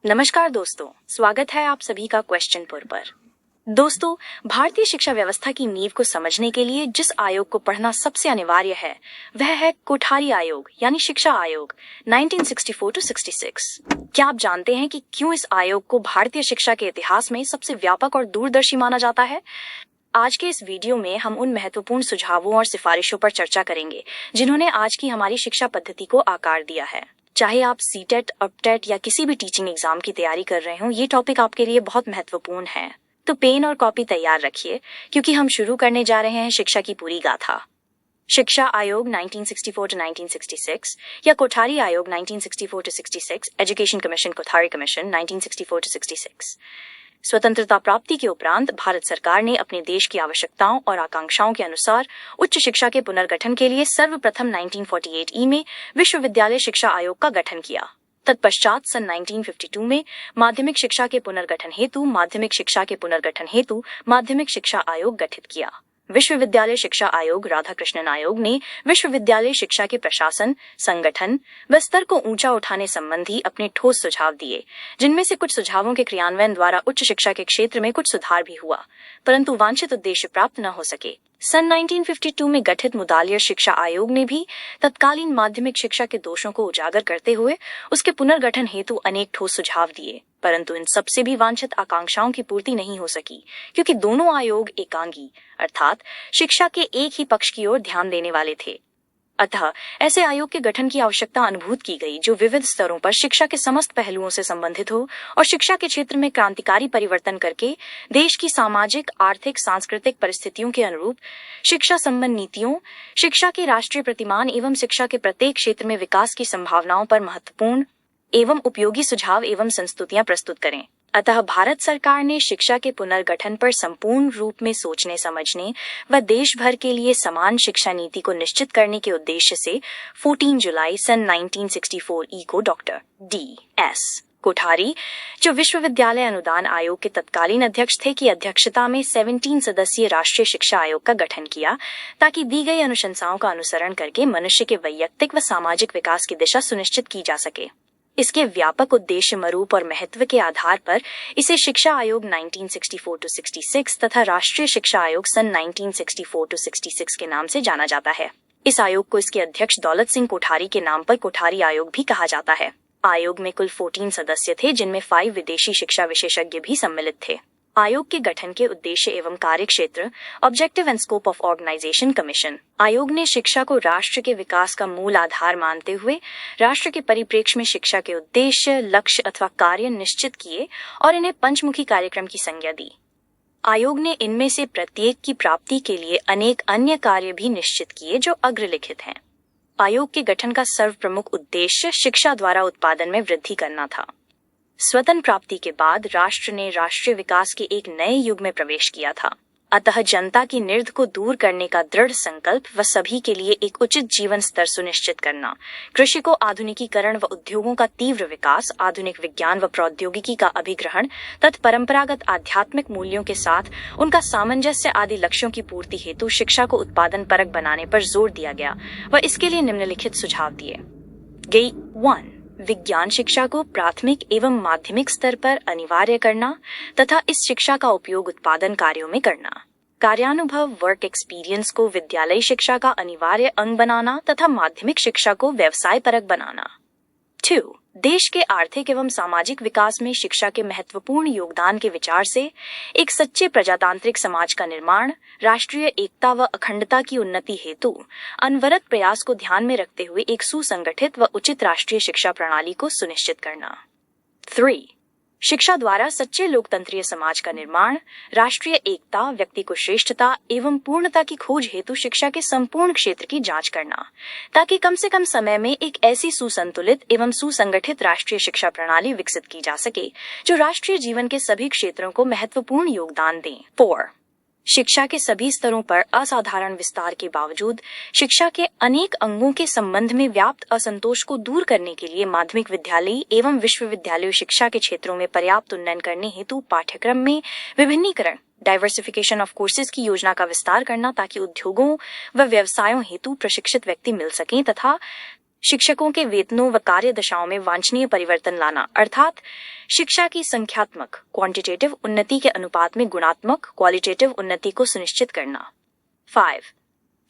नमस्कार दोस्तों, स्वागत है आप सभी का क्वेश्चन पुर पर। दोस्तों, भारतीय शिक्षा व्यवस्था की नींव को समझने के लिए जिस आयोग को पढ़ना सबसे अनिवार्य है वह है कोठारी आयोग यानी शिक्षा आयोग 1964 to 66। क्या आप जानते हैं कि क्यों इस आयोग को भारतीय शिक्षा के इतिहास में सबसे व्यापक और दूरदर्शी माना जाता है? आज के इस वीडियो में हम उन महत्वपूर्ण सुझावों और सिफारिशों पर चर्चा करेंगे जिन्होंने आज की हमारी शिक्षा पद्धति को आकार दिया है। चाहे आप सीटेट, अपटेट या किसी भी टीचिंग एग्जाम की तैयारी कर रहे हो, ये टॉपिक आपके लिए बहुत महत्वपूर्ण है। तो पेन और कॉपी तैयार रखिए क्योंकि हम शुरू करने जा रहे हैं शिक्षा की पूरी गाथा। शिक्षा आयोग 1964 to 1966 या कोठारी आयोग 1964 to 66, education commission Kothari commission 1964 to 66। स्वतंत्रता प्राप्ति के उपरांत भारत सरकार ने अपने देश की आवश्यकताओं और आकांक्षाओं के अनुसार उच्च शिक्षा के पुनर्गठन के लिए सर्वप्रथम 1948 में विश्वविद्यालय शिक्षा आयोग का गठन किया। तत्पश्चात सन 1952 में माध्यमिक शिक्षा के पुनर्गठन हेतु माध्यमिक शिक्षा आयोग गठित किया। विश्वविद्यालय शिक्षा आयोग राधाकृष्णन आयोग ने विश्वविद्यालय शिक्षा के प्रशासन, संगठन व स्तर को ऊंचा उठाने संबंधी अपने ठोस सुझाव दिए, जिनमें से कुछ सुझावों के क्रियान्वयन द्वारा उच्च शिक्षा के क्षेत्र में कुछ सुधार भी हुआ, परंतु वांछित उद्देश्य प्राप्त न हो सके। सन 1952 में गठित मुदालियर शिक्षा आयोग ने भी तत्कालीन माध्यमिक शिक्षा के दोषों को उजागर करते हुए उसके पुनर्गठन हेतु अनेक ठोस सुझाव दिए, परंतु इन सबसे भी वांछित आकांक्षाओं की पूर्ति नहीं हो सकी क्योंकि दोनों आयोग एकांगी अर्थात शिक्षा के एक ही पक्ष की ओर ध्यान देने वाले थे। अतः ऐसे आयोग के गठन की आवश्यकता अनुभूत की गई जो विविध स्तरों पर शिक्षा के समस्त पहलुओं से संबंधित हो और शिक्षा के क्षेत्र में क्रांतिकारी परिवर्तन करके देश की सामाजिक, आर्थिक, सांस्कृतिक परिस्थितियों के अनुरूप शिक्षा संबंधी नीतियों, शिक्षा के राष्ट्रीय प्रतिमान एवं शिक्षा के प्रत्येक क्षेत्र में विकास की संभावनाओं पर महत्वपूर्ण एवं उपयोगी सुझाव एवं संस्तुतियां प्रस्तुत करें। अतः भारत सरकार ने शिक्षा के पुनर्गठन पर संपूर्ण रूप में सोचने समझने व देश भर के लिए समान शिक्षा नीति को निश्चित करने के उद्देश्य से 14 जुलाई सन 1964 को डॉक्टर D.S. कोठारी, जो विश्वविद्यालय अनुदान आयोग के तत्कालीन अध्यक्ष थे, की अध्यक्षता में 17 सदस्यीय राष्ट्रीय शिक्षा आयोग का गठन किया ताकि दी गई अनुशंसाओं का अनुसरण करके मनुष्य के वैयक्तिक व सामाजिक विकास की दिशा सुनिश्चित की जा सके। इसके व्यापक उद्देश्य, मरूप और महत्व के आधार पर इसे शिक्षा आयोग 1964 to 66 तथा राष्ट्रीय शिक्षा आयोग सन 1964 to 66 के नाम से जाना जाता है। इस आयोग को इसके अध्यक्ष दौलत सिंह कोठारी के नाम पर कोठारी आयोग भी कहा जाता है। आयोग में कुल 14 सदस्य थे, जिनमें 5 विदेशी शिक्षा विशेषज्ञ भी सम्मिलित थे। आयोग के गठन के उद्देश्य एवं कार्य क्षेत्र, objective and scope of organization commission. आयोग ने शिक्षा को राष्ट्र के विकास का मूल आधार मानते हुए राष्ट्र के परिप्रेक्ष्य में शिक्षा के उद्देश्य, लक्ष्य अथवा कार्य निश्चित किए और इन्हें पंचमुखी कार्यक्रम की संज्ञा दी। आयोग ने इनमें से प्रत्येक की प्राप्ति के लिए अनेक अन्य कार्य भी निश्चित किए जो अग्रलिखित हैं। आयोग के गठन का सर्वप्रमुख उद्देश्य शिक्षा द्वारा उत्पादन में वृद्धि करना था। स्वतंत्र प्राप्ति के बाद राष्ट्र ने राष्ट्रीय विकास के एक नए युग में प्रवेश किया था। अतः जनता की निर्ध को दूर करने का दृढ़ संकल्प व सभी के लिए एक उचित जीवन स्तर सुनिश्चित करना, कृषि को आधुनिकीकरण व उद्योगों का तीव्र विकास, आधुनिक विज्ञान व प्रौद्योगिकी का अभिग्रहण तथा परंपरागत आध्यात्मिक मूल्यों के साथ उनका सामंजस्य आदि लक्ष्यों की पूर्ति हेतु शिक्षा को उत्पादन परक बनाने पर जोर दिया गया व इसके लिए निम्नलिखित सुझाव दिए गए। 1. विज्ञान शिक्षा को प्राथमिक एवं माध्यमिक स्तर पर अनिवार्य करना तथा इस शिक्षा का उपयोग उत्पादन कार्यों में करना। कार्यानुभव, वर्क एक्सपीरियंस को विद्यालयी शिक्षा का अनिवार्य अंग बनाना तथा माध्यमिक शिक्षा को व्यवसाय परक बनाना। 2. देश के आर्थिक एवं सामाजिक विकास में शिक्षा के महत्वपूर्ण योगदान के विचार से एक सच्चे प्रजातांत्रिक समाज का निर्माण, राष्ट्रीय एकता व अखंडता की उन्नति हेतु अनवरत प्रयास को ध्यान में रखते हुए एक सुसंगठित व उचित राष्ट्रीय शिक्षा प्रणाली को सुनिश्चित करना। 3. शिक्षा द्वारा सच्चे लोकतंत्रीय समाज का निर्माण, राष्ट्रीय एकता, व्यक्ति को श्रेष्ठता एवं पूर्णता की खोज हेतु शिक्षा के संपूर्ण क्षेत्र की जांच करना, ताकि कम से कम समय में एक ऐसी सुसंतुलित एवं सुसंगठित राष्ट्रीय शिक्षा प्रणाली विकसित की जा सके जो राष्ट्रीय जीवन के सभी क्षेत्रों को महत्वपूर्ण योगदान दें। 4. शिक्षा के सभी स्तरों पर असाधारण विस्तार के बावजूद शिक्षा के अनेक अंगों के संबंध में व्याप्त असंतोष को दूर करने के लिए माध्यमिक विद्यालय एवं विश्वविद्यालय शिक्षा के क्षेत्रों में पर्याप्त उन्नयन करने हेतु पाठ्यक्रम में विभिन्नीकरण, डाइवर्सिफिकेशन ऑफ कोर्सेज की योजना का विस्तार करना ताकि उद्योगों व व्यवसायों हेतु प्रशिक्षित व्यक्ति मिल सकें तथा शिक्षकों के वेतनों व कार्य दशाओं में वांछनीय परिवर्तन लाना, अर्थात शिक्षा की संख्यात्मक क्वांटिटेटिव उन्नति के अनुपात में गुणात्मक क्वालिटेटिव उन्नति को सुनिश्चित करना। 5.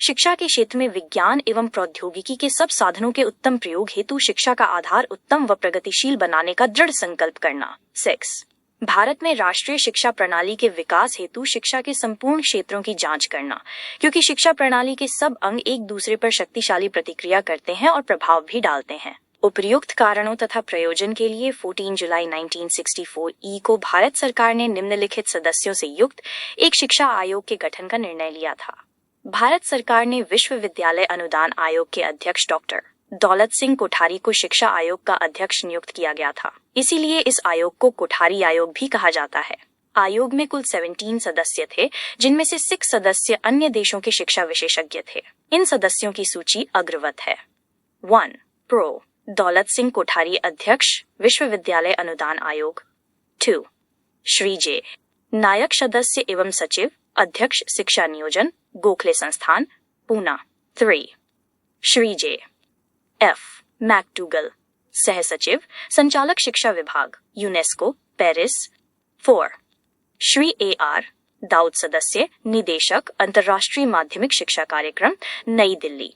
शिक्षा के क्षेत्र में विज्ञान एवं प्रौद्योगिकी के सब साधनों के उत्तम प्रयोग हेतु शिक्षा का आधार उत्तम व प्रगतिशील बनाने का दृढ़ संकल्प करना। 6. भारत में राष्ट्रीय शिक्षा प्रणाली के विकास हेतु शिक्षा के संपूर्ण क्षेत्रों की जांच करना, क्योंकि शिक्षा प्रणाली के सब अंग एक दूसरे पर शक्तिशाली प्रतिक्रिया करते हैं और प्रभाव भी डालते हैं। उपर्युक्त कारणों तथा प्रयोजन के लिए 14 जुलाई 1964 को भारत सरकार ने निम्नलिखित सदस्यों से युक्त एक शिक्षा आयोग के गठन का निर्णय लिया था। भारत सरकार ने विश्वविद्यालय अनुदान आयोग के अध्यक्ष डॉक्टर दौलत सिंह कोठारी को शिक्षा आयोग का अध्यक्ष नियुक्त किया गया था, इसीलिए इस आयोग को कोठारी आयोग भी कहा जाता है। आयोग में कुल 17 सदस्य थे, जिनमें से 6 सदस्य अन्य देशों के शिक्षा विशेषज्ञ थे। इन सदस्यों की सूची अग्रवत है। 1. प्रो दौलत सिंह कोठारी अध्यक्ष विश्वविद्यालय अनुदान आयोग। 2. श्री जे नायक सदस्य एवं सचिव अध्यक्ष शिक्षा नियोजन गोखले संस्थान Poona. 3. Shri J F McDougall सह सचिव संचालक शिक्षा विभाग UNESCO Paris. 4. Shri A R Daud सदस्य निदेशक अंतर्राष्ट्रीय माध्यमिक शिक्षा कार्यक्रम New Delhi.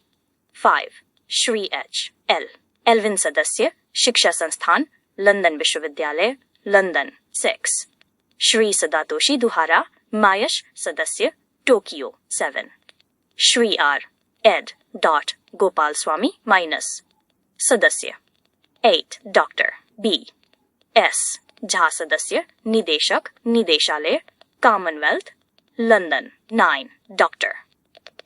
5. Shri H L Elvin सदस्य शिक्षा संस्थान लंदन विश्वविद्यालय लंदन। 6. श्री सदातोशी दुहारा मायश सदस्य टोक्यो। 7. श्री आर एड डॉट गोपाल स्वामी माइनस सदस्य। 8. डॉक्टर बी एस झा सदस्य निदेशक निदेशालय Commonwealth London. 9. Doctor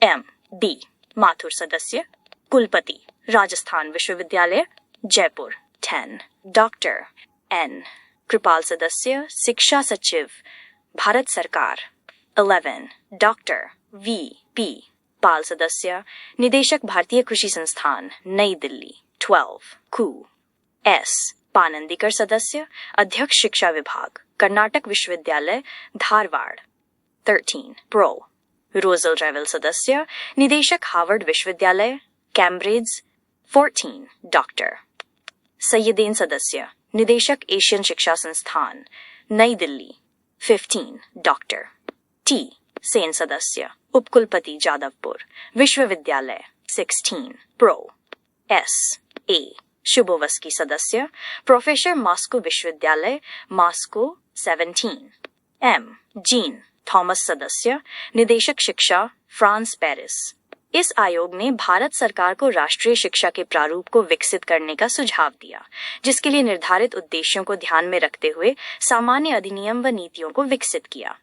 M D Mathur सदस्य कुलपति राजस्थान विश्वविद्यालय जयपुर। 10. डॉक्टर एन कृपाल सदस्य शिक्षा सचिव भारत सरकार। 11. डॉक्टर वी पी पाल सदस्य निदेशक भारतीय कृषि संस्थान नई दिल्ली। 12. कु एस पानंदीकर सदस्य अध्यक्ष शिक्षा विभाग कर्नाटक विश्वविद्यालय धारवाड़। 13. प्रो रोजल रेवल सदस्य निदेशक हार्वर्ड विश्वविद्यालय कैम्ब्रिज। 14. डॉक्टर सैयदेन सदस्य निदेशक एशियन शिक्षा संस्थान नई दिल्ली। 15. डॉक्टर टी सेन सदस्य उपकुलपति जादवपुर विश्वविद्यालय। 16. प्रो एस ए शुभोवस्की सदस्य प्रोफेसर मॉस्को विश्वविद्यालय मॉस्को। 17. एम जीन थॉमस सदस्य निदेशक शिक्षा फ्रांस पेरिस। इस आयोग ने भारत सरकार को राष्ट्रीय शिक्षा के प्रारूप को विकसित करने का सुझाव दिया, जिसके लिए निर्धारित उद्देश्यों को ध्यान में रखते हुए सामान्य अधिनियम व नीतियों को विकसित किया।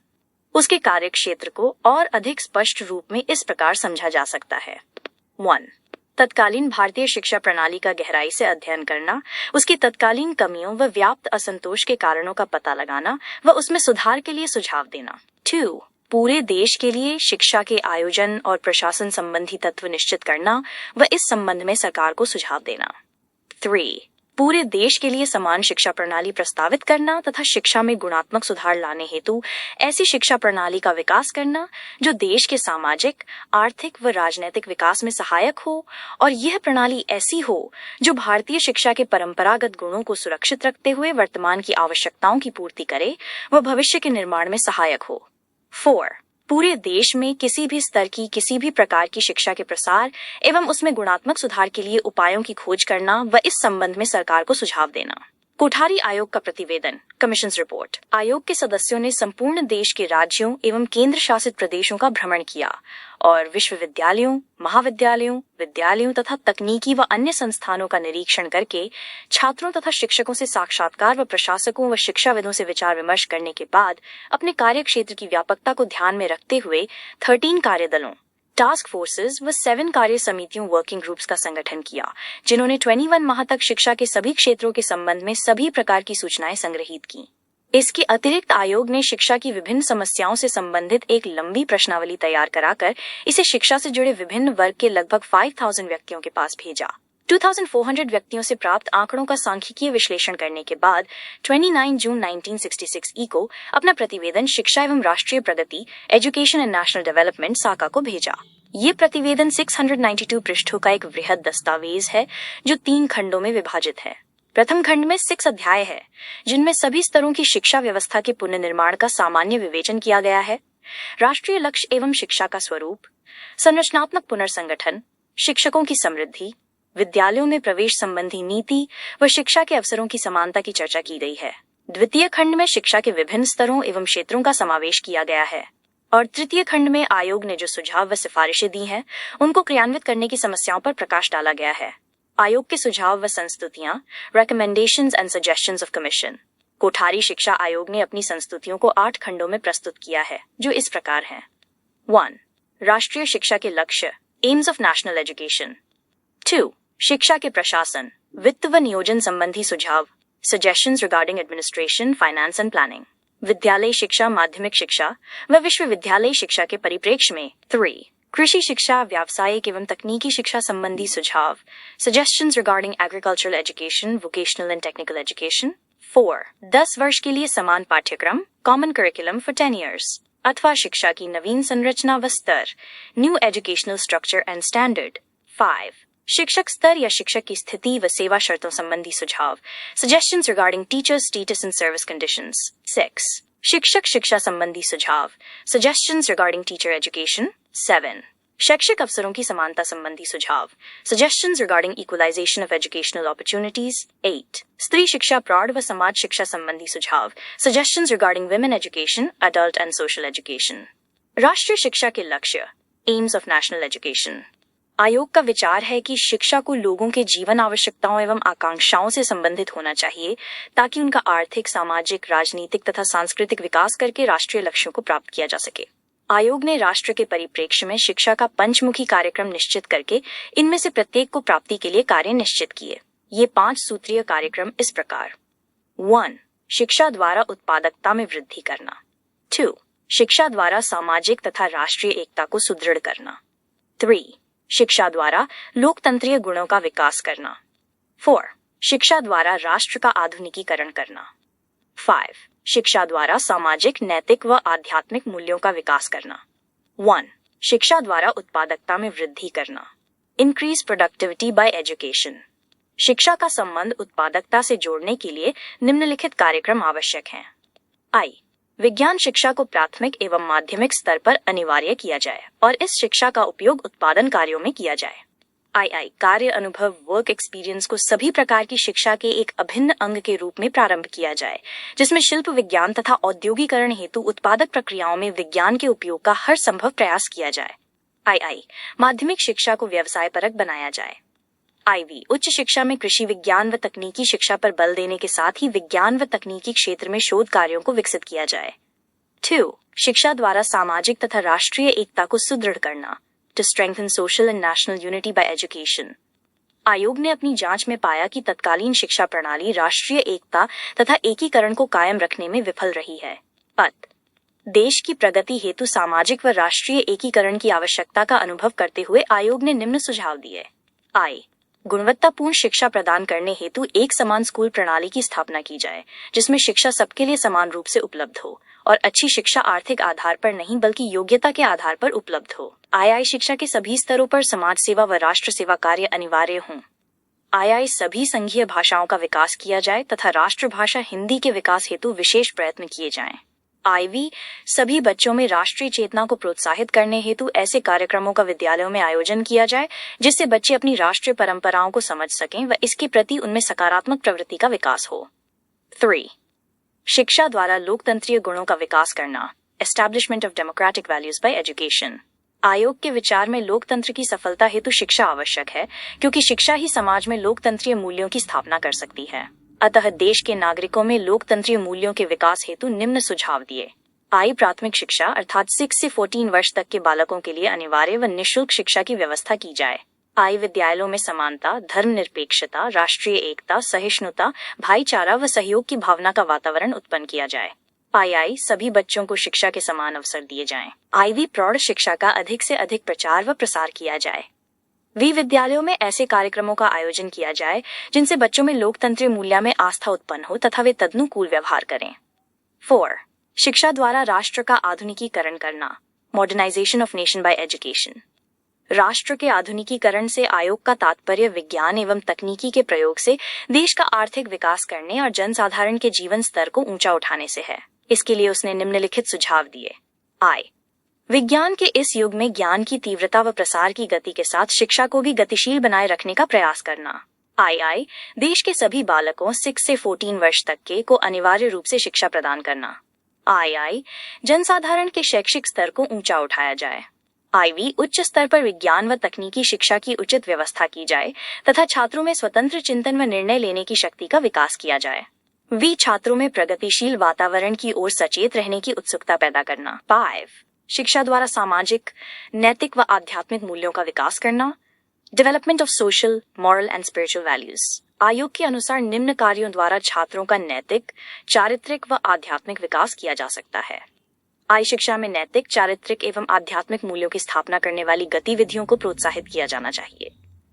उसके कार्यक्षेत्र को और अधिक स्पष्ट रूप में इस प्रकार समझा जा सकता है। 1. तत्कालीन भारतीय शिक्षा प्रणाली का गहराई से अध्ययन करना, उसकी तत्कालीन कमियों व व्याप्त असंतोष के कारणों का पता लगाना व उसमें सुधार के लिए सुझाव देना। 2. पूरे देश के लिए शिक्षा के आयोजन और प्रशासन संबंधी तत्व निश्चित करना व इस संबंध में सरकार को सुझाव देना। 3. पूरे देश के लिए समान शिक्षा प्रणाली प्रस्तावित करना तथा शिक्षा में गुणात्मक सुधार लाने हेतु ऐसी शिक्षा प्रणाली का विकास करना जो देश के सामाजिक, आर्थिक व राजनैतिक विकास में सहायक हो और यह प्रणाली ऐसी हो जो भारतीय शिक्षा के परंपरागत गुणों को सुरक्षित रखते हुए वर्तमान की आवश्यकताओं की पूर्ति करे व भविष्य के निर्माण में सहायक हो। 4. पूरे देश में किसी भी स्तर की किसी भी प्रकार की शिक्षा के प्रसार एवं उसमें गुणात्मक सुधार के लिए उपायों की खोज करना व इस संबंध में सरकार को सुझाव देना। कोठारी आयोग का प्रतिवेदन कमीशन रिपोर्ट। आयोग के सदस्यों ने संपूर्ण देश के राज्यों एवं केंद्र शासित प्रदेशों का भ्रमण किया और विश्वविद्यालयों, महाविद्यालयों, विद्यालयों तथा तकनीकी व अन्य संस्थानों का निरीक्षण करके छात्रों तथा शिक्षकों से साक्षात्कार व प्रशासकों व शिक्षाविदों से विचार विमर्श करने के बाद अपने कार्य क्षेत्र की व्यापकता को ध्यान में रखते हुए 13 कार्यदलों, टास्क फोर्सेस व 7 कार्य समितियों वर्किंग ग्रुप्स का संगठन किया, जिन्होंने 21 माह तक शिक्षा के सभी क्षेत्रों के संबंध में सभी प्रकार की सूचनाएं संग्रहित की। इसके अतिरिक्त आयोग ने शिक्षा की विभिन्न समस्याओं से संबंधित एक लंबी प्रश्नावली तैयार कराकर इसे शिक्षा से जुड़े विभिन्न वर्ग के लगभग 5000 व्यक्तियों के पास भेजा। 2400 व्यक्तियों से प्राप्त आंकड़ों का सांख्यिकीय विश्लेषण करने के बाद 29 जून 1966 को अपना प्रतिवेदन शिक्षा एवं राष्ट्रीय प्रगति एजुकेशन एंड नेशनल डेवलपमेंट साका को भेजा। ये प्रतिवेदन 692 पृष्ठों का एक वृहद दस्तावेज है जो 3 खंडों में विभाजित है। प्रथम खंड में 6 अध्याय है जिनमें सभी स्तरों की शिक्षा व्यवस्था के पुनर्निर्माण का सामान्य विवेचन किया गया है। राष्ट्रीय लक्ष्य एवं शिक्षा का स्वरूप, संरचनात्मक पुनर्संगठन, शिक्षकों की समृद्धि, विद्यालयों में प्रवेश संबंधी नीति व शिक्षा के अवसरों की समानता की चर्चा की गई है। द्वितीय खंड में शिक्षा के विभिन्न स्तरों एवं क्षेत्रों का समावेश किया गया है और तृतीय खंड में आयोग ने जो सुझाव व सिफारिशें दी हैं उनको क्रियान्वित करने की समस्याओं पर प्रकाश डाला गया है। आयोग के सुझाव व संस्तुतियां, recommendations and suggestions of commission. Kothari शिक्षा आयोग ने अपनी संस्तुतियों को 8 खंडों में प्रस्तुत किया है जो इस प्रकार हैं। 1. राष्ट्रीय शिक्षा के लक्ष्य, एम्स ऑफ नेशनल एजुकेशन। 2. शिक्षा के प्रशासन, वित्त व नियोजन संबंधी सुझाव, suggestions regarding administration, finance and planning. विद्यालय शिक्षा, माध्यमिक शिक्षा व विश्वविद्यालय शिक्षा के परिप्रेक्ष्य में। 3. कृषि शिक्षा, व्यावसायिक एवं तकनीकी शिक्षा संबंधी सुझाव, suggestions regarding agricultural education, vocational and technical education. 4. 10 वर्ष के लिए समान पाठ्यक्रम, कॉमन करिकुलम फॉर 10 years, अथवा शिक्षा की नवीन संरचना व स्तर, new educational structure and standard. 5. शिक्षक स्तर या शिक्षक की स्थिति व सेवा शर्तों संबंधी सुझाव, suggestions regarding teachers status and service conditions. 6. शिक्षक शिक्षा संबंधी सुझाव, सजेशंस रिगार्डिंग टीचर एजुकेशन। 7. शैक्षिक अवसरों की समानता संबंधी सुझाव, suggestions regarding equalization of educational opportunities. 8. स्त्री शिक्षा, प्रौढ़ व समाज शिक्षा संबंधी सुझाव, suggestions regarding women education, adult and social education. राष्ट्रीय शिक्षा के लक्ष्य, एम्स ऑफ नेशनल एजुकेशन। आयोग का विचार है कि शिक्षा को लोगों के जीवन आवश्यकताओं एवं आकांक्षाओं से संबंधित होना चाहिए ताकि उनका आर्थिक, सामाजिक, राजनीतिक तथा सांस्कृतिक विकास करके राष्ट्रीय लक्ष्यों को प्राप्त किया जा सके। आयोग ने राष्ट्र के परिप्रेक्ष्य में शिक्षा का पंचमुखी कार्यक्रम निश्चित करके इनमें से प्रत्येक को प्राप्ति के लिए कार्य निश्चित किए। ये 5 सूत्रीय कार्यक्रम इस प्रकार। 1. शिक्षा द्वारा उत्पादकता में वृद्धि करना। 2. शिक्षा द्वारा सामाजिक तथा राष्ट्रीय एकता को सुदृढ़ करना। 3. शिक्षा द्वारा लोकतंत्रीय गुणों का विकास करना। 4. शिक्षा द्वारा राष्ट्र का आधुनिकीकरण करना। 5. शिक्षा द्वारा सामाजिक, नैतिक व आध्यात्मिक मूल्यों का विकास करना। 1. शिक्षा द्वारा उत्पादकता में वृद्धि करना, इंक्रीज प्रोडक्टिविटी बाय एजुकेशन। शिक्षा का संबंध उत्पादकता से जोड़ने के लिए निम्नलिखित कार्यक्रम आवश्यक हैं। आई. विज्ञान शिक्षा को प्राथमिक एवं माध्यमिक स्तर पर अनिवार्य किया जाए और इस शिक्षा का उपयोग उत्पादन कार्यों में किया जाए। आई. कार्य अनुभव, वर्क एक्सपीरियंस को सभी प्रकार की शिक्षा के एक अभिन्न अंग के रूप में प्रारंभ किया जाए, जिसमें शिल्प विज्ञान तथा औद्योगिकरण हेतु उत्पादक प्रक्रियाओं में विज्ञान के उपयोग का हर संभव प्रयास किया जाए। आई. माध्यमिक शिक्षा को व्यवसाय परक बनाया जाए। IV. उच्च शिक्षा में कृषि विज्ञान व तकनीकी शिक्षा पर बल देने के साथ ही विज्ञान व तकनीकी क्षेत्र में शोध कार्यों को विकसित किया जाए। 2. शिक्षा द्वारा सामाजिक तथा राष्ट्रीय एकता को सुदृढ़ करना, to strengthen social and national unity by education. आयोग ने अपनी जांच में पाया कि तत्कालीन शिक्षा प्रणाली राष्ट्रीय एकता तथा एकीकरण को कायम रखने में विफल रही है। देश की प्रगति हेतु सामाजिक व राष्ट्रीय एकीकरण की आवश्यकता का अनुभव करते हुए आयोग ने निम्न सुझाव दिए। I. गुणवत्तापूर्ण शिक्षा प्रदान करने हेतु एक समान स्कूल प्रणाली की स्थापना की जाए, जिसमें शिक्षा सबके लिए समान रूप से उपलब्ध हो और अच्छी शिक्षा आर्थिक आधार पर नहीं बल्कि योग्यता के आधार पर उपलब्ध हो। आई. शिक्षा के सभी स्तरों पर समाज सेवा व राष्ट्र सेवा कार्य अनिवार्य हों। आई. सभी संघीय भाषाओं का विकास किया जाए तथा राष्ट्रभाषा हिंदी के विकास हेतु विशेष प्रयत्न किए जाएं। IV. सभी बच्चों में राष्ट्रीय चेतना को प्रोत्साहित करने हेतु ऐसे कार्यक्रमों का विद्यालयों में आयोजन किया जाए जिससे बच्चे अपनी राष्ट्रीय परंपराओं को समझ सकें व इसके प्रति उनमें सकारात्मक प्रवृत्ति का विकास हो। 3. शिक्षा द्वारा लोकतंत्रीय गुणों का विकास करना, establishment of democratic values bye education. आयोग के विचार में लोकतंत्र की सफलता हेतु शिक्षा आवश्यक है, क्योंकि शिक्षा ही समाज में लोकतंत्रीय मूल्यों की स्थापना कर सकती है। अतः देश के नागरिकों में लोकतंत्रीय मूल्यों के विकास हेतु निम्न सुझाव दिए। आई. प्राथमिक शिक्षा अर्थात 6 से 14 वर्ष तक के बालकों के लिए अनिवार्य व निःशुल्क शिक्षा की व्यवस्था की जाए। आई. विद्यालयों में समानता, धर्मनिरपेक्षता, राष्ट्रीय एकता, सहिष्णुता, भाईचारा व सहयोग की भावना का वातावरण उत्पन्न किया जाए। आई. सभी बच्चों को शिक्षा के समान अवसर दिए जाएं। IV. प्रौढ़ शिक्षा का अधिक से अधिक प्रचार व प्रसार किया जाए। वी विद्यालयों में ऐसे कार्यक्रमों का आयोजन किया जाए जिनसे बच्चों में लोकतंत्रीय मूल्य में आस्था उत्पन्न हो तथा वे तदनुकूल व्यवहार करें। 4. शिक्षा द्वारा राष्ट्र का आधुनिकीकरण करना, modernization of nation by education. राष्ट्र के आधुनिकीकरण से आयोग का तात्पर्य विज्ञान एवं तकनीकी के प्रयोग से देश का आर्थिक विकास करने और जनसाधारण के जीवन स्तर को ऊंचा उठाने से है। इसके लिए उसने निम्नलिखित सुझाव दिए। आई. विज्ञान के इस युग में ज्ञान की तीव्रता व प्रसार की गति के साथ शिक्षा को भी गतिशील बनाए रखने का प्रयास करना। आई. देश के सभी बालकों 6 से 14 वर्ष तक के को अनिवार्य रूप से शिक्षा प्रदान करना। आई. जनसाधारण के शैक्षिक स्तर को ऊंचा उठाया जाए। IV. उच्च स्तर पर विज्ञान व तकनीकी शिक्षा की उचित व्यवस्था की जाए तथा छात्रों में स्वतंत्र चिंतन व निर्णय लेने की शक्ति का विकास किया जाए। V. छात्रों में प्रगतिशील वातावरण की ओर सचेत रहने की उत्सुकता पैदा करना। 5. शिक्षा द्वारा सामाजिक, नैतिक व आध्यात्मिक मूल्यों का विकास करना। Development of social, moral and spiritual values. आयोग के अनुसार निम्न कार्यों द्वारा छात्रों का नैतिक, चारित्रिक व आध्यात्मिक विकास किया जा सकता है। आई. शिक्षा में नैतिक, चारित्रिक एवं आध्यात्मिक मूल्यों की स्थापना करने वाली गतिविधियों को प्रोत्साहित किया जाना चाहिए।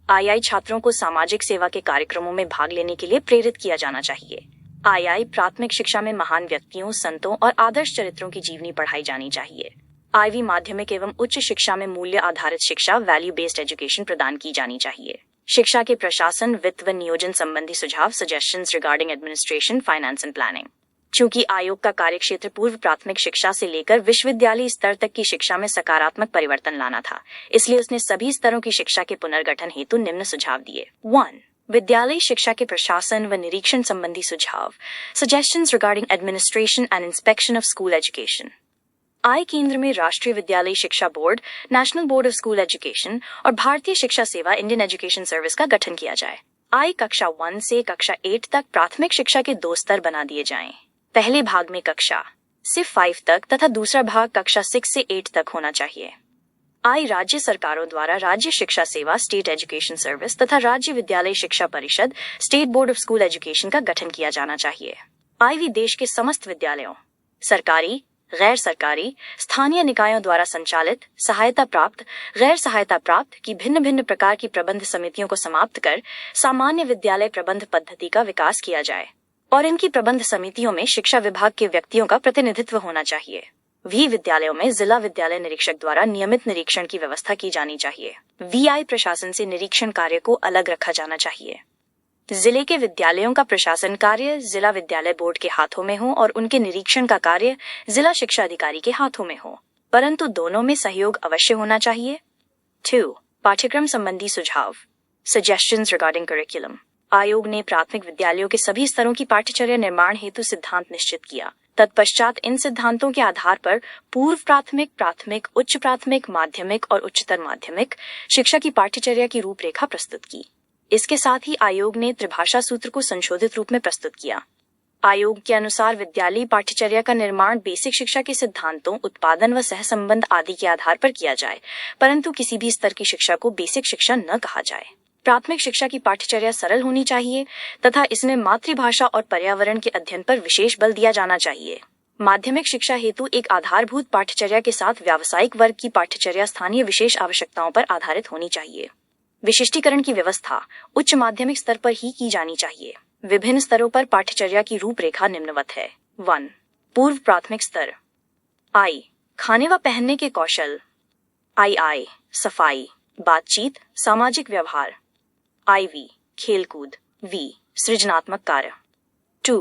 आई. छात्रों को सामाजिक सेवा के कार्यक्रमों में भाग लेने के लिए प्रेरित किया जाना चाहिए। आई. प्राथमिक शिक्षा में महान व्यक्तियों, संतों और आदर्श चरित्रों की जीवनी पढ़ाई जानी चाहिए। IV. माध्यमिक एवं उच्च शिक्षा में मूल्य आधारित शिक्षा, वैल्यू बेस्ड एजुकेशन प्रदान की जानी चाहिए। शिक्षा के प्रशासन, वित्त व नियोजन संबंधी सुझाव, suggestions regarding administration, finance and planning. चूंकि आयोग का कार्यक्षेत्र पूर्व प्राथमिक शिक्षा से लेकर विश्वविद्यालय स्तर तक की शिक्षा में सकारात्मक परिवर्तन लाना था, इसलिए उसने सभी स्तरों की शिक्षा के पुनर्गठन हेतु निम्न सुझाव दिए। 1. विद्यालय शिक्षा के प्रशासन व निरीक्षण संबंधी सुझाव, suggestions regarding administration and inspection of school education. I. केंद्र में राष्ट्रीय विद्यालय शिक्षा बोर्ड, national board of school education और भारतीय शिक्षा सेवा, इंडियन एजुकेशन सर्विस का गठन किया जाए। आई. कक्षा 1 से कक्षा 8 तक प्राथमिक शिक्षा के 2 स्तर बना दिए जाएं। पहले भाग में कक्षा सिर्फ 5 तक तथा दूसरा भाग कक्षा 6 से 8 तक होना चाहिए। आई. राज्य सरकारों द्वारा राज्य शिक्षा सेवा, स्टेट एजुकेशन सर्विस तथा राज्य विद्यालय शिक्षा परिषद, state board of school education का गठन किया जाना चाहिए। IV. देश के समस्त विद्यालयों, सरकारी, गैर सरकारी, स्थानीय निकायों द्वारा संचालित, सहायता प्राप्त, गैर सहायता प्राप्त की भिन्न भिन्न प्रकार की प्रबंध समितियों को समाप्त कर सामान्य विद्यालय प्रबंध पद्धति का विकास किया जाए और इनकी प्रबंध समितियों में शिक्षा विभाग के व्यक्तियों का प्रतिनिधित्व होना चाहिए। V. विद्यालयों में जिला विद्यालय निरीक्षक द्वारा नियमित निरीक्षण की व्यवस्था की जानी चाहिए। VI. प्रशासन से निरीक्षण कार्य को अलग रखा जाना चाहिए। जिले के विद्यालयों का प्रशासन कार्य जिला विद्यालय बोर्ड के हाथों में हो और उनके निरीक्षण का कार्य जिला शिक्षा अधिकारी के हाथों में हो, परंतु दोनों में सहयोग अवश्य होना चाहिए। 2. पाठ्यक्रम संबंधी सुझाव, सजेशंस रिगार्डिंग करिकुलम। आयोग ने प्राथमिक विद्यालयों के सभी स्तरों की पाठ्यचर्या निर्माण हेतु सिद्धांत निश्चित किया। तत्पश्चात इन सिद्धांतों के आधार पर पूर्व प्राथमिक, प्राथमिक, उच्च प्राथमिक, माध्यमिक और उच्चतर माध्यमिक शिक्षा की पाठ्यचर्या की रूपरेखा प्रस्तुत की। इसके साथ ही आयोग ने त्रिभाषा सूत्र को संशोधित रूप में प्रस्तुत किया। आयोग के अनुसार विद्यालयी पाठ्यचर्या का निर्माण बेसिक शिक्षा के सिद्धांतों, उत्पादन व सहसंबंध आदि के आधार पर किया जाए, परंतु किसी भी स्तर की शिक्षा को बेसिक शिक्षा न कहा जाए। प्राथमिक शिक्षा की पाठ्यचर्या सरल होनी चाहिए तथा इसमें मातृभाषा और पर्यावरण के अध्ययन पर विशेष बल दिया जाना चाहिए। माध्यमिक शिक्षा हेतु एक आधारभूत पाठ्यचर्या के साथ व्यावसायिक वर्ग की पाठ्यचर्या स्थानीय विशेष आवश्यकताओं पर आधारित होनी चाहिए। विशिष्टीकरण की व्यवस्था उच्च माध्यमिक स्तर पर ही की जानी चाहिए। विभिन्न स्तरों पर पाठ्यचर्या की रूपरेखा निम्नवत है। 1. पूर्व प्राथमिक स्तर। आई. खाने व पहनने के कौशल। II. सफाई, बातचीत, सामाजिक व्यवहार। IV. खेलकूद। V. सृजनात्मक कार्य। 2.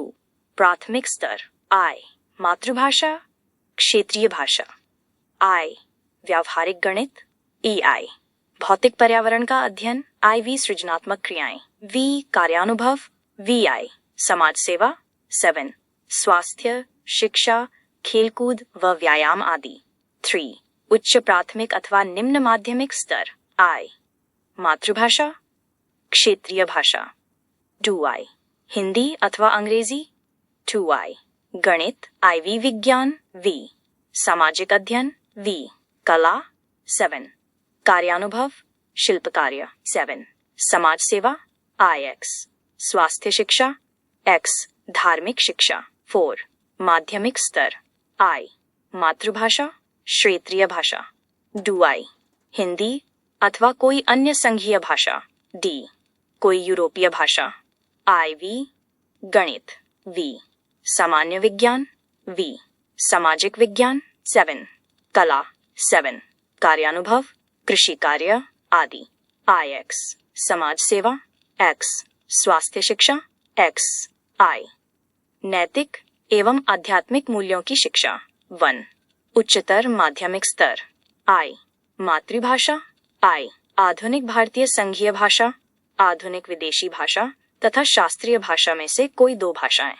प्राथमिक स्तर। I. मातृभाषा, क्षेत्रीय भाषा। I. व्यावहारिक गणित। EI. भौतिक पर्यावरण का अध्ययन। IV. सृजनात्मक क्रियाएं। V. कार्यानुभव। VI. समाज सेवा। 7. स्वास्थ्य, शिक्षा, खेलकूद व व्यायाम आदि। 3. उच्च प्राथमिक अथवा निम्न माध्यमिक स्तर। I. मातृभाषा, क्षेत्रीय भाषा। 2I. हिंदी अथवा अंग्रेजी। 2I. गणित, IV. विज्ञान। V. सामाजिक अध्ययन। V. कला। 7. कार्यानुभव, शिल्प कार्य। 7. समाज सेवा। IX. स्वास्थ्य शिक्षा। X. धार्मिक शिक्षा। 4. माध्यमिक स्तर। I. मातृभाषा, क्षेत्रीय भाषा। 2I. हिंदी, अथवा कोई अन्य संघीय भाषा। डी कोई यूरोपीय भाषा। IV गणित। V सामान्य विज्ञान। V सामाजिक विज्ञान। 7 कला। 7 कार्यानुभव, कृषि कार्य आदि। IX समाज सेवा। X स्वास्थ्य शिक्षा। X I नैतिक एवं आध्यात्मिक मूल्यों की शिक्षा। 1 उच्चतर माध्यमिक स्तर। I मातृभाषा। I आधुनिक भारतीय संघीय भाषा, आधुनिक विदेशी भाषा तथा शास्त्रीय भाषा में से कोई 2 भाषाएं।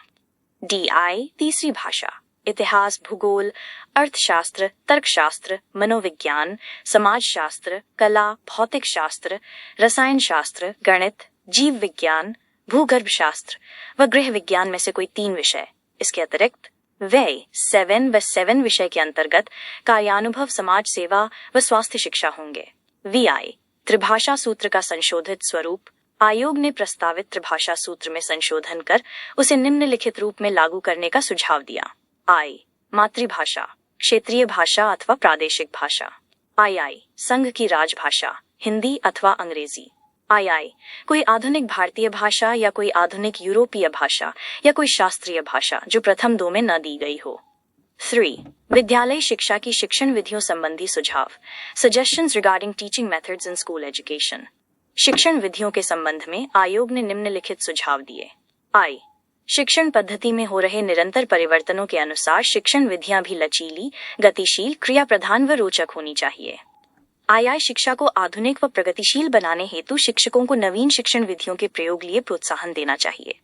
DI तीसरी भाषा, इतिहास, भूगोल, अर्थशास्त्र, तर्कशास्त्र, मनोविज्ञान, समाजशास्त्र, कला, भौतिक शास्त्र, रसायन शास्त्र, गणित, जीव विज्ञान, भूगर्भ शास्त्र व गृह विज्ञान में से कोई 3 विषय। इसके अतिरिक्त वे 7 विषय के अंतर्गत कार्यानुभव, समाज सेवा व स्वास्थ्य शिक्षा होंगे। VI त्रिभाषा सूत्र का संशोधित स्वरूप। आयोग ने प्रस्तावित त्रिभाषा सूत्र में संशोधन कर उसे निम्नलिखित रूप में लागू करने का सुझाव दिया। I मातृभाषा, क्षेत्रीय भाषा अथवा प्रादेशिक भाषा। II संघ की राजभाषा, हिंदी अथवा अंग्रेजी। II कोई आधुनिक भारतीय भाषा या कोई आधुनिक यूरोपीय भाषा या कोई शास्त्रीय भाषा जो प्रथम 2 में न दी गई हो। 3 विद्यालय शिक्षा की शिक्षण विधियों संबंधी सुझाव। Suggestions regarding teaching methods in school education. शिक्षण विधियों के संबंध में आयोग ने निम्नलिखित सुझाव दिए। I शिक्षण पद्धति में हो रहे निरंतर परिवर्तनों के अनुसार शिक्षण विधियां भी लचीली, गतिशील, क्रिया प्रधान व रोचक होनी चाहिए। II शिक्षा को आधुनिक व प्रगतिशील बनाने हेतु शिक्षकों को नवीन शिक्षण विधियों के प्रयोग लिए प्रोत्साहन देना चाहिए।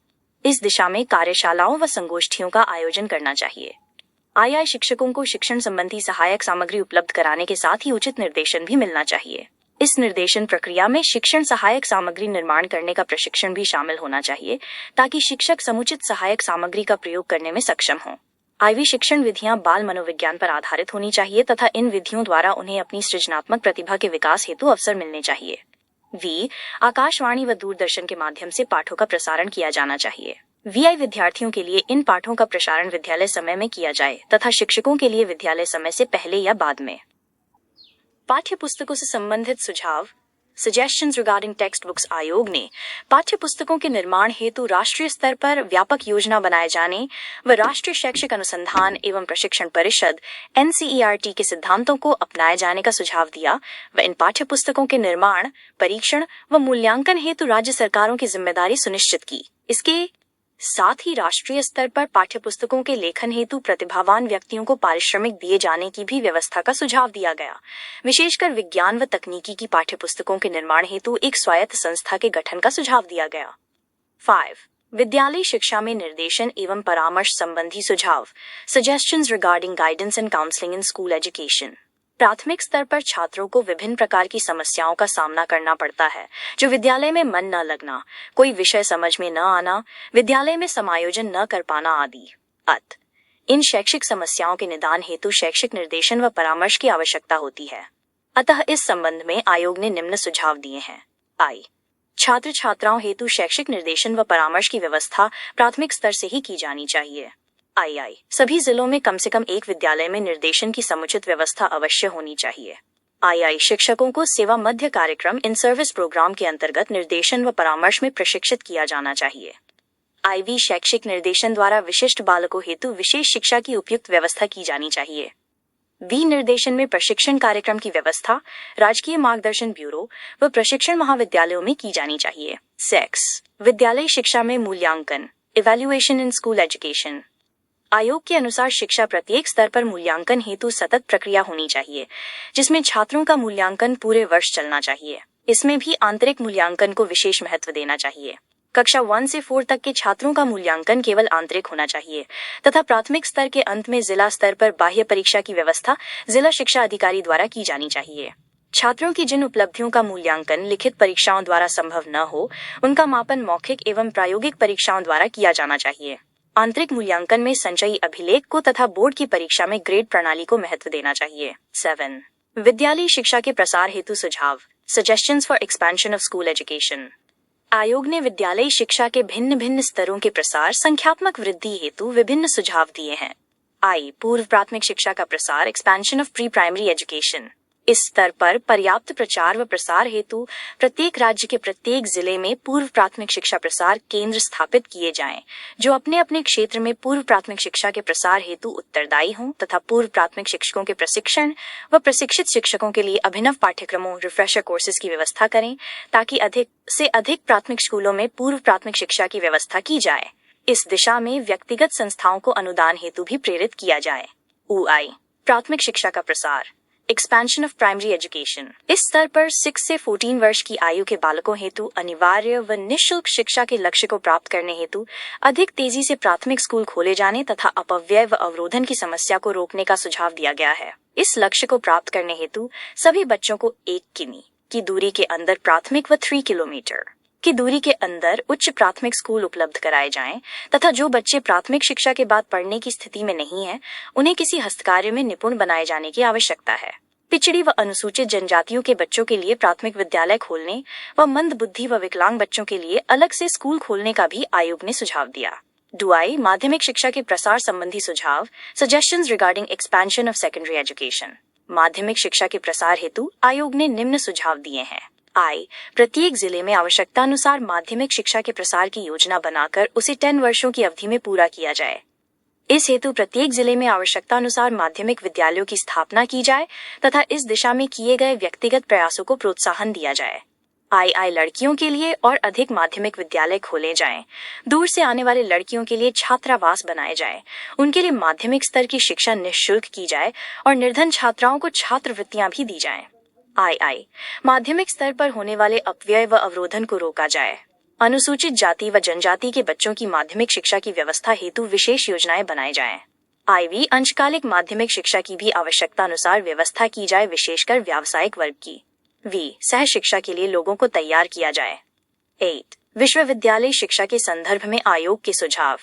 इस दिशा में कार्यशालाओं व संगोष्ठियों का आयोजन करना चाहिए। II शिक्षकों को शिक्षण संबंधी सहायक सामग्री उपलब्ध कराने के साथ ही उचित निर्देशन भी मिलना चाहिए। इस निर्देशन प्रक्रिया में शिक्षण सहायक सामग्री निर्माण करने का प्रशिक्षण भी शामिल होना चाहिए ताकि शिक्षक समुचित सहायक सामग्री का प्रयोग करने में सक्षम हों। IV शिक्षण विधियां बाल मनोविज्ञान पर आधारित होनी चाहिए तथा इन विधियों द्वारा उन्हें अपनी सृजनात्मक प्रतिभा के विकास हेतु अवसर मिलने चाहिए। V आकाशवाणी व दूरदर्शन के माध्यम से पाठों का प्रसारण किया जाना चाहिए। VI विद्यार्थियों के लिए इन पाठों का प्रसारण विद्यालय समय में किया जाए तथा शिक्षकों के लिए विद्यालय समय से पहले या बाद में। पाठ्य पुस्तकों से संबंधित सुझाव। Suggestions regarding text books. आयोग ने पाठ्य पुस्तकों के निर्माण हेतु राष्ट्रीय स्तर पर व्यापक योजना बनाए जाने व राष्ट्रीय शैक्षिक अनुसंधान एवं प्रशिक्षण परिषद NCERT के सिद्धांतों को अपनाए जाने का सुझाव दिया व इन पाठ्य पुस्तकों के निर्माण, परीक्षण व मूल्यांकन हेतु राज्य सरकारों की जिम्मेदारी सुनिश्चित की। इसके साथ ही राष्ट्रीय स्तर पर पाठ्य पुस्तकों के लेखन हेतु प्रतिभावान व्यक्तियों को पारिश्रमिक दिए जाने की भी व्यवस्था का सुझाव दिया गया। विशेषकर विज्ञान व तकनीकी की पाठ्य पुस्तकों के निर्माण हेतु एक स्वायत्त संस्था के गठन का सुझाव दिया गया। 5 विद्यालय शिक्षा में निर्देशन एवं परामर्श संबंधी सुझाव। Suggestions regarding guidance and counselling in school education. प्राथमिक स्तर पर छात्रों को विभिन्न प्रकार की समस्याओं का सामना करना पड़ता है, जो विद्यालय में मन न लगना, कोई विषय समझ में न आना, विद्यालय में समायोजन न कर पाना आदि। इन शैक्षिक समस्याओं के निदान हेतु शैक्षिक निर्देशन व परामर्श की आवश्यकता होती है। अतः इस संबंध में आयोग ने निम्न सुझाव दिए हैं। I छात्र छात्राओं हेतु शैक्षिक निर्देशन व परामर्श की व्यवस्था प्राथमिक स्तर से ही की जानी चाहिए। II सभी जिलों में कम से कम एक विद्यालय में निर्देशन की समुचित व्यवस्था अवश्य होनी चाहिए। II शिक्षकों को सेवा मध्य कार्यक्रम इन सर्विस प्रोग्राम के अंतर्गत निर्देशन व परामर्श में प्रशिक्षित किया जाना चाहिए। IV शैक्षिक निर्देशन द्वारा विशिष्ट बालकों हेतु विशेष शिक्षा की उपयुक्त व्यवस्था की जानी चाहिए। V निर्देशन में प्रशिक्षण कार्यक्रम की व्यवस्था राजकीय मार्गदर्शन ब्यूरो व प्रशिक्षण महाविद्यालयों में की जानी चाहिए। 6 विद्यालय शिक्षा में मूल्यांकन, इवैल्यूएशन इन स्कूल एजुकेशन। आयोग के अनुसार शिक्षा प्रत्येक स्तर पर मूल्यांकन हेतु सतत प्रक्रिया होनी चाहिए, जिसमें छात्रों का मूल्यांकन पूरे वर्ष चलना चाहिए। इसमें भी आंतरिक मूल्यांकन को विशेष महत्व देना चाहिए। कक्षा 1 से 4 तक के छात्रों का मूल्यांकन केवल आंतरिक होना चाहिए तथा प्राथमिक स्तर के अंत में जिला स्तर पर बाह्य परीक्षा की व्यवस्था जिला शिक्षा अधिकारी द्वारा की जानी चाहिए। छात्रों की जिन उपलब्धियों का मूल्यांकन लिखित परीक्षाओं द्वारा संभव न हो, उनका मापन मौखिक एवं प्रायोगिक परीक्षाओं द्वारा किया जाना चाहिए। आंतरिक मूल्यांकन में संचयी अभिलेख को तथा बोर्ड की परीक्षा में ग्रेड प्रणाली को महत्व देना चाहिए। 7 विद्यालय शिक्षा के प्रसार हेतु सुझाव। Suggestions for expansion of school education. आयोग ने विद्यालय शिक्षा के भिन्न भिन्न स्तरों के प्रसार संख्यात्मक वृद्धि हेतु विभिन्न सुझाव दिए हैं। I पूर्व प्राथमिक शिक्षा का प्रसार, expansion of pre primary education. इस स्तर पर पर्याप्त प्रचार व प्रसार हेतु प्रत्येक राज्य के प्रत्येक जिले में पूर्व प्राथमिक शिक्षा प्रसार केंद्र स्थापित किए जाएं, जो अपने अपने क्षेत्र में पूर्व प्राथमिक शिक्षा के प्रसार हेतु उत्तरदायी हों तथा पूर्व प्राथमिक शिक्षकों के प्रशिक्षण व प्रशिक्षित शिक्षकों के लिए अभिनव पाठ्यक्रमों रिफ्रेशर कोर्सेज की व्यवस्था करें, ताकि अधिक से अधिक प्राथमिक स्कूलों में पूर्व प्राथमिक शिक्षा की व्यवस्था की जाए। इस दिशा में व्यक्तिगत संस्थाओं को अनुदान हेतु भी प्रेरित किया जाए। UI प्राथमिक शिक्षा का प्रसार, एक्सपेंशन ऑफ प्राइमरी एजुकेशन। इस स्तर पर 6 से 14 वर्ष की आयु के बालकों हेतु अनिवार्य व निःशुल्क शिक्षा के लक्ष्य को प्राप्त करने हेतु अधिक तेजी से प्राथमिक स्कूल खोले जाने तथा अपव्यय व अवरोधन की समस्या को रोकने का सुझाव दिया गया है। इस लक्ष्य को प्राप्त करने हेतु सभी बच्चों को 1 किमी की दूरी के अंदर प्राथमिक व 3 किलोमीटर की दूरी के अंदर उच्च प्राथमिक स्कूल उपलब्ध कराए जाएं तथा जो बच्चे प्राथमिक शिक्षा के बाद पढ़ने की स्थिति में नहीं हैं, उन्हें किसी हस्तकार्य में निपुण बनाए जाने की आवश्यकता है। पिछड़ी व अनुसूचित जनजातियों के बच्चों के लिए प्राथमिक विद्यालय खोलने व मंद बुद्धि व विकलांग बच्चों के लिए अलग से स्कूल खोलने का भी आयोग ने सुझाव दिया। DUI माध्यमिक शिक्षा के प्रसार संबंधी सुझाव, suggestions regarding expansion of secondary education. माध्यमिक शिक्षा के प्रसार हेतु आयोग ने निम्न सुझाव दिए हैं। प्रत्येक जिले में आवश्यकता अनुसार माध्यमिक शिक्षा के प्रसार की योजना बनाकर उसे 10 वर्षों की अवधि में पूरा किया जाए। इस हेतु प्रत्येक जिले में आवश्यकता अनुसार माध्यमिक विद्यालयों की स्थापना की जाए तथा इस दिशा में किए गए व्यक्तिगत प्रयासों को प्रोत्साहन दिया जाए। II लड़कियों के लिए और अधिक माध्यमिक विद्यालय खोले जाएं। दूर से आने वाले लड़कियों के लिए छात्रावास बनाए जाएं। उनके लिए माध्यमिक स्तर की शिक्षा निःशुल्क की जाए और निर्धन छात्राओं को छात्रवृत्तियां भी दी जाएं। II माध्यमिक स्तर पर होने वाले अपव्यय व अवरोधन को रोका जाए। अनुसूचित जाति व जनजाति के बच्चों की माध्यमिक शिक्षा की व्यवस्था हेतु विशेष योजनाएं बनाई जाएं। IV अंशकालिक माध्यमिक शिक्षा की भी आवश्यकता अनुसार व्यवस्था की जाए, विशेषकर व्यावसायिक वर्ग की। V सह शिक्षा के लिए लोगों को तैयार किया जाए। 8 विश्वविद्यालय शिक्षा के संदर्भ में आयोग के सुझाव,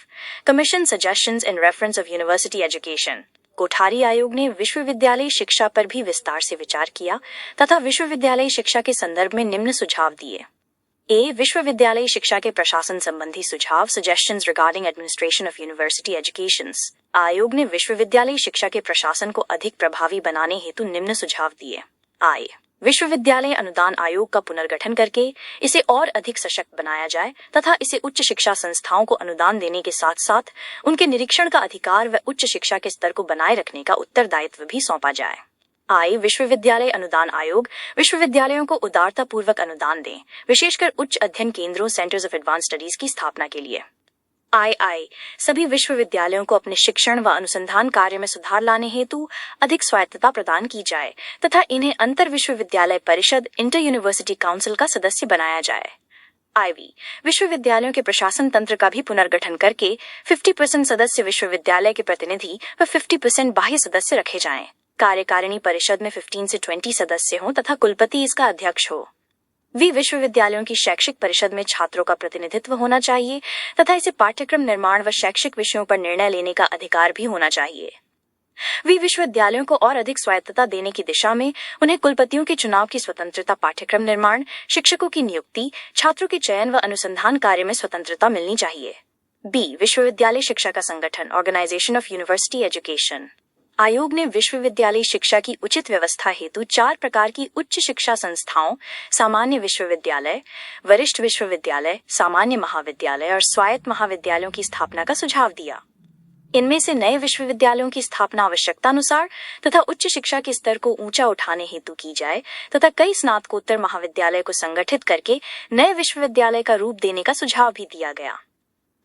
commission suggestions in reference of university education. Kothari आयोग ने विश्वविद्यालय शिक्षा पर भी विस्तार से विचार किया तथा विश्वविद्यालय शिक्षा के संदर्भ में निम्न सुझाव दिए। विश्वविद्यालय शिक्षा के प्रशासन संबंधी सुझाव, suggestions regarding administration of university educations. आयोग ने विश्वविद्यालय शिक्षा के प्रशासन को अधिक प्रभावी बनाने हेतु निम्न सुझाव दिए। विश्वविद्यालय अनुदान आयोग का पुनर्गठन करके इसे और अधिक सशक्त बनाया जाए तथा इसे उच्च शिक्षा संस्थाओं को अनुदान देने के साथ साथ उनके निरीक्षण का अधिकार व उच्च शिक्षा के स्तर को बनाए रखने का उत्तरदायित्व भी सौंपा जाए। विश्वविद्यालय अनुदान आयोग विश्वविद्यालयों को उदारता पूर्वक अनुदान दें, विशेषकर उच्च अध्ययन केंद्रों सेंटर्स ऑफ एडवांस स्टडीज की स्थापना के लिए। सभी विश्वविद्यालयों को अपने शिक्षण व अनुसंधान कार्य में सुधार लाने हेतु अधिक स्वायत्तता प्रदान की जाए तथा इन्हें अंतर विश्वविद्यालय परिषद इंटर यूनिवर्सिटी काउंसिल का सदस्य बनाया जाए। विश्वविद्यालयों के प्रशासन तंत्र का भी पुनर्गठन करके 50% सदस्य विश्वविद्यालय के प्रतिनिधि व 50% बाह्य सदस्य रखे जाएं। कार्यकारिणी परिषद में 15 से 20 सदस्य हों तथा कुलपति इसका अध्यक्ष हो। विश्वविद्यालयों की शैक्षिक परिषद में छात्रों का प्रतिनिधित्व होना चाहिए तथा इसे पाठ्यक्रम निर्माण व शैक्षिक विषयों पर निर्णय लेने का अधिकार भी होना चाहिए। विश्वविद्यालयों को और अधिक स्वायत्तता देने की दिशा में उन्हें कुलपतियों के चुनाव की स्वतंत्रता, पाठ्यक्रम निर्माण, शिक्षकों की नियुक्ति, छात्रों के चयन व अनुसंधान कार्य में स्वतंत्रता मिलनी चाहिए। विश्वविद्यालय शिक्षा का संगठन, ऑर्गेनाइजेशन ऑफ यूनिवर्सिटी एजुकेशन। आयोग ने विश्वविद्यालय शिक्षा की उचित व्यवस्था हेतु 4 प्रकार की उच्च शिक्षा संस्थाओं, सामान्य विश्वविद्यालय, वरिष्ठ विश्वविद्यालय, सामान्य महाविद्यालय और स्वायत्त महाविद्यालयों की स्थापना का सुझाव दिया। इनमें से नए विश्वविद्यालयों की स्थापना आवश्यकतानुसार तथा उच्च शिक्षा के स्तर को ऊंचा उठाने हेतु की जाए तथा कई स्नातकोत्तर महाविद्यालय को संगठित करके नए विश्वविद्यालय का रूप देने का सुझाव भी दिया गया।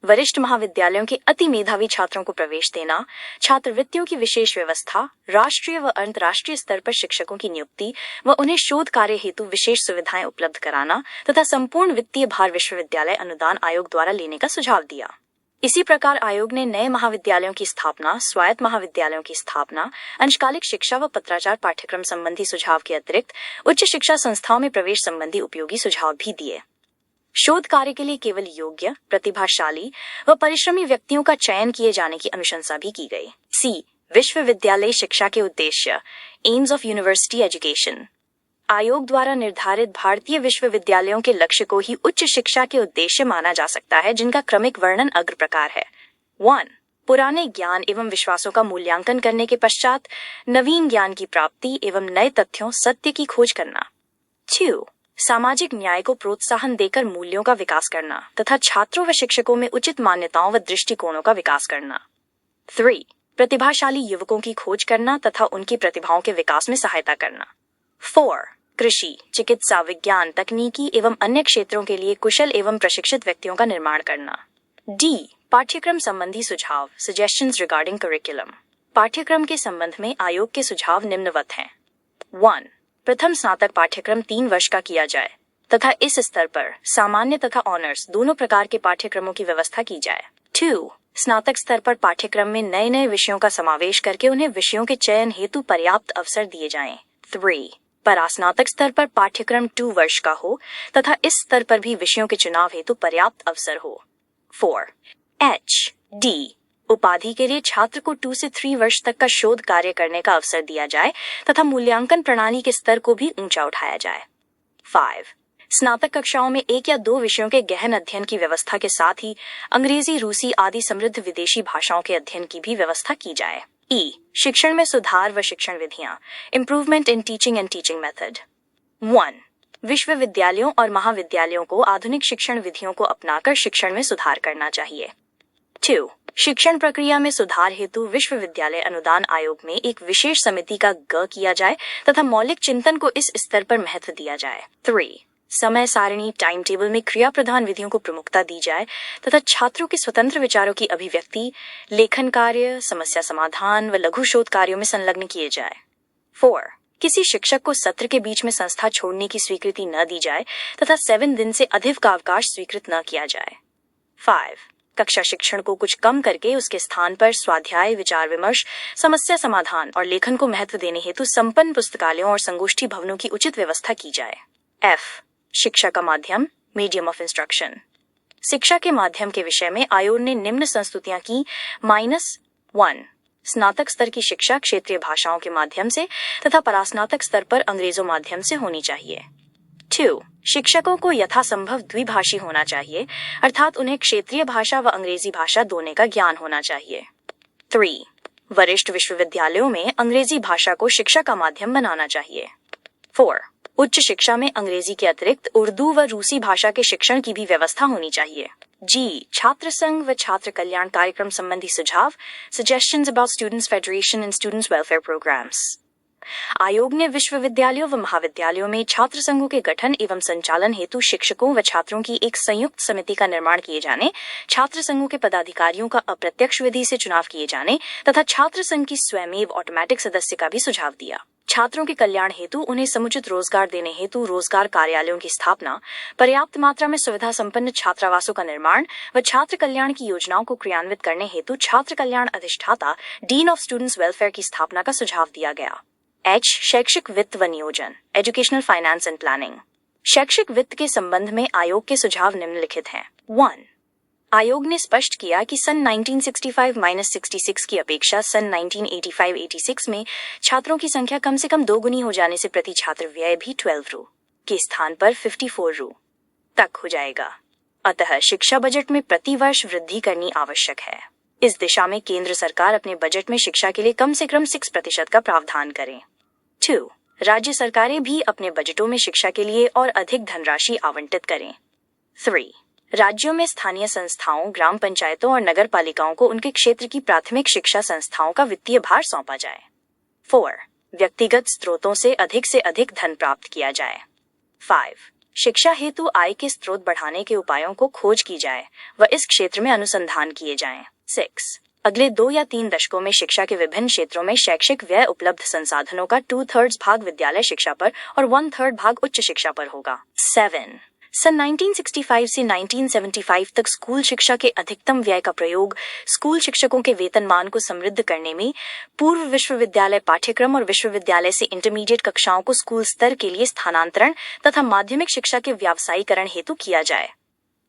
वरिष्ठ महाविद्यालयों के अति मेधावी छात्रों को प्रवेश देना, छात्रवृत्तियों की विशेष व्यवस्था, राष्ट्रीय व अंतर्राष्ट्रीय स्तर पर शिक्षकों की नियुक्ति व उन्हें शोध कार्य हेतु विशेष सुविधाएं उपलब्ध कराना तथा संपूर्ण वित्तीय भार विश्वविद्यालय अनुदान आयोग द्वारा लेने का सुझाव दिया। इसी प्रकार आयोग ने नए महाविद्यालयों की स्थापना, स्वायत्त महाविद्यालयों की स्थापना, अंशकालिक शिक्षा व पत्राचार पाठ्यक्रम संबंधी सुझाव के अतिरिक्त उच्च शिक्षा संस्थाओं में प्रवेश संबंधी उपयोगी सुझाव भी दिए। शोध कार्य के लिए केवल योग्य, प्रतिभाशाली व परिश्रमी व्यक्तियों का चयन किए जाने की अनुशंसा भी की गई। विश्वविद्यालय शिक्षा के उद्देश्य, एम्स ऑफ यूनिवर्सिटी एजुकेशन। आयोग द्वारा निर्धारित भारतीय विश्वविद्यालयों के लक्ष्य को ही उच्च शिक्षा के उद्देश्य माना जा सकता है, जिनका क्रमिक वर्णन अग्र प्रकार है। 1. पुराने ज्ञान एवं विश्वासों का मूल्यांकन करने के पश्चात नवीन ज्ञान की प्राप्ति एवं नए तथ्यों सत्य की खोज करना। 2. सामाजिक न्याय को प्रोत्साहन देकर मूल्यों का विकास करना तथा छात्रों व शिक्षकों में उचित मान्यताओं व दृष्टिकोणों का विकास करना। 3. प्रतिभाशाली युवकों की खोज करना तथा उनकी प्रतिभाओं के विकास में सहायता करना। 4. कृषि, चिकित्सा, विज्ञान, तकनीकी एवं अन्य क्षेत्रों के लिए कुशल एवं प्रशिक्षित व्यक्तियों का निर्माण करना। D. पाठ्यक्रम संबंधी सुझाव, सजेशंस रिगार्डिंग करिकुलम। पाठ्यक्रम के संबंध में आयोग के सुझाव निम्नवत हैं। 1. प्रथम स्नातक पाठ्यक्रम 3 वर्ष का किया जाए तथा इस स्तर पर सामान्य तथा ऑनर्स दोनों प्रकार के पाठ्यक्रमों की व्यवस्था की जाए। 2. स्नातक स्तर पर पाठ्यक्रम में नए नए विषयों का समावेश करके उन्हें विषयों के चयन हेतु पर्याप्त अवसर दिए जाएं। 3. परास्नातक स्तर पर पाठ्यक्रम 2 वर्ष का हो तथा इस स्तर पर भी विषयों के चुनाव हेतु पर्याप्त अवसर हो। 4. HD उपाधि के लिए छात्र को 2 से 3 वर्ष तक का शोध कार्य करने का अवसर दिया जाए तथा मूल्यांकन प्रणाली के स्तर को भी ऊंचा उठाया जाए। 5. स्नातक कक्षाओं में 1 या 2 विषयों के गहन अध्ययन की व्यवस्था के साथ ही अंग्रेजी, रूसी आदि समृद्ध विदेशी भाषाओं के अध्ययन की भी व्यवस्था की जाए। E. शिक्षण में सुधार व शिक्षण विधियां, improvement in teaching and teaching method. 1. विश्वविद्यालयों और महाविद्यालयों को आधुनिक शिक्षण विधियों को अपनाकर शिक्षण में सुधार करना चाहिए। 2. शिक्षण प्रक्रिया में सुधार हेतु विश्वविद्यालय अनुदान आयोग में एक विशेष समिति का गठन किया जाए तथा मौलिक चिंतन को इस स्तर पर महत्व दिया जाए। 3. समय सारणी, टाइम टेबल में क्रिया प्रधान विधियों को प्रमुखता दी जाए तथा छात्रों के स्वतंत्र विचारों की अभिव्यक्ति, लेखन कार्य, समस्या समाधान व लघु शोध कार्यों में संलग्न किए जाए। 4. किसी शिक्षक को सत्र के बीच में संस्था छोड़ने की स्वीकृति न दी जाए तथा 7 दिन से अधिक का अवकाश स्वीकृत न किया जाए। 5. कक्षा शिक्षण को कुछ कम करके उसके स्थान पर स्वाध्याय, विचार विमर्श, समस्या समाधान और लेखन को महत्व देने हेतु संपन्न पुस्तकालयों और संगोष्ठी भवनों की उचित व्यवस्था की जाए। F. शिक्षा का माध्यम, मीडियम ऑफ इंस्ट्रक्शन। शिक्षा के माध्यम के विषय में आयोग ने निम्न संस्तुतियां की। -1. स्नातक स्तर की शिक्षा क्षेत्रीय भाषाओं के माध्यम से तथा परास्नातक स्तर पर अंग्रेजों माध्यम से होनी चाहिए। 2. शिक्षकों को यथासंभव द्विभाषी होना चाहिए, अर्थात उन्हें क्षेत्रीय भाषा व अंग्रेजी भाषा दोनों का ज्ञान होना चाहिए। 3. वरिष्ठ विश्वविद्यालयों में अंग्रेजी भाषा को शिक्षा का माध्यम बनाना चाहिए। 4. उच्च शिक्षा में अंग्रेजी के अतिरिक्त उर्दू व रूसी भाषा के शिक्षण की भी व्यवस्था होनी चाहिए। G. छात्र संघ व छात्र कल्याण कार्यक्रम संबंधी सुझाव, suggestions about students federation and students welfare programmes. आयोग ने विश्वविद्यालयों व महाविद्यालयों में छात्र संघों के गठन एवं संचालन हेतु शिक्षकों व छात्रों की एक संयुक्त समिति का निर्माण किए जाने, छात्र संघों के पदाधिकारियों का अप्रत्यक्ष विधि से चुनाव किए जाने तथा छात्र संघ की स्वयमेव ऑटोमेटिक सदस्य का भी सुझाव दिया। छात्रों के कल्याण हेतु उन्हें समुचित रोजगार देने हेतु रोजगार कार्यालयों की स्थापना, पर्याप्त मात्रा में सुविधा संपन्न छात्रावासों का निर्माण व छात्र कल्याण की योजनाओं को क्रियान्वित करने हेतु छात्र कल्याण अधिष्ठाता, डीन ऑफ स्टूडेंट्स वेलफेयर की स्थापना का सुझाव दिया गया। H. शैक्षिक वित्त व नियोजन, एजुकेशनल फाइनेंस एंड प्लानिंग। शैक्षिक वित्त के संबंध में आयोग के सुझाव निम्नलिखित हैं। 1. आयोग ने स्पष्ट किया कि सन 1965-66 की अपेक्षा सन 1985-86 में छात्रों की संख्या कम से कम 2 गुनी हो जाने से प्रति छात्र व्यय भी 12 रु के स्थान पर 54 रु तक हो जाएगा। अतः शिक्षा बजट में प्रति वर्ष वृद्धि करनी आवश्यक है। इस दिशा में केंद्र सरकार अपने बजट में शिक्षा के लिए कम से कम 6% का प्रावधान करे। 2. राज्य सरकारें भी अपने बजटों में शिक्षा के लिए और अधिक धनराशि आवंटित करें। 3. राज्यों में स्थानीय संस्थाओं, ग्राम पंचायतों और नगर पालिकाओं को उनके क्षेत्र की प्राथमिक शिक्षा संस्थाओं का वित्तीय भार सौंपा जाए। 4. व्यक्तिगत स्रोतों से अधिक धन प्राप्त किया जाए। 5. शिक्षा हेतु आय के स्रोत बढ़ाने के उपायों को खोज की जाए व इस क्षेत्र में अनुसंधान किए जाएं। 6. अगले 2 या 3 दशकों में शिक्षा के विभिन्न क्षेत्रों में शैक्षिक व्यय उपलब्ध संसाधनों का 2/3 भाग विद्यालय शिक्षा पर और 1/3 भाग उच्च शिक्षा पर होगा। 7. सन 1965 से 1975 तक स्कूल शिक्षा के अधिकतम व्यय का प्रयोग स्कूल शिक्षकों के वेतनमान को समृद्ध करने में, पूर्व विश्वविद्यालय पाठ्यक्रम और विश्वविद्यालय से इंटरमीडिएट कक्षाओं को स्कूल स्तर के लिए स्थानांतरण तथा माध्यमिक शिक्षा के व्यावसायीकरण हेतु किया जाए।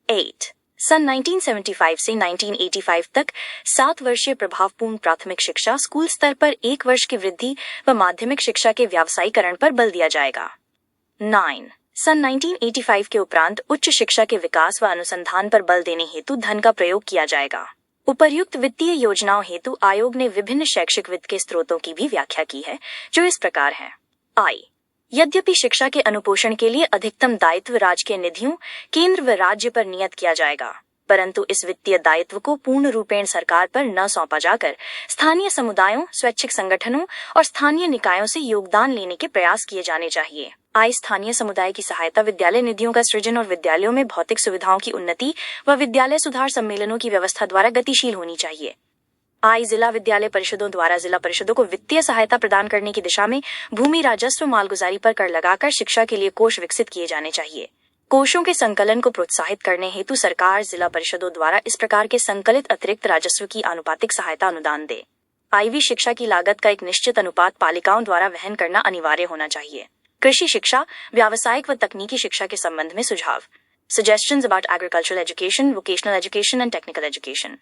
8. सन 1975 से 1985 तक 7 वर्षीय प्रभावपूर्ण प्राथमिक शिक्षा स्कूल स्तर पर 1 वर्ष की वृद्धि व माध्यमिक शिक्षा के व्यावसायीकरण पर बल दिया जाएगा। 9. सन 1985 के उपरांत उच्च शिक्षा के विकास व अनुसंधान पर बल देने हेतु धन का प्रयोग किया जाएगा। उपर्युक्त वित्तीय योजनाओं हेतु आयोग ने विभिन्न शैक्षिक वित्त के स्रोतों की भी व्याख्या की है, जो इस प्रकार हैं। आई, यद्यपि शिक्षा के अनुपोषण के लिए अधिकतम दायित्व राजकीय निधियों, केंद्र व राज्य पर नियत किया जाएगा, परंतु इस वित्तीय दायित्व को पूर्ण रूपेण सरकार पर न सौंपा जाकर स्थानीय समुदायों, स्वैच्छिक संगठनों और स्थानीय निकायों से योगदान लेने के प्रयास किए जाने चाहिए। आई, स्थानीय समुदाय की सहायता विद्यालय निधियों का सृजन और विद्यालयों में भौतिक सुविधाओं की उन्नति व विद्यालय सुधार सम्मेलनों की व्यवस्था द्वारा गतिशील होनी चाहिए। आई, जिला विद्यालय परिषदों द्वारा जिला परिषदों को वित्तीय सहायता प्रदान करने की दिशा में भूमि राजस्व मालगुजारी पर कर लगाकर शिक्षा के लिए कोष विकसित किए जाने चाहिए। कोषों के संकलन को प्रोत्साहित करने हेतु सरकार जिला परिषदों द्वारा इस प्रकार के संकलित अतिरिक्त राजस्व की आनुपातिक सहायता अनुदान दे। आईवी शिक्षा की लागत का एक निश्चित अनुपात पालिकाओं द्वारा वहन करना अनिवार्य होना चाहिए। कृषि शिक्षा, व्यावसायिक व तकनीकी शिक्षा के संबंध में सुझाव। Suggestions about agricultural education, vocational education and technical education.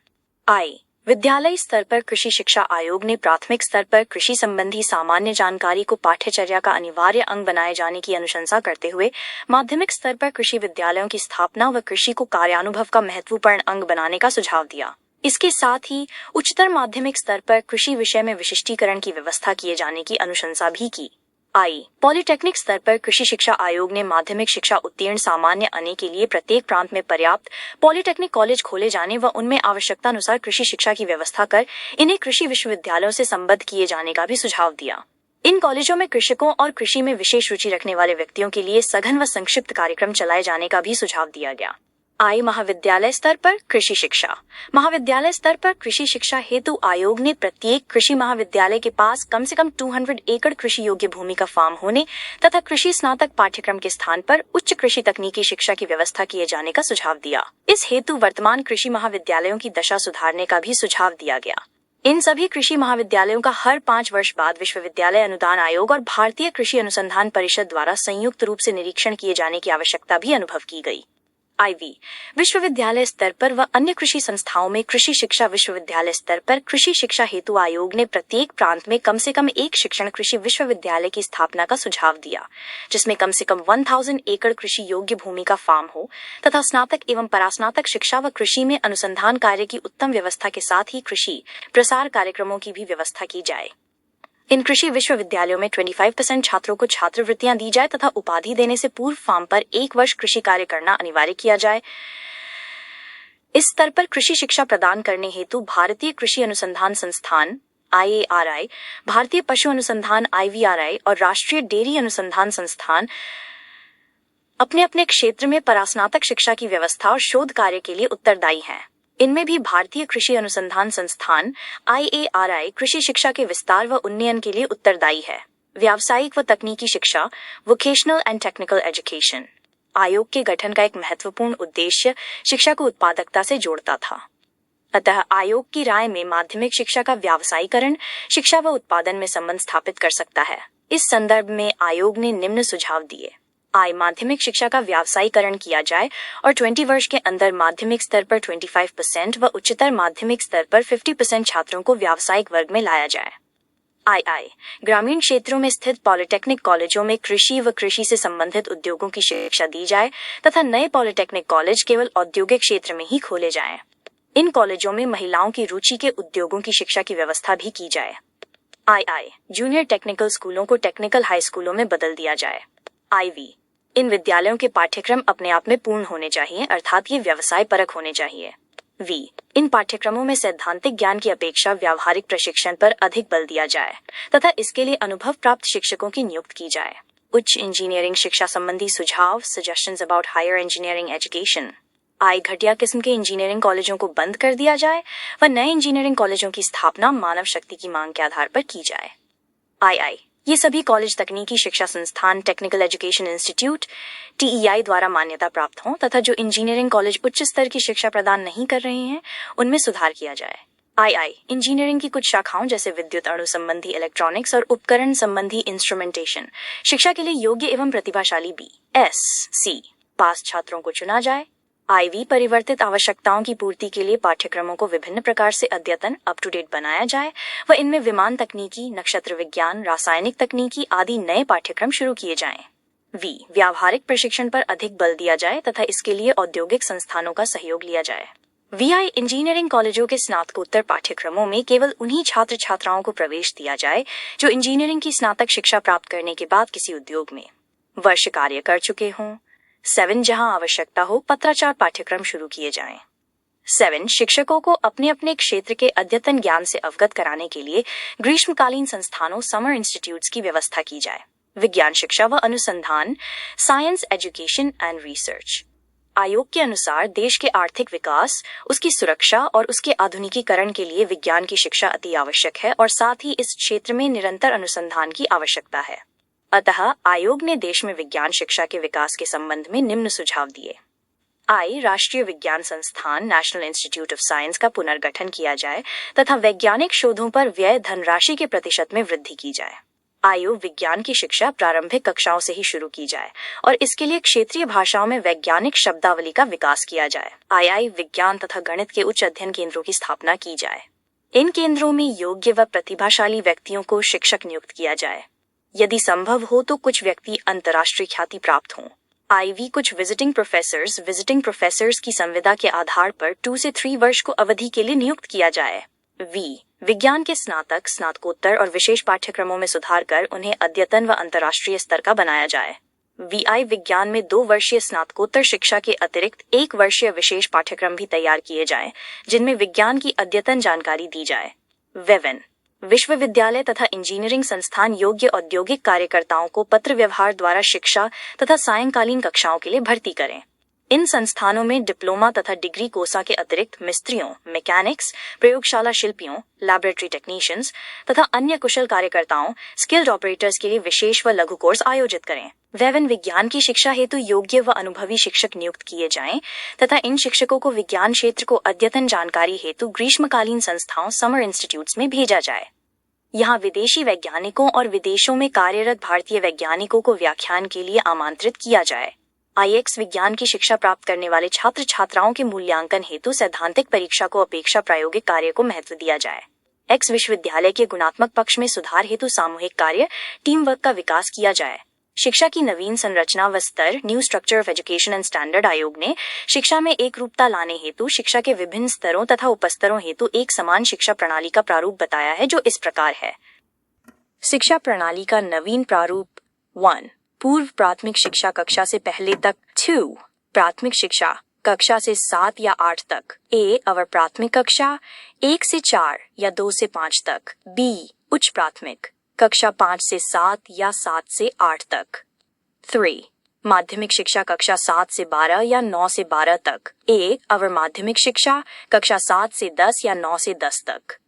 I, विद्यालय स्तर पर कृषि शिक्षा आयोग ने प्राथमिक स्तर पर कृषि संबंधी सामान्य जानकारी को पाठ्यचर्या का अनिवार्य अंग बनाए जाने की अनुशंसा करते हुए माध्यमिक स्तर पर कृषि विद्यालयों की स्थापना व कृषि को कार्यानुभव का महत्वपूर्ण अंग बनाने का सुझाव दिया। इसके साथ ही उच्चतर माध्यमिक स्तर पर कृषि विषय में विशिष्टीकरण की व्यवस्था किए जाने की अनुशंसा भी की। आई, पॉलिटेक्निक स्तर पर कृषि शिक्षा आयोग ने माध्यमिक शिक्षा उत्तीर्ण सामान्य आने के लिए प्रत्येक प्रांत में पर्याप्त पॉलिटेक्निक कॉलेज खोले जाने व उनमें आवश्यकता अनुसार कृषि शिक्षा की व्यवस्था कर इन्हें कृषि विश्वविद्यालयों से संबद्ध किए जाने का भी सुझाव दिया। इन कॉलेजों में कृषकों और कृषि में विशेष रुचि रखने वाले व्यक्तियों के लिए सघन व संक्षिप्त कार्यक्रम चलाए जाने का भी सुझाव दिया गया। आई, महाविद्यालय स्तर पर कृषि शिक्षा। महाविद्यालय स्तर पर कृषि शिक्षा हेतु आयोग ने प्रत्येक कृषि महाविद्यालय के पास कम से कम 200 एकड़ कृषि योग्य भूमि का फार्म होने तथा कृषि स्नातक पाठ्यक्रम के स्थान पर उच्च कृषि तकनीकी शिक्षा की व्यवस्था किए जाने का सुझाव दिया। इस हेतु वर्तमान कृषि महाविद्यालयों की दशा सुधारने का भी सुझाव दिया गया। इन सभी कृषि महाविद्यालयों का हर 5 वर्ष बाद विश्वविद्यालय अनुदान आयोग और भारतीय कृषि अनुसंधान परिषद द्वारा संयुक्त रूप से निरीक्षण किए जाने की आवश्यकता भी अनुभव की गई। आईवी, विश्वविद्यालय स्तर पर व अन्य कृषि संस्थाओं में कृषि शिक्षा। विश्वविद्यालय स्तर पर कृषि शिक्षा हेतु आयोग ने प्रत्येक प्रांत में कम से कम एक शिक्षण कृषि विश्वविद्यालय की स्थापना का सुझाव दिया, जिसमें कम से कम 1000 एकड़ कृषि योग्य भूमि का फार्म हो तथा स्नातक एवं परास्नातक शिक्षा व कृषि में अनुसंधान कार्य की उत्तम व्यवस्था के साथ ही कृषि प्रसार कार्यक्रमों की भी व्यवस्था की जाए। इन कृषि विश्वविद्यालयों में 25% छात्रों को छात्रवृत्तियां दी जाए तथा उपाधि देने से पूर्व फार्म पर 1 वर्ष कृषि कार्य करना अनिवार्य किया जाए। इस स्तर पर कृषि शिक्षा प्रदान करने हेतु भारतीय कृषि अनुसंधान संस्थान IARI, भारतीय पशु अनुसंधान IVRI और राष्ट्रीय डेयरी अनुसंधान संस्थान अपने अपने क्षेत्र में परास्नातक शिक्षा की व्यवस्था और शोध कार्य के लिए उत्तरदायी हैं। इनमें भी भारतीय कृषि अनुसंधान संस्थान IARI कृषि शिक्षा के विस्तार व उन्नयन के लिए उत्तरदायी है। व्यावसायिक व तकनीकी शिक्षा, वोकेशनल एंड टेक्निकल एजुकेशन। आयोग के गठन का एक महत्वपूर्ण उद्देश्य शिक्षा को उत्पादकता से जोड़ता था। अतः आयोग की राय में माध्यमिक शिक्षा का व्यावसायीकरण शिक्षा व उत्पादन में संबंध स्थापित कर सकता है। इस संदर्भ में आयोग ने निम्न सुझाव दिए। माध्यमिक शिक्षा का व्यावसायीकरण किया जाए और 20 वर्ष के अंदर माध्यमिक स्तर पर 25% व उच्चतर माध्यमिक स्तर पर 50% छात्रों को व्यावसायिक वर्ग में लाया जाए। ग्रामीण क्षेत्रों में स्थित पॉलिटेक्निक कॉलेजों में कृषि व कृषि से संबंधित उद्योगों की शिक्षा दी जाए तथा नए पॉलिटेक्निक कॉलेज केवल औद्योगिक क्षेत्र में ही खोले जाएं। इन कॉलेजों में महिलाओं की रुचि के उद्योगों की शिक्षा की व्यवस्था भी की जाए। जूनियर टेक्निकल स्कूलों को टेक्निकल हाई स्कूलों में बदल दिया जाए। आईवी, इन विद्यालयों के पाठ्यक्रम अपने आप में पूर्ण होने चाहिए, अर्थात ये व्यवसाय परक होने चाहिए। इन पाठ्यक्रमों में सैद्धांतिक ज्ञान की अपेक्षा व्यावहारिक प्रशिक्षण पर अधिक बल दिया जाए तथा इसके लिए अनुभव प्राप्त शिक्षकों की नियुक्ति की जाए। उच्च इंजीनियरिंग शिक्षा संबंधी सुझाव। Suggestions about higher engineering education. घटिया किस्म के इंजीनियरिंग कॉलेजों को बंद कर दिया जाए व नए इंजीनियरिंग कॉलेजों की स्थापना मानव शक्ति की मांग के आधार पर की जाए। ये सभी कॉलेज तकनीकी शिक्षा संस्थान टेक्निकल एजुकेशन इंस्टीट्यूट TEI द्वारा मान्यता प्राप्त हों तथा जो इंजीनियरिंग कॉलेज उच्च स्तर की शिक्षा प्रदान नहीं कर रहे हैं उनमें सुधार किया जाए। इंजीनियरिंग की कुछ शाखाओं जैसे विद्युत अणु संबंधी इलेक्ट्रॉनिक्स और उपकरण संबंधी इंस्ट्रूमेंटेशन शिक्षा के लिए योग्य एवं प्रतिभाशाली BSc पास छात्रों को चुना जाए। परिवर्तित आवश्यकताओं की पूर्ति के लिए पाठ्यक्रमों को विभिन्न प्रकार से अद्यतन अप टू डेट बनाया जाए व इनमें विमान तकनीकी, नक्षत्र विज्ञान, रासायनिक तकनीकी आदि नए पाठ्यक्रम शुरू किए जाएं। व्यावहारिक प्रशिक्षण पर अधिक बल दिया जाए तथा इसके लिए औद्योगिक संस्थानों का सहयोग लिया जाए। VI इंजीनियरिंग कॉलेजों के स्नातकोत्तर पाठ्यक्रमों में केवल उन्हीं छात्र छात्राओं को प्रवेश दिया जाए जो इंजीनियरिंग की स्नातक शिक्षा प्राप्त करने के बाद किसी उद्योग में वर्ष कार्य कर चुके हों। 7 जहां आवश्यकता हो पत्राचार पाठ्यक्रम शुरू किए जाएं। 7 शिक्षकों को अपने अपने क्षेत्र के अद्यतन ज्ञान से अवगत कराने के लिए ग्रीष्मकालीन संस्थानों समर इंस्टीट्यूट्स की व्यवस्था की जाए। विज्ञान शिक्षा व अनुसंधान, साइंस एजुकेशन एंड रिसर्च। आयोग के अनुसार देश के आर्थिक विकास, उसकी सुरक्षा और उसके आधुनिकीकरण के लिए विज्ञान की शिक्षा अति आवश्यक है और साथ ही इस क्षेत्र में निरंतर अनुसंधान की आवश्यकता है। अतः आयोग ने देश में विज्ञान शिक्षा के विकास के संबंध में निम्न सुझाव दिए। राष्ट्रीय विज्ञान संस्थान नेशनल इंस्टीट्यूट ऑफ साइंस का पुनर्गठन किया जाए तथा वैज्ञानिक शोधों पर व्यय धनराशि के प्रतिशत में वृद्धि की जाए। विज्ञान की शिक्षा प्रारंभिक कक्षाओं से ही शुरू की जाए और इसके लिए क्षेत्रीय भाषाओं में वैज्ञानिक शब्दावली का विकास किया जाए। विज्ञान तथा गणित के उच्च अध्ययन केंद्रों की स्थापना की जाए। इन केंद्रों में योग्य व प्रतिभाशाली व्यक्तियों को शिक्षक नियुक्त किया जाए। यदि संभव हो तो कुछ व्यक्ति अंतर्राष्ट्रीय ख्याति प्राप्त हों। कुछ विजिटिंग प्रोफेसर्स की संविदा के आधार पर 2 से 3 वर्ष को अवधि के लिए नियुक्त किया जाए। विज्ञान के स्नातक, स्नातकोत्तर और विशेष पाठ्यक्रमों में सुधार कर उन्हें अद्यतन व अंतर्राष्ट्रीय स्तर का बनाया जाए। विज्ञान में 2 वर्षीय स्नातकोत्तर शिक्षा के अतिरिक्त 1 वर्षीय विशेष पाठ्यक्रम भी तैयार किए जाएं, जिनमें विज्ञान की अद्यतन जानकारी दी जाए। विश्वविद्यालय तथा इंजीनियरिंग संस्थान योग्य औद्योगिक कार्यकर्ताओं को पत्र व्यवहार द्वारा शिक्षा तथा सायंकालीन कक्षाओं के लिए भर्ती करें। इन संस्थानों में डिप्लोमा तथा डिग्री कोर्सा के अतिरिक्त मिस्त्रियों, मैकेनिक्स, प्रयोगशाला शिल्पियों, लैबोरेटरी टेक्नीशियंस तथा अन्य कुशल कार्यकर्ताओं, स्किल्ड ऑपरेटर्स के लिए विशेष व लघु कोर्स आयोजित करें। विज्ञान की शिक्षा हेतु योग्य व अनुभवी शिक्षक नियुक्त किए जाएं तथा इन शिक्षकों को विज्ञान क्षेत्र को अद्यतन जानकारी हेतु ग्रीष्मकालीन संस्थाओं समर इंस्टीट्यूट्स में भेजा जाए। यहाँ विदेशी वैज्ञानिकों और विदेशों में कार्यरत भारतीय वैज्ञानिकों को व्याख्यान के लिए आमंत्रित किया जाए। विज्ञान की शिक्षा प्राप्त करने वाले छात्र छात्राओं के मूल्यांकन हेतु सैद्धांतिक परीक्षा को अपेक्षा प्रायोगिक कार्य को महत्व दिया जाए। विश्वविद्यालय के गुणात्मक पक्ष में सुधार हेतु सामूहिक कार्य, टीम वर्क का विकास किया जाए। शिक्षा की नवीन संरचना व स्तर, new structure of education and standard आयोग ने शिक्षा में एक रूपता लाने हेतु शिक्षा के विभिन्न स्तरों तथा उपस्तरों हेतु एक समान शिक्षा प्रणाली का प्रारूप बताया है, जो इस प्रकार है। शिक्षा प्रणाली का नवीन प्रारूप। 1. पूर्व प्राथमिक शिक्षा कक्षा से पहले तक। 2. प्राथमिक शिक्षा कक्षा से 7 या 8 तक। अवर प्राथमिक कक्षा 1 से 4 या 2 से 5 तक। उच्च प्राथमिक कक्षा 5 से 7 या 7 से 8 तक। 3. माध्यमिक शिक्षा कक्षा 7 से 12 या 9 से 12 तक। अवर माध्यमिक शिक्षा कक्षा 7 से 10 या 9 से 10 तक।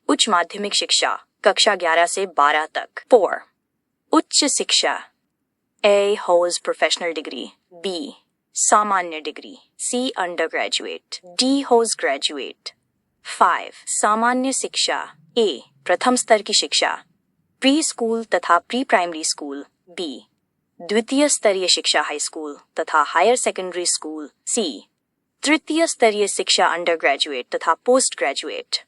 उच्च माध्यमिक शिक्षा कक्षा 11 से 12 तक। 4. उच्च शिक्षा holds professional degree. B. सामान्य degree. C. undergraduate. D. holds graduate. 5. सामान्य शिक्षा. A. प्रथम स्तर की शिक्षा, प्री स्कूल तथा प्री प्राइमरी स्कूल. B. द्वितीय स्तरीय शिक्षा हाई स्कूल तथा हायर सेकेंडरी स्कूल. C. तृतीय स्तरीय शिक्षा अंडर ग्रेजुएट तथा पोस्ट ग्रेजुएट.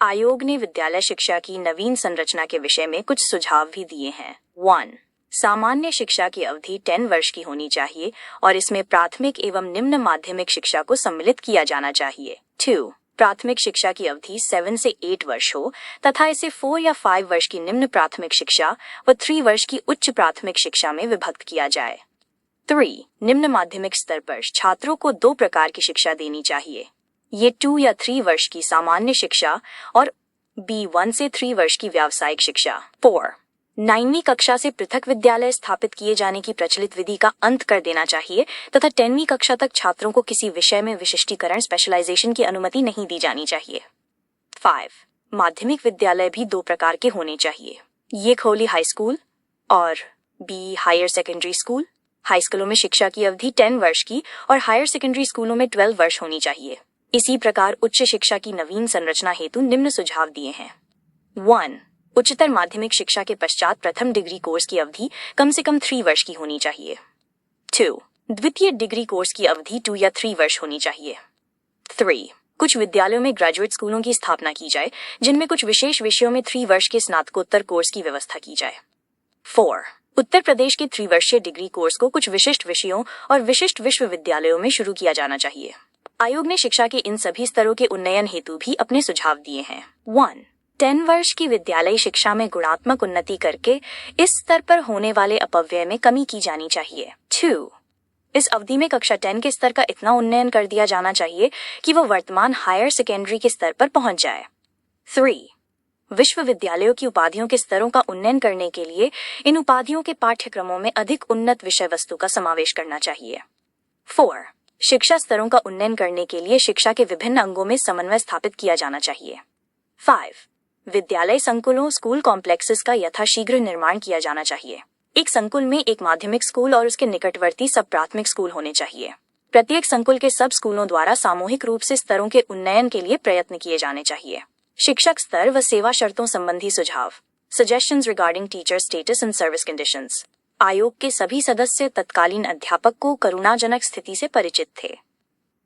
आयोग ने विद्यालय शिक्षा की नवीन संरचना के विषय में कुछ सुझाव भी दिए हैं। 1. सामान्य शिक्षा की अवधि 10 वर्ष की होनी चाहिए और इसमें प्राथमिक एवं निम्न माध्यमिक शिक्षा को सम्मिलित किया जाना चाहिए। 2. प्राथमिक शिक्षा की अवधि 7 से 8 वर्ष हो तथा इसे 4 या 5 वर्ष की निम्न प्राथमिक शिक्षा व 3 वर्ष की उच्च प्राथमिक शिक्षा में विभक्त किया जाए। 3. निम्न माध्यमिक स्तर पर छात्रों को 2 प्रकार की शिक्षा देनी चाहिए। ये 2 या 3 वर्ष की सामान्य शिक्षा और B 1 से 3 वर्ष की व्यावसायिक शिक्षा। 4. 9वीं कक्षा से पृथक विद्यालय स्थापित किए जाने की प्रचलित विधि का अंत कर देना चाहिए तथा 10वीं कक्षा तक छात्रों को किसी विषय में विशिष्टीकरण स्पेशलाइजेशन की अनुमति नहीं दी जानी चाहिए। 5. माध्यमिक विद्यालय भी 2 प्रकार के होने चाहिए। ये खोली हाई स्कूल और B higher secondary school. High स्कूलों में शिक्षा की अवधि 10 वर्ष की और हायर सेकेंडरी स्कूलों में 12 वर्ष होनी चाहिए। इसी प्रकार उच्च शिक्षा की नवीन संरचना हेतु निम्न सुझाव दिए हैं। 1. उच्चतर माध्यमिक शिक्षा के पश्चात प्रथम डिग्री कोर्स की अवधि कम से कम 3 वर्ष की होनी चाहिए। 2. द्वितीय डिग्री कोर्स की अवधि 2 या 3 वर्ष होनी चाहिए। 3. कुछ विद्यालयों में ग्रेजुएट स्कूलों की स्थापना की जाए जिनमें कुछ विशेष विषयों में 3 वर्ष के स्नातकोत्तर कोर्स की व्यवस्था की जाए। 4. उत्तर प्रदेश के 3 वर्षीय डिग्री कोर्स को कुछ विशिष्ट विषयों और विशिष्ट विश्वविद्यालयों में शुरू किया जाना चाहिए। आयोग ने शिक्षा के इन सभी स्तरों के उन्नयन हेतु भी अपने सुझाव दिए हैं। 1. 10 वर्ष की विद्यालयी शिक्षा में गुणात्मक उन्नति करके इस स्तर पर होने वाले अपव्यय में कमी की जानी चाहिए। 2. इस अवधि में कक्षा 10 के स्तर का इतना उन्नयन कर दिया जाना चाहिए कि वो वर्तमान हायर सेकेंडरी के स्तर पर पहुंच जाए। 3. विश्वविद्यालयों की उपाधियों के स्तरों का उन्नयन करने के लिए इन उपाधियों के पाठ्यक्रमों में अधिक उन्नत विषय वस्तु का समावेश करना चाहिए। 4. शिक्षा स्तरों का उन्नयन करने के लिए शिक्षा के विभिन्न अंगों में समन्वय स्थापित किया जाना चाहिए। 5. विद्यालय संकुलों स्कूल कॉम्प्लेक्सेस का यथाशीघ्र निर्माण किया जाना चाहिए। एक संकुल में एक माध्यमिक स्कूल और उसके निकटवर्ती सब प्राथमिक स्कूल होने चाहिए। प्रत्येक संकुल के सब स्कूलों द्वारा सामूहिक रूप से स्तरों के उन्नयन के लिए प्रयत्न किए जाने चाहिए। शिक्षक स्तर व सेवा शर्तों संबंधी सुझाव। Suggestions regarding teacher status and service conditions. आयोग के सभी सदस्य तत्कालीन अध्यापक को करुणाजनक स्थिति से परिचित थे।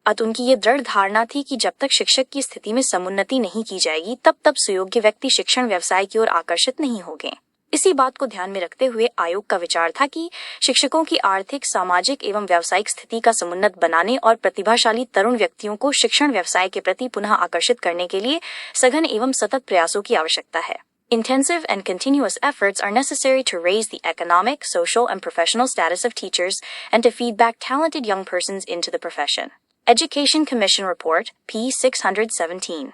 अतः उनकी ये दृढ़ धारणा थी कि जब तक शिक्षक की स्थिति में समुन्नति नहीं की जाएगी तब तक सुयोग्य व्यक्ति शिक्षण व्यवसाय की ओर आकर्षित नहीं होंगे। इसी बात को ध्यान में रखते हुए आयोग का विचार था कि शिक्षकों की आर्थिक, सामाजिक एवं व्यावसायिक स्थिति का समुन्नत बनाने और प्रतिभाशाली तरुण व्यक्तियों को शिक्षण व्यवसाय के प्रति पुनः आकर्षित करने के लिए सघन एवं सतत प्रयासों की आवश्यकता है। Intensive and continuous efforts are necessary to raise the economic, social and professional status of teachers and to feed back talented young persons into the profession. Education Commission Report, P 617।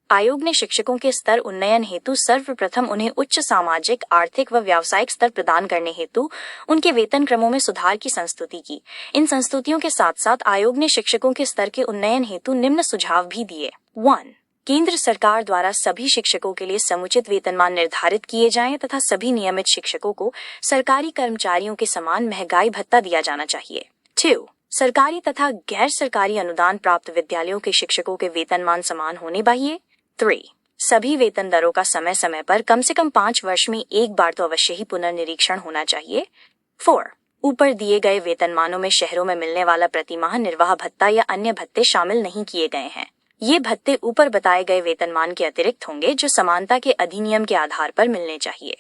आयोग ने शिक्षकों के स्तर उन्नयन हेतु सर्वप्रथम उन्हें उच्च सामाजिक, आर्थिक व व्यावसायिक स्तर प्रदान करने हेतु उनके वेतन क्रमों में सुधार की संस्तुति की। इन संस्तुतियों के साथ साथ आयोग ने शिक्षकों के स्तर के उन्नयन हेतु निम्न सुझाव भी दिए। 1. केंद्र सरकार द्वारा सभी शिक्षकों के लिए समुचित वेतनमान निर्धारित किए जाएं तथा सभी नियमित शिक्षकों को सरकारी कर्मचारियों के समान महंगाई भत्ता दिया जाना चाहिए। 2. सरकारी तथा गैर सरकारी अनुदान प्राप्त विद्यालयों के शिक्षकों के वेतनमान समान होने चाहिए। 3. सभी वेतन दरों का समय समय पर कम से कम 5 वर्ष में एक बार तो अवश्य ही पुनर्निरीक्षण होना चाहिए। 4. ऊपर दिए गए वेतनमानों में शहरों में मिलने वाला प्रतिमाह निर्वाह भत्ता या अन्य भत्ते शामिल नहीं किए गए हैं। ये भत्ते ऊपर बताए गए वेतनमान के अतिरिक्त होंगे जो समानता के अधिनियम के आधार पर मिलने चाहिए।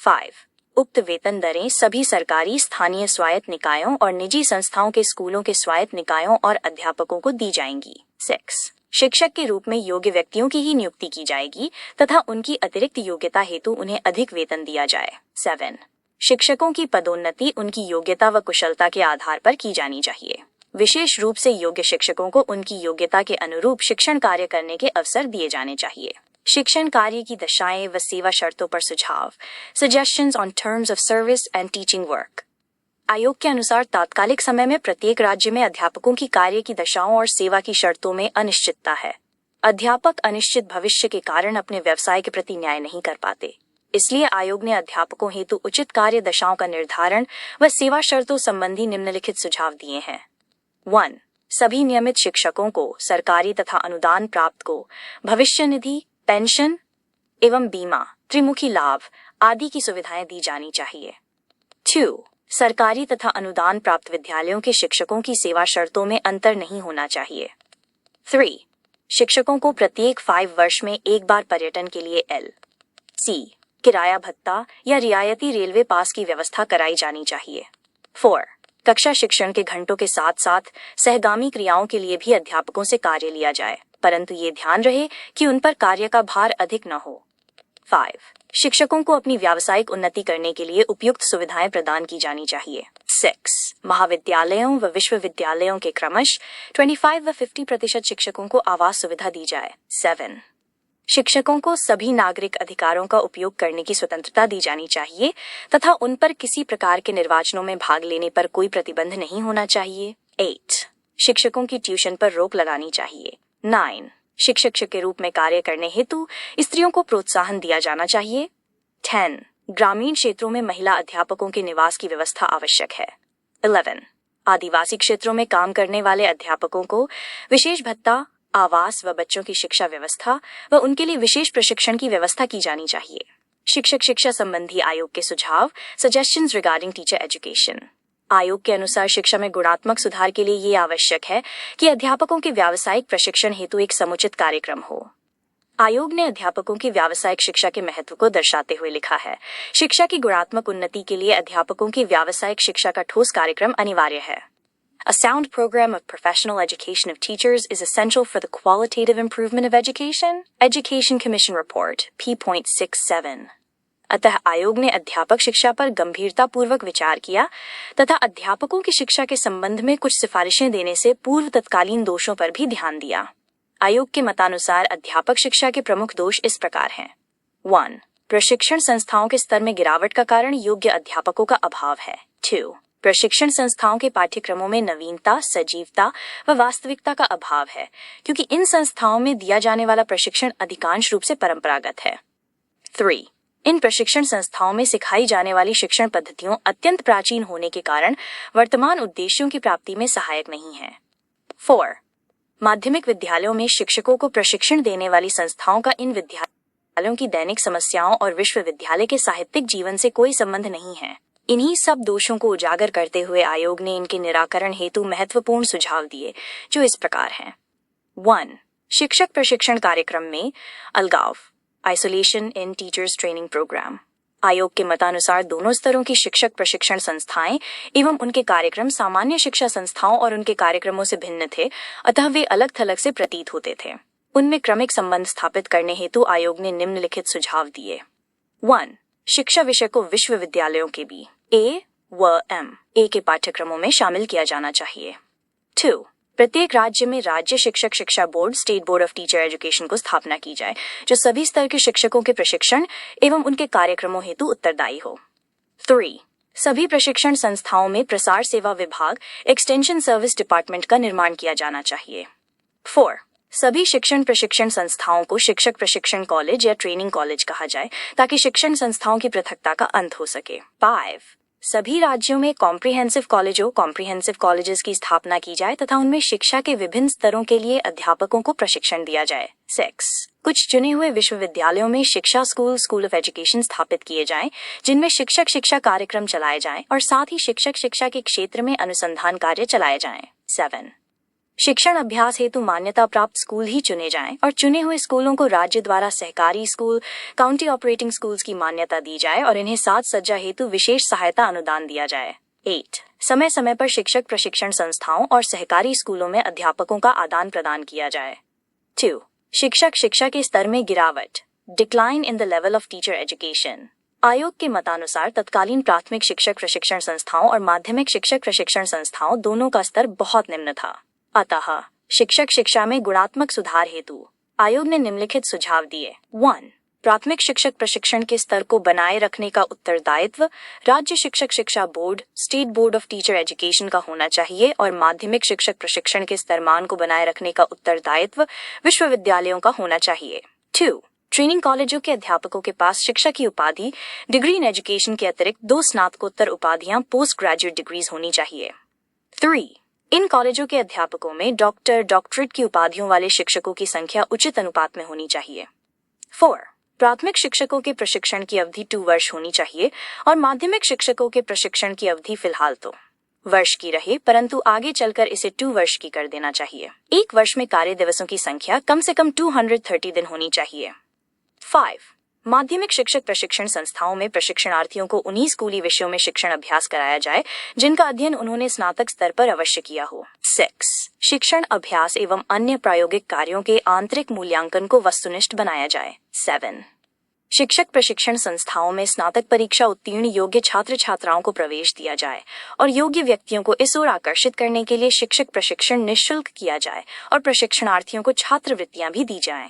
5. उक्त वेतन दरें सभी सरकारी, स्थानीय स्वायत्त निकायों और निजी संस्थाओं के स्कूलों के स्वायत्त निकायों और अध्यापकों को दी जाएंगी। 6. शिक्षक के रूप में योग्य व्यक्तियों की ही नियुक्ति की जाएगी तथा उनकी अतिरिक्त योग्यता हेतु उन्हें अधिक वेतन दिया जाए। 7. शिक्षकों की पदोन्नति उनकी योग्यता व कुशलता के आधार पर की जानी चाहिए। विशेष रूप से योग्य शिक्षकों को उनकी योग्यता के अनुरूप शिक्षण कार्य करने के अवसर दिए जाने चाहिए। शिक्षण कार्य की दशाएं व सेवा शर्तों पर सुझाव। Suggestions on terms of service and teaching work. आयोग के अनुसार तात्कालिक समय में प्रत्येक राज्य में अध्यापकों की कार्य की दशाओं और सेवा की शर्तों में अनिश्चितता है। अध्यापक अनिश्चित भविष्य के कारण अपने व्यवसाय के प्रति न्याय नहीं कर पाते। इसलिए आयोग ने अध्यापकों हेतु उचित कार्य दशाओं का निर्धारण व सेवा शर्तों संबंधी निम्नलिखित सुझाव दिए हैं। 1. सभी नियमित शिक्षकों को सरकारी तथा अनुदान प्राप्त को भविष्य निधि, पेंशन एवं बीमा, त्रिमुखी लाभ आदि की सुविधाएं दी जानी चाहिए। 2. सरकारी तथा अनुदान प्राप्त विद्यालयों के शिक्षकों की सेवा शर्तों में अंतर नहीं होना चाहिए। 3. शिक्षकों को प्रत्येक 5 वर्ष में एक बार पर्यटन के लिए LC किराया भत्ता या रियायती रेलवे पास की व्यवस्था कराई जानी चाहिए। 4. कक्षा शिक्षण के घंटों के साथ साथ सहगामी क्रियाओं के लिए भी अध्यापकों से कार्य लिया जाए, परंतु ये ध्यान रहे कि उन पर कार्य का भार अधिक न हो। 5. शिक्षकों को अपनी व्यावसायिक उन्नति करने के लिए उपयुक्त सुविधाएं प्रदान की जानी चाहिए। 6. महाविद्यालयों व विश्वविद्यालयों के क्रमश 25 व 50% शिक्षकों को आवास सुविधा दी जाए। 7. शिक्षकों को सभी नागरिक अधिकारों का उपयोग करने की स्वतंत्रता दी जानी चाहिए तथा उन पर किसी प्रकार के निर्वाचनों में भाग लेने पर कोई प्रतिबंध नहीं होना चाहिए। 8. शिक्षकों की ट्यूशन पर रोक लगानी चाहिए। 9. शिक्षक के रूप में कार्य करने हेतु स्त्रियों को प्रोत्साहन दिया जाना चाहिए। 10. ग्रामीण क्षेत्रों में महिला अध्यापकों के निवास की व्यवस्था आवश्यक है। 11. आदिवासी क्षेत्रों में काम करने वाले अध्यापकों को विशेष भत्ता, आवास व बच्चों की शिक्षा व्यवस्था व उनके लिए विशेष प्रशिक्षण की व्यवस्था की जानी चाहिए। शिक्षक शिक्षा संबंधी आयोग के सुझाव। Suggestions regarding teacher education. आयोग के अनुसार शिक्षा में गुणात्मक सुधार के लिए ये आवश्यक है कि अध्यापकों के व्यावसायिक प्रशिक्षण हेतु एक समुचित कार्यक्रम हो। आयोग ने अध्यापकों की व्यावसायिक शिक्षा के महत्व को दर्शाते हुए लिखा है, शिक्षा की गुणात्मक उन्नति के लिए अध्यापकों की व्यावसायिक शिक्षा का ठोस कार्यक्रम अनिवार्य है। A sound program of professional education of teachers is essential for the qualitative improvement of education. Education Commission Report P.67। अतः आयोग ने अध्यापक शिक्षा पर गंभीरतापूर्वक विचार किया तथा अध्यापकों की शिक्षा के संबंध में कुछ सिफारिशें देने से पूर्व तत्कालीन दोषों पर भी ध्यान दिया। आयोग के मतानुसार अध्यापक शिक्षा के प्रमुख दोष इस प्रकार हैं। 1. प्रशिक्षण संस्थाओं के स्तर में गिरावट का कारण योग्य अध्यापकों का अभाव है। 2. प्रशिक्षण संस्थाओं के पाठ्यक्रमों में नवीनता, सजीवता व वास्तविकता का अभाव है क्योंकि इन संस्थाओं में दिया जाने वाला प्रशिक्षण अधिकांश रूप से परंपरागत है। 3. इन प्रशिक्षण संस्थाओं में सिखाई जाने वाली शिक्षण पद्धतियों अत्यंत प्राचीन होने के कारण वर्तमान उद्देश्यों की प्राप्ति में सहायक नहीं है। 4. माध्यमिक विद्यालयों में शिक्षकों को प्रशिक्षण देने वाली संस्थाओं का इन विद्यालयों की दैनिक समस्याओं और विश्वविद्यालय के साहित्यिक जीवन से कोई संबंध नहीं है। इन्हीं सब दोषों को उजागर करते हुए आयोग ने इनके निराकरण हेतु महत्वपूर्ण सुझाव दिए जो इस प्रकार हैं। 1. शिक्षक प्रशिक्षण कार्यक्रम में अलगाव, आइसोलेशन इन टीचर्स ट्रेनिंग प्रोग्राम। आयोग के मतानुसार दोनों स्तरों की शिक्षक प्रशिक्षण संस्थाएं एवं उनके कार्यक्रम सामान्य शिक्षा संस्थाओं और उनके कार्यक्रमों से भिन्न थे, अतः वे अलग थलग से प्रतीत होते थे। उनमें क्रमिक संबंध स्थापित करने हेतु आयोग ने निम्नलिखित सुझाव दिए। 1. शिक्षा विषय को विश्वविद्यालयों के भी ए व एम ए के पाठ्यक्रमों में शामिल किया जाना चाहिए। 2. प्रत्येक राज्य में राज्य शिक्षक शिक्षा board state board of teacher education को स्थापना की जाए जो सभी स्तर के शिक्षकों के प्रशिक्षण एवं उनके कार्यक्रमों हेतु उत्तरदायी हो। 3. सभी प्रशिक्षण संस्थाओं में प्रसार सेवा विभाग एक्सटेंशन सर्विस डिपार्टमेंट का निर्माण किया जाना चाहिए। 4. सभी शिक्षण प्रशिक्षण संस्थाओं को शिक्षक प्रशिक्षण कॉलेज या ट्रेनिंग कॉलेज कहा जाए ताकि शिक्षण संस्थाओं की पृथकता का अंत हो सके। 5. सभी राज्यों में कॉम्प्रिहेंसिव कॉलेजेस की स्थापना की जाए तथा उनमें शिक्षा के विभिन्न स्तरों के लिए अध्यापकों को प्रशिक्षण दिया जाए। 6. कुछ चुने हुए विश्वविद्यालयों में शिक्षा स्कूल ऑफ एजुकेशन स्थापित किए जाएं, जिनमें शिक्षक शिक्षा कार्यक्रम चलाए जाएं और साथ ही शिक्षक शिक्षा के क्षेत्र में अनुसंधान कार्य चलाए जाएं। 7. शिक्षण अभ्यास हेतु मान्यता प्राप्त स्कूल ही चुने जाएं और चुने हुए स्कूलों को राज्य द्वारा सहकारी स्कूल, काउंटी ऑपरेटिंग स्कूल्स की मान्यता दी जाए और इन्हें साज सज्जा हेतु विशेष सहायता अनुदान दिया जाए। 8. समय समय पर शिक्षक प्रशिक्षण संस्थाओं और सहकारी स्कूलों में अध्यापकों का आदान प्रदान किया जाए। 2. शिक्षक शिक्षा के स्तर में गिरावट, decline in the level of teacher education. आयोग के मतानुसार तत्कालीन प्राथमिक शिक्षक प्रशिक्षण संस्थाओं और माध्यमिक शिक्षक प्रशिक्षण संस्थाओं दोनों का स्तर बहुत निम्न था। अतः शिक्षक शिक्षा में गुणात्मक सुधार हेतु आयोग ने निम्नलिखित सुझाव दिए। 1. प्राथमिक शिक्षक प्रशिक्षण के स्तर को बनाए रखने का उत्तरदायित्व राज्य शिक्षक शिक्षा board state board of teacher education का होना चाहिए और माध्यमिक शिक्षक प्रशिक्षण के स्तरमान को बनाए रखने का उत्तरदायित्व विश्वविद्यालयों का होना चाहिए। 2. ट्रेनिंग कॉलेजों के अध्यापकों के पास शिक्षा की उपाधि डिग्री इन एजुकेशन के अतिरिक्त 2 स्नातकोत्तर उपाधियां पोस्ट ग्रेजुएट डिग्रीज होनी चाहिए। 3. इन कॉलेजों के अध्यापकों में डॉक्टरेट की उपाधियों वाले शिक्षकों की संख्या उचित अनुपात में होनी चाहिए। 4. प्राथमिक शिक्षकों के प्रशिक्षण की अवधि 2 वर्ष होनी चाहिए और माध्यमिक शिक्षकों के प्रशिक्षण की अवधि फिलहाल तो वर्ष की रहे, परंतु आगे चलकर इसे 2 वर्ष की कर देना चाहिए। 1 वर्ष में कार्य दिवसों की संख्या कम से कम 230 दिन होनी चाहिए। 5. माध्यमिक शिक्षक प्रशिक्षण संस्थाओं में प्रशिक्षणार्थियों को उन्हीं स्कूली विषयों में शिक्षण अभ्यास कराया जाए जिनका अध्ययन उन्होंने स्नातक स्तर पर अवश्य किया हो। 6. शिक्षण अभ्यास एवं अन्य प्रायोगिक कार्यों के आंतरिक मूल्यांकन को वस्तुनिष्ठ बनाया जाए। 7. शिक्षक प्रशिक्षण संस्थाओं में स्नातक परीक्षा उत्तीर्ण योग्य छात्र छात्राओं को प्रवेश दिया जाए और योग्य व्यक्तियों को इस ओर आकर्षित करने के लिए शिक्षक प्रशिक्षण निःशुल्क किया जाए और प्रशिक्षणार्थियों को छात्रवृत्तियां भी दी जाएं।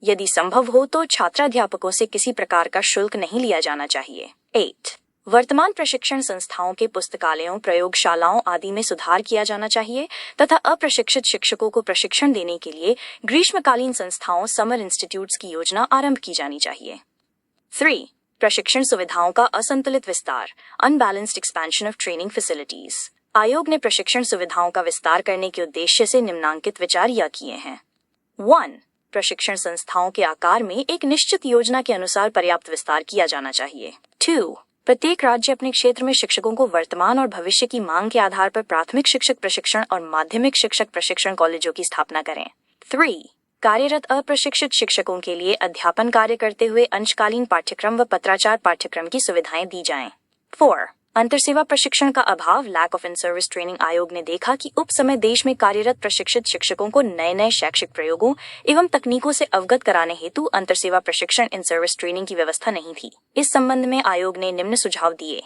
यदि संभव हो तो छात्राध्यापकों से किसी प्रकार का शुल्क नहीं लिया जाना चाहिए। 8. वर्तमान प्रशिक्षण संस्थाओं के पुस्तकालयों, प्रयोगशालाओं आदि में सुधार किया जाना चाहिए तथा अप्रशिक्षित शिक्षकों को प्रशिक्षण देने के लिए ग्रीष्मकालीन संस्थाओं समर इंस्टीट्यूट्स की योजना आरंभ की जानी चाहिए। 3. प्रशिक्षण सुविधाओं का असंतुलित विस्तार, unbalanced expansion of training facilities. आयोग ने प्रशिक्षण सुविधाओं का विस्तार करने के उद्देश्य से निम्नांकित विचार यह किए हैं। 1. प्रशिक्षण संस्थाओं के आकार में एक निश्चित योजना के अनुसार पर्याप्त विस्तार किया जाना चाहिए। 2. प्रत्येक राज्य अपने क्षेत्र में शिक्षकों को वर्तमान और भविष्य की मांग के आधार पर प्राथमिक शिक्षक प्रशिक्षण और माध्यमिक शिक्षक प्रशिक्षण कॉलेजों की स्थापना करें। 3. कार्यरत अप्रशिक्षित शिक्षकों के लिए अध्यापन कार्य करते हुए अंशकालीन पाठ्यक्रम व पत्राचार पाठ्यक्रम की सुविधाएं दी जाएं। 4. अंतरसेवा प्रशिक्षण का अभाव, lack of in service training. आयोग ने देखा कि उप समय देश में कार्यरत प्रशिक्षित शिक्षकों को नए नए शैक्षिक प्रयोगों एवं तकनीकों से अवगत कराने हेतु अंतरसेवा प्रशिक्षण इन सर्विस ट्रेनिंग की व्यवस्था नहीं थी। इस संबंध में आयोग ने निम्न सुझाव दिए।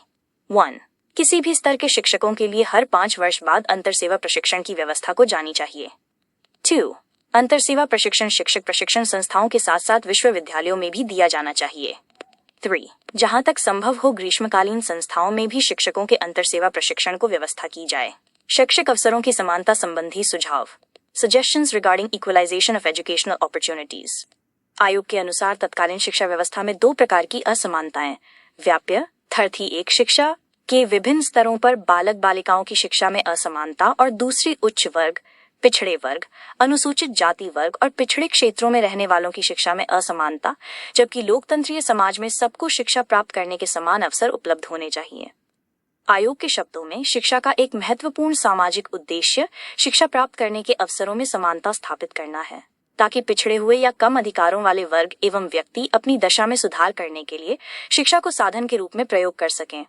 1. किसी भी स्तर के शिक्षकों के लिए हर 5 वर्ष बाद अंतरसेवा प्रशिक्षण की व्यवस्था को जानी चाहिए। 2. अंतरसेवा प्रशिक्षण शिक्षक प्रशिक्षण संस्थाओं के साथ साथ विश्वविद्यालयों में भी दिया जाना चाहिए। 3. जहां तक संभव हो ग्रीष्मकालीन संस्थाओं में भी शिक्षकों के अंतरसेवा प्रशिक्षण को व्यवस्था की जाए। शैक्षिक अवसरों की समानता संबंधी सुझाव। Suggestions regarding equalization of educational opportunities. आयोग के अनुसार तत्कालीन शिक्षा व्यवस्था में 2 प्रकार की असमानताएं, व्याप्य थर्थी एक शिक्षा के विभिन्न स्तरों पर बालक बालिकाओं की शिक्षा में असमानता और दूसरी उच्च वर्ग, पिछड़े वर्ग, अनुसूचित जाति वर्ग और पिछड़े क्षेत्रों में रहने वालों की शिक्षा में असमानता, जबकि लोकतंत्रीय समाज में सबको शिक्षा प्राप्त करने के समान अवसर उपलब्ध होने चाहिए। आयोग के शब्दों में शिक्षा का एक महत्वपूर्ण सामाजिक उद्देश्य शिक्षा प्राप्त करने के अवसरों में समानता स्थापित करना है, ताकि पिछड़े हुए या कम अधिकारों वाले वर्ग एवं व्यक्ति अपनी दशा में सुधार करने के लिए शिक्षा को साधन के रूप में प्रयोग कर सकें।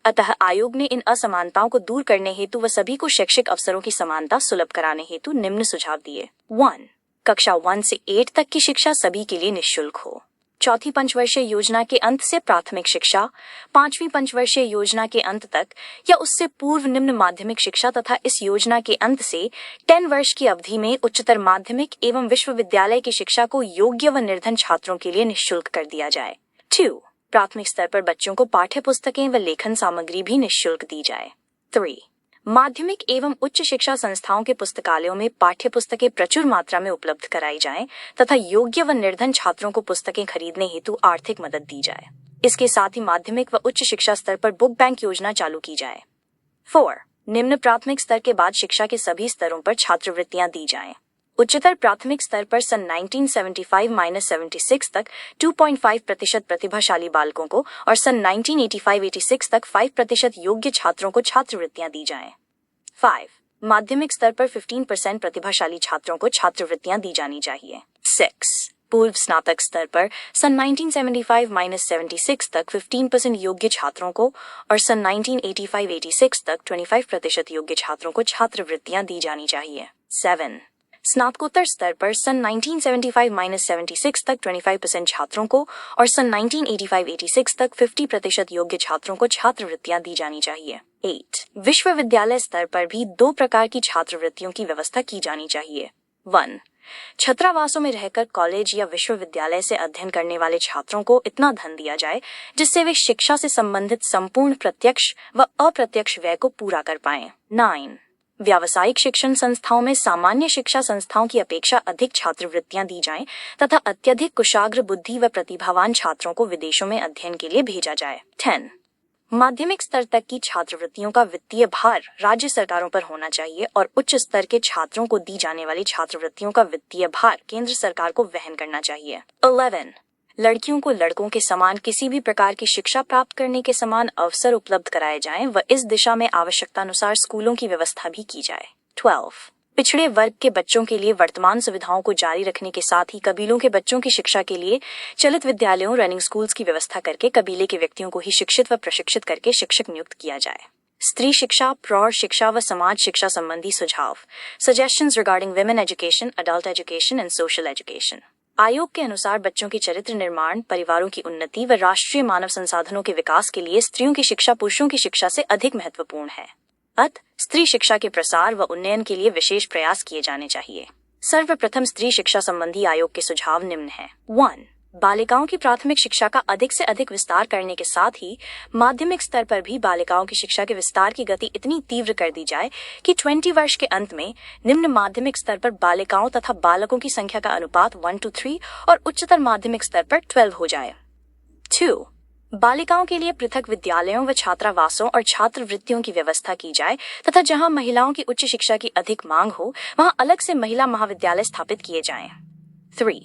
अतः आयोग ने इन असमानताओं को दूर करने हेतु व सभी को शैक्षिक अवसरों की समानता सुलभ कराने हेतु निम्न सुझाव दिए। 1. कक्षा 1 से 8 तक की शिक्षा सभी के लिए निःशुल्क हो। चौथी पंचवर्षीय योजना के अंत से प्राथमिक शिक्षा, 5वीं पंचवर्षीय योजना के अंत तक या उससे पूर्व निम्न माध्यमिक शिक्षा तथा इस योजना के अंत से 10 वर्ष की अवधि में उच्चतर माध्यमिक एवं विश्वविद्यालय की शिक्षा को योग्य व निर्धन छात्रों के लिए निःशुल्क कर दिया जाए। 2. प्राथमिक स्तर पर बच्चों को पाठ्य पुस्तकें व लेखन सामग्री भी निःशुल्क दी जाए। 3. माध्यमिक एवं उच्च शिक्षा संस्थाओं के पुस्तकालयों में पाठ्य पुस्तकें प्रचुर मात्रा में उपलब्ध कराई जाएं तथा योग्य व निर्धन छात्रों को पुस्तकें खरीदने हेतु आर्थिक मदद दी जाए। इसके साथ ही माध्यमिक व उच्च शिक्षा स्तर पर बुक बैंक योजना चालू की जाए। 4. निम्न प्राथमिक स्तर के बाद शिक्षा के सभी स्तरों पर छात्रवृत्तियां दी जाएं। उच्चतर प्राथमिक स्तर पर सन 1975-76 तक 2.5% प्रतिभाशाली बालकों को और सन 1985-86 तक 5% योग्य छात्रों को छात्रवृत्तियां दी जाएं। 5. माध्यमिक स्तर पर 15% प्रतिभाशाली छात्रों को छात्रवृत्तियां दी जानी चाहिए। 6. पूर्व स्नातक स्तर पर सन 1975-76 तक 15% योग्य छात्रों को और सन 1985-86 तक 25% योग्य छात्रों को छात्रवृत्तियां दी जानी चाहिए। 7. स्नातकोत्तर स्तर पर सन 1975-76 तक 25% छात्रों को और सन 1985-86 तक 50% योग्य छात्रों को छात्रवृत्तियां दी जानी चाहिए। 8. विश्वविद्यालय स्तर पर भी 2 प्रकार की छात्रवृत्तियों की व्यवस्था की जानी चाहिए। 1. छात्रावासों में रहकर कॉलेज या विश्वविद्यालय से अध्ययन करने वाले छात्रों को इतना धन दिया जाए जिससे वे शिक्षा से संबंधित संपूर्ण प्रत्यक्ष व अप्रत्यक्ष व्यय को पूरा कर पाएं। 9. व्यावसायिक शिक्षण संस्थाओं में सामान्य शिक्षा संस्थाओं की अपेक्षा अधिक छात्रवृत्तियां दी जाएं तथा अत्यधिक कुशाग्र बुद्धि व प्रतिभावान छात्रों को विदेशों में अध्ययन के लिए भेजा जाए। 10. माध्यमिक स्तर तक की छात्रवृत्तियों का वित्तीय भार राज्य सरकारों पर होना चाहिए और उच्च स्तर के छात्रों को दी जाने वाली छात्रवृत्तियों का वित्तीय भार केंद्र सरकार को वहन करना चाहिए। 11. लड़कियों को लड़कों के समान किसी भी प्रकार की शिक्षा प्राप्त करने के समान अवसर उपलब्ध कराए जाएं व इस दिशा में आवश्यकतानुसार स्कूलों की व्यवस्था भी की जाए। 12. पिछड़े वर्ग के बच्चों के लिए वर्तमान सुविधाओं को जारी रखने के साथ ही कबीलों के बच्चों की शिक्षा के लिए चलित विद्यालयों रनिंग स्कूल्स की व्यवस्था करके कबीले के व्यक्तियों को ही शिक्षित व प्रशिक्षित करके शिक्षक नियुक्त किया जाए। स्त्री शिक्षा, प्रौढ़ शिक्षा व समाज शिक्षा संबंधी सुझाव। Suggestions regarding women education, adult education and social education. आयोग के अनुसार बच्चों के चरित्र निर्माण, परिवारों की उन्नति व राष्ट्रीय मानव संसाधनों के विकास के लिए स्त्रियों की शिक्षा पुरुषों की शिक्षा से अधिक महत्वपूर्ण है। अतः स्त्री शिक्षा के प्रसार व उन्नयन के लिए विशेष प्रयास किए जाने चाहिए। सर्वप्रथम स्त्री शिक्षा संबंधी आयोग के सुझाव निम्न हैं। 1. बालिकाओं की प्राथमिक शिक्षा का अधिक से अधिक विस्तार करने के साथ ही माध्यमिक स्तर पर भी बालिकाओं की शिक्षा के विस्तार की गति इतनी तीव्र कर दी जाए कि 20 वर्ष के अंत में निम्न माध्यमिक स्तर पर बालिकाओं तथा बालकों की संख्या का अनुपात 1:3 और उच्चतर माध्यमिक स्तर पर 12 हो जाए। 2. बालिकाओं के लिए पृथक विद्यालयों व छात्रावासों और छात्रवृत्तियों की व्यवस्था की जाए तथा जहां महिलाओं की उच्च शिक्षा की अधिक मांग हो वहां अलग से महिला महाविद्यालय स्थापित किए जाएं। 3.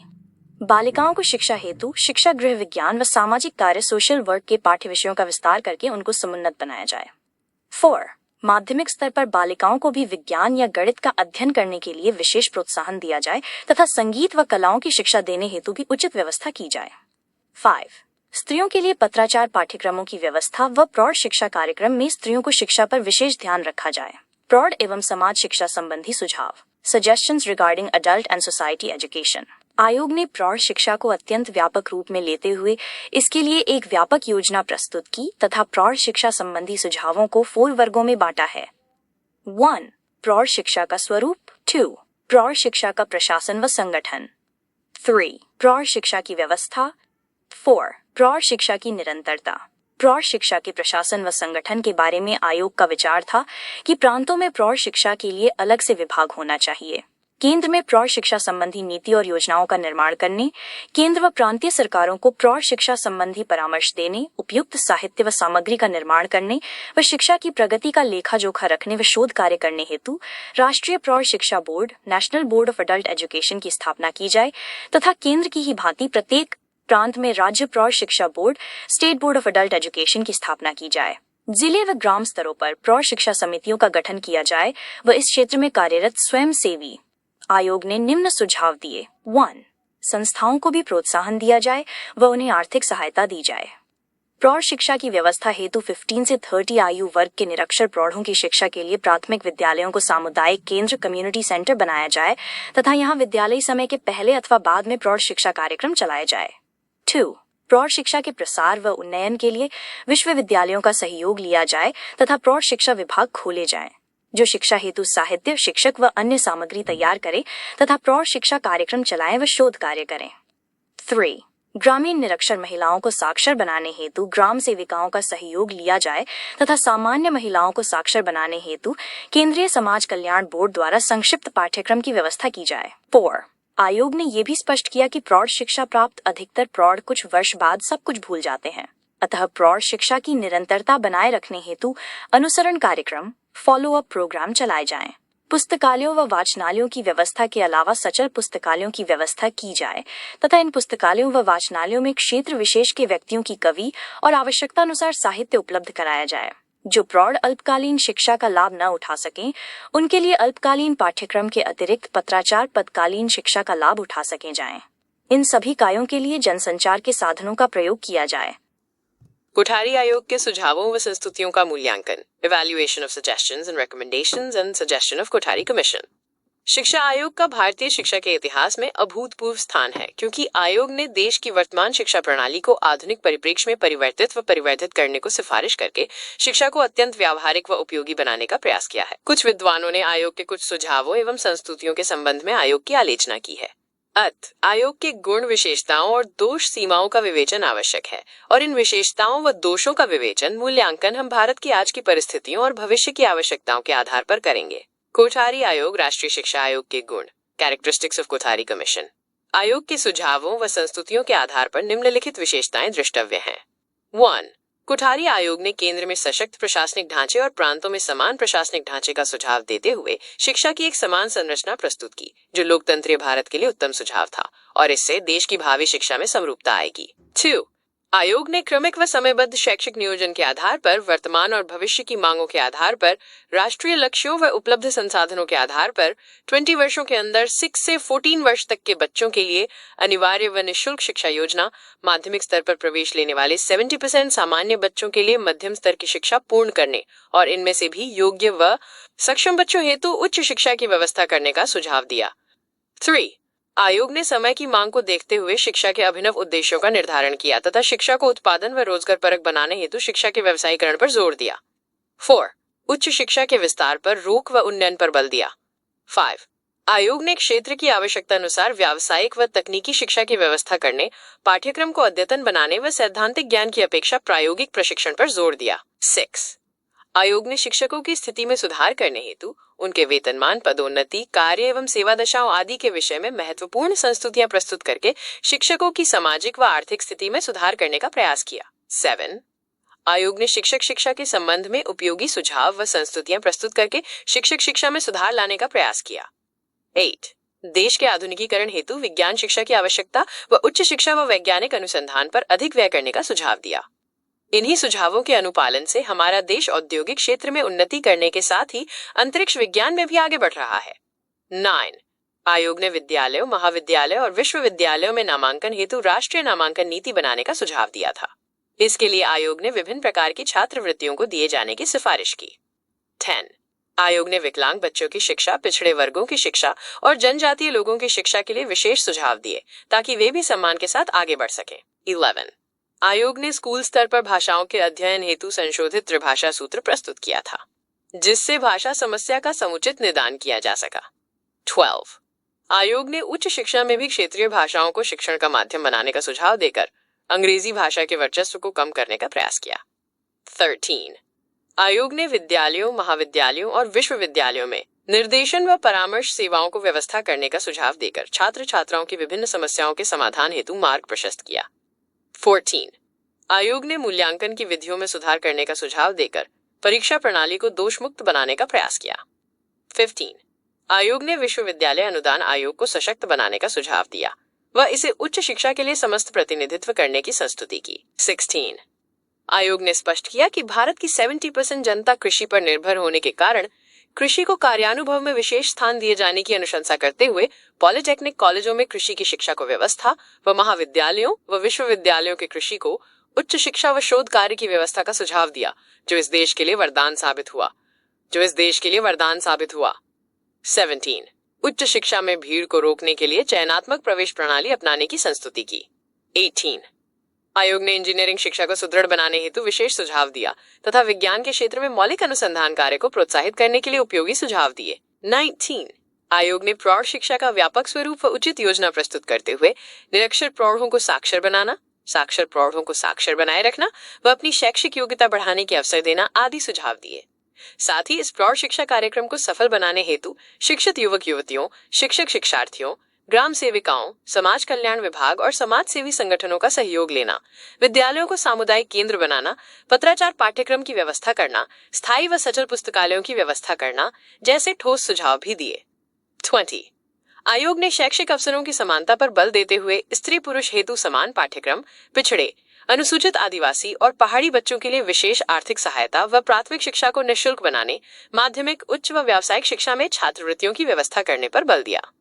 बालिकाओं को शिक्षा हेतु शिक्षा गृह विज्ञान व सामाजिक कार्य सोशल वर्क के पाठ्य विषयों का विस्तार करके उनको समुन्नत बनाया जाए। 4. माध्यमिक स्तर पर बालिकाओं को भी विज्ञान या गणित का अध्ययन करने के लिए विशेष प्रोत्साहन दिया जाए तथा संगीत व कलाओं की शिक्षा देने हेतु भी उचित व्यवस्था की जाए। 5. स्त्रियों के लिए पत्राचार पाठ्यक्रमों की व्यवस्था व प्रौढ़ शिक्षा कार्यक्रम में स्त्रियों को शिक्षा पर विशेष ध्यान रखा जाए। प्रौढ़ एवं समाज शिक्षा संबंधी सुझाव, suggestions regarding adult and society education. आयोग ने प्रौढ़ शिक्षा को अत्यंत व्यापक रूप में लेते हुए इसके लिए एक व्यापक योजना प्रस्तुत की तथा प्रौढ़ शिक्षा संबंधी सुझावों को 4 वर्गों में बांटा है। 1. प्रौढ़ शिक्षा का स्वरूप। 2. प्रौढ़ शिक्षा का प्रशासन व संगठन। 3. प्रौढ़ शिक्षा की व्यवस्था। 4. प्रौढ़ शिक्षा की निरंतरता। प्रौढ़ शिक्षा के प्रशासन व संगठन के बारे में आयोग का विचार था कि प्रांतों में प्रौढ़ शिक्षा के लिए अलग से विभाग होना चाहिए। केंद्र में प्रौढ़ शिक्षा संबंधी नीति और योजनाओं का निर्माण करने, केंद्र व प्रांतीय सरकारों को प्रौढ़ शिक्षा संबंधी परामर्श देने, उपयुक्त साहित्य व सामग्री का निर्माण करने व शिक्षा की प्रगति का लेखा जोखा रखने व शोध कार्य करने हेतु राष्ट्रीय प्रौढ़ शिक्षा बोर्ड, national board of adult education की स्थापना की जाए तथा केंद्र की ही भांति प्रत्येक प्रांत में राज्य प्रौढ़ शिक्षा board, state board of adult education की स्थापना की जाए। जिले व ग्राम स्तरों पर प्रौढ़ शिक्षा समितियों का गठन किया जाए व इस क्षेत्र में कार्यरत स्वयंसेवी। आयोग ने निम्न सुझाव दिए। 1. संस्थाओं को भी प्रोत्साहन दिया जाए व उन्हें आर्थिक सहायता दी जाए। प्रौढ़ शिक्षा की व्यवस्था हेतु 15 से 30 आयु वर्ग के निरक्षर प्रौढ़ों की शिक्षा के लिए प्राथमिक विद्यालयों को सामुदायिक केंद्र कम्युनिटी सेंटर बनाया जाए तथा यहाँ विद्यालय समय के पहले अथवा बाद में प्रौढ़ शिक्षा कार्यक्रम चलाया जाए। 2. प्रौढ़ शिक्षा के प्रसार व उन्नयन के लिए विश्वविद्यालयों का सहयोग लिया जाए तथा प्रौढ़ शिक्षा विभाग खोले जाएं, जो शिक्षा हेतु साहित्य, शिक्षक व अन्य सामग्री तैयार करे तथा प्रौढ़ शिक्षा कार्यक्रम चलाएं व शोध कार्य करें। 3. ग्रामीण निरक्षर महिलाओं को साक्षर बनाने हेतु ग्राम सेविकाओं का सहयोग लिया जाए तथा सामान्य महिलाओं को साक्षर बनाने हेतु केंद्रीय समाज कल्याण बोर्ड द्वारा संक्षिप्त पाठ्यक्रम की व्यवस्था की जाए। 4. आयोग ने यह भी स्पष्ट किया कि प्रौढ़ शिक्षा प्राप्त अधिकतर प्रौढ़ कुछ वर्ष बाद सब कुछ भूल जाते हैं, अतः प्रौढ़ शिक्षा की निरंतरता बनाए रखने हेतु अनुसरण कार्यक्रम, फॉलो अप प्रोग्राम चलाए जाएं। पुस्तकालयों व वाचनालयों की व्यवस्था के अलावा सचल पुस्तकालयों की व्यवस्था की जाए तथा इन पुस्तकालयों व वाचनालयों में क्षेत्र विशेष के व्यक्तियों की कवि और आवश्यकता अनुसार साहित्य उपलब्ध कराया जाए। जो प्रौढ़ अल्पकालीन शिक्षा का लाभ न उठा सकें, उनके लिए अल्पकालीन पाठ्यक्रम के अतिरिक्त पत्राचार पदकालीन शिक्षा का लाभ उठा सके जाएं। इन सभी कार्यों के लिए जनसंचार के साधनों का प्रयोग किया जाए। कोठारी आयोग के सुझावों व संस्तुतियों का मूल्यांकन, evaluation of suggestions and recommendations and suggestion of Kothari commission. शिक्षा आयोग का भारतीय शिक्षा के इतिहास में अभूतपूर्व स्थान है, क्योंकि आयोग ने देश की वर्तमान शिक्षा प्रणाली को आधुनिक परिप्रेक्ष्य में परिवर्तित व परिवर्धित करने को सिफारिश करके शिक्षा को अत्यंत व्यावहारिक व उपयोगी बनाने का प्रयास किया है। कुछ विद्वानों ने आयोग के कुछ सुझावों एवं संस्तुतियों के संबंध में आयोग की आलोचना की है। आयोग के गुण, विशेषताओं और दोष सीमाओं का विवेचन आवश्यक है और इन विशेषताओं व दोषों का विवेचन, मूल्यांकन हम भारत की आज की परिस्थितियों और भविष्य की आवश्यकताओं के आधार पर करेंगे। कोठारी आयोग, राष्ट्रीय शिक्षा आयोग के गुण, कैरेक्टरिस्टिक्स ऑफ कोठारी कमीशन। आयोग के सुझावों व संस्तुतियों के आधार पर निम्नलिखित विशेषताएं दृष्टव्य हैं। 1. कोठारी आयोग ने केंद्र में सशक्त प्रशासनिक ढांचे और प्रांतों में समान प्रशासनिक ढांचे का सुझाव देते हुए शिक्षा की एक समान संरचना प्रस्तुत की, जो लोकतंत्रीय भारत के लिए उत्तम सुझाव था और इससे देश की भावी शिक्षा में समरूपता आएगी। 2. आयोग ने क्रमिक व समयबद्ध शैक्षिक नियोजन के आधार पर, वर्तमान और भविष्य की मांगों के आधार पर, राष्ट्रीय लक्ष्यों व उपलब्ध संसाधनों के आधार पर 20 वर्षों के अंदर 6 से 14 वर्ष तक के बच्चों के लिए अनिवार्य व निःशुल्क शिक्षा योजना, माध्यमिक स्तर पर प्रवेश लेने वाले 70% सामान्य बच्चों के लिए मध्यम स्तर की शिक्षा पूर्ण करने और इनमें से भी योग्य व सक्षम बच्चों हेतु उच्च शिक्षा की व्यवस्था करने का सुझाव दिया। 3. आयोग ने समय की मांग को देखते हुए शिक्षा के अभिनव उद्देश्यों का निर्धारण किया तथा शिक्षा को उत्पादन व रोजगार परक बनाने हेतु शिक्षा के व्यवसायीकरण पर जोर दिया। 4. उच्च शिक्षा के विस्तार पर रोक व उन्नयन पर बल दिया। 5. आयोग ने क्षेत्र की आवश्यकता अनुसार व्यावसायिक व तकनीकी शिक्षा की व्यवस्था करने, पाठ्यक्रम को अद्यतन बनाने व सैद्धांतिक ज्ञान की अपेक्षा प्रायोगिक प्रशिक्षण पर जोर दिया। 6. आयोग ने शिक्षकों की स्थिति में सुधार करने हेतु उनके वेतनमान, पदोन्नति, कार्य एवं सेवा दशाओं आदि के विषय में महत्वपूर्ण संस्तुतियां प्रस्तुत करके शिक्षकों की सामाजिक व आर्थिक स्थिति में सुधार करने का प्रयास किया। 7. आयोग ने शिक्षक शिक्षा के संबंध में उपयोगी सुझाव व संस्तुतियां प्रस्तुत करके शिक्षक शिक्षा में सुधार लाने का प्रयास किया। 8. देश के आधुनिकीकरण हेतु विज्ञान शिक्षा की आवश्यकता व उच्च शिक्षा व वैज्ञानिक अनुसंधान पर अधिक व्यय करने का सुझाव दिया। इन्हीं सुझावों के अनुपालन से हमारा देश औद्योगिक क्षेत्र में उन्नति करने के साथ ही अंतरिक्ष विज्ञान में भी आगे बढ़ रहा है। 9. आयोग ने विद्यालयों, महाविद्यालयों और विश्वविद्यालयों में नामांकन हेतु राष्ट्रीय नामांकन नीति बनाने का सुझाव दिया था। इसके लिए आयोग ने विभिन्न प्रकार की छात्रवृत्तियों को दिए जाने की सिफारिश की। 10. आयोग ने विकलांग बच्चों की शिक्षा, पिछड़े वर्गों की शिक्षा और जनजातीय लोगों की शिक्षा के लिए विशेष सुझाव दिए ताकि वे भी सम्मान के साथ आगे बढ़ सकें। 11. आयोग ने स्कूल स्तर पर भाषाओं के अध्ययन हेतु संशोधित त्रिभाषा सूत्र प्रस्तुत किया था, जिससे भाषा समस्या का समुचित निदान किया जा सका। 12. आयोग ने उच्च शिक्षा में भी क्षेत्रीय भाषाओं को शिक्षण का माध्यम बनाने का सुझाव देकर अंग्रेजी भाषा के वर्चस्व को कम करने का प्रयास किया। 13. आयोग ने विद्यालयों, महाविद्यालयों और विश्वविद्यालयों में निर्देशन व परामर्श सेवाओं को व्यवस्था करने का सुझाव देकर छात्र छात्राओं की विभिन्न समस्याओं के समाधान हेतु मार्ग प्रशस्त किया। 14. आयोग ने मूल्यांकन की विधियों में सुधार करने का सुझाव देकर परीक्षा प्रणाली को दोषमुक्त बनाने का प्रयास किया। 15. आयोग ने विश्वविद्यालय अनुदान आयोग को सशक्त बनाने का सुझाव दिया व इसे उच्च शिक्षा के लिए समस्त प्रतिनिधित्व करने की संस्तुति की। 16. आयोग ने स्पष्ट किया कि भारत की 70% जनता कृषि पर निर्भर होने के कारण कृषि को कार्यानुभव में विशेष स्थान दिए जाने की अनुशंसा करते हुए पॉलिटेक्निक कॉलेजों में कृषि की शिक्षा को व्यवस्था व महाविद्यालयों व विश्वविद्यालयों के कृषि को उच्च शिक्षा व शोध कार्य की व्यवस्था का सुझाव दिया, जो इस देश के लिए वरदान साबित हुआ। 17. उच्च शिक्षा में भीड़ को रोकने के लिए चयनात्मक प्रवेश प्रणाली अपनाने की संस्तुति की। 18. आयोग ने इंजीनियरिंग शिक्षा को सुदृढ़ बनाने हेतु विशेष सुझाव दिया तथा विज्ञान के क्षेत्र में मौलिक अनुसंधान कार्य को प्रोत्साहित करने के लिए उपयोगी सुझाव दिए। 19. आयोग ने प्रौढ़ शिक्षा का व्यापक स्वरूप व उचित योजना प्रस्तुत करते हुए निरक्षर प्रौढ़ों को साक्षर बनाना, साक्षर प्रौढ़ों को साक्षर बनाए रखना व अपनी शैक्षिक योग्यता बढ़ाने के अवसर देना आदि सुझाव दिए। साथ ही इस प्रौढ़ शिक्षा कार्यक्रम को सफल बनाने हेतु शिक्षित युवक युवतियों, शिक्षक शिक्षार्थियों, ग्राम सेविकाओं, समाज कल्याण विभाग और समाज सेवी संगठनों का सहयोग लेना, विद्यालयों को सामुदायिक केंद्र बनाना, पत्राचार पाठ्यक्रम की व्यवस्था करना, स्थायी व सचल पुस्तकालयों की व्यवस्था करना जैसे ठोस सुझाव भी दिए। 20. आयोग ने शैक्षिक अवसरों की समानता पर बल देते हुए स्त्री पुरुष हेतु समान पाठ्यक्रम, पिछड़े, अनुसूचित आदिवासी और पहाड़ी बच्चों के लिए विशेष आर्थिक सहायता व प्राथमिक शिक्षा को निःशुल्क बनाने, माध्यमिक, उच्च व व्यावसायिक शिक्षा में छात्रवृत्तियों की व्यवस्था करने पर बल दिया।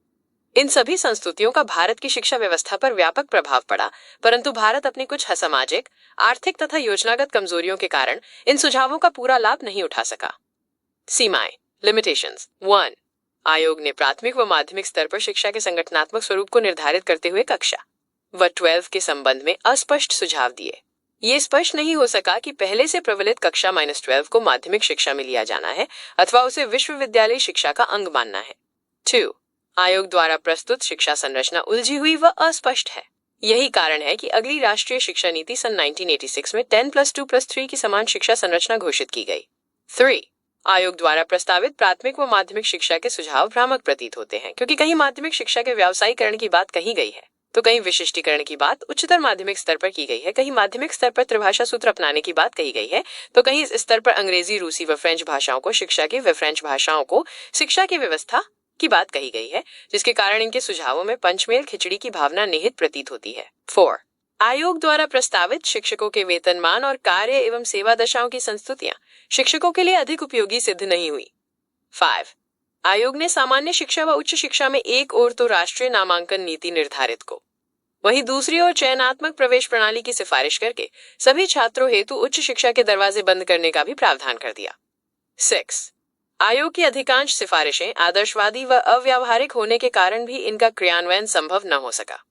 इन सभी संस्तुतियों का भारत की शिक्षा व्यवस्था पर व्यापक प्रभाव पड़ा, परंतु भारत अपनी कुछ असामाजिक, आर्थिक तथा योजनागत कमजोरियों के कारण इन सुझावों का पूरा लाभ नहीं उठा सका। सीमाएं, लिमिटेशंस। 1. आयोग ने प्राथमिक व माध्यमिक स्तर पर शिक्षा के संगठनात्मक स्वरूप को निर्धारित करते हुए कक्षा व 12 के संबंध में अस्पष्ट सुझाव दिए। ये स्पष्ट नहीं हो सका कि पहले से प्रवलित कक्षा -12 को माध्यमिक शिक्षा में लिया जाना है अथवा उसे विश्वविद्यालय शिक्षा का अंग मानना है। 2. आयोग द्वारा प्रस्तुत शिक्षा संरचना उलझी हुई व अस्पष्ट है। यही कारण है कि अगली राष्ट्रीय शिक्षा नीति सन 1986 में 10+2+3 की समान शिक्षा संरचना घोषित की गई। 3. आयोग द्वारा प्रस्तावित प्राथमिक व माध्यमिक शिक्षा के सुझाव भ्रामक प्रतीत होते हैं, क्योंकि कहीं माध्यमिक शिक्षा के व्यावसायीकरण की बात कही गई है तो कहीं विशिष्टीकरण की बात उच्चतर माध्यमिक स्तर पर की गई है, कहीं माध्यमिक स्तर पर त्रिभाषा सूत्र अपनाने की बात कही गई है तो कहीं इस स्तर पर अंग्रेजी, रूसी व फ्रेंच भाषाओं को शिक्षा की व्यवस्था की बात कही गई है, जिसके कारण इनके सुझावों में पंचमेल खिचड़ी की भावना निहित प्रतीत होती है। 4. आयोग द्वारा प्रस्तावित शिक्षकों के वेतनमान और कार्य एवं सेवा दशाओं की संस्तुतियां शिक्षकों के लिए अधिक उपयोगी सिद्ध नहीं हुई। 5. आयोग ने सामान्य शिक्षा व उच्च शिक्षा में एक ओर तो राष्ट्रीय नामांकन नीति निर्धारित को, वहीं दूसरी ओर चयनात्मक प्रवेश प्रणाली की सिफारिश करके सभी छात्रों हेतु उच्च शिक्षा के दरवाजे बंद करने का भी प्रावधान कर दिया। 6. आयोग की अधिकांश सिफारिशें आदर्शवादी व अव्यावहारिक होने के कारण भी इनका क्रियान्वयन संभव न हो सका।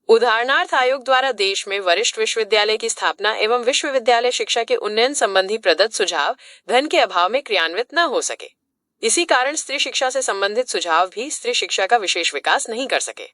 उदाहरणार्थ, आयोग द्वारा देश में वरिष्ठ विश्वविद्यालय की स्थापना एवं विश्वविद्यालय शिक्षा के उन्नयन संबंधी प्रदत्त सुझाव धन के अभाव में क्रियान्वित न हो सके। इसी कारण स्त्री शिक्षा से संबंधित सुझाव भी स्त्री शिक्षा का विशेष विकास नहीं कर सके।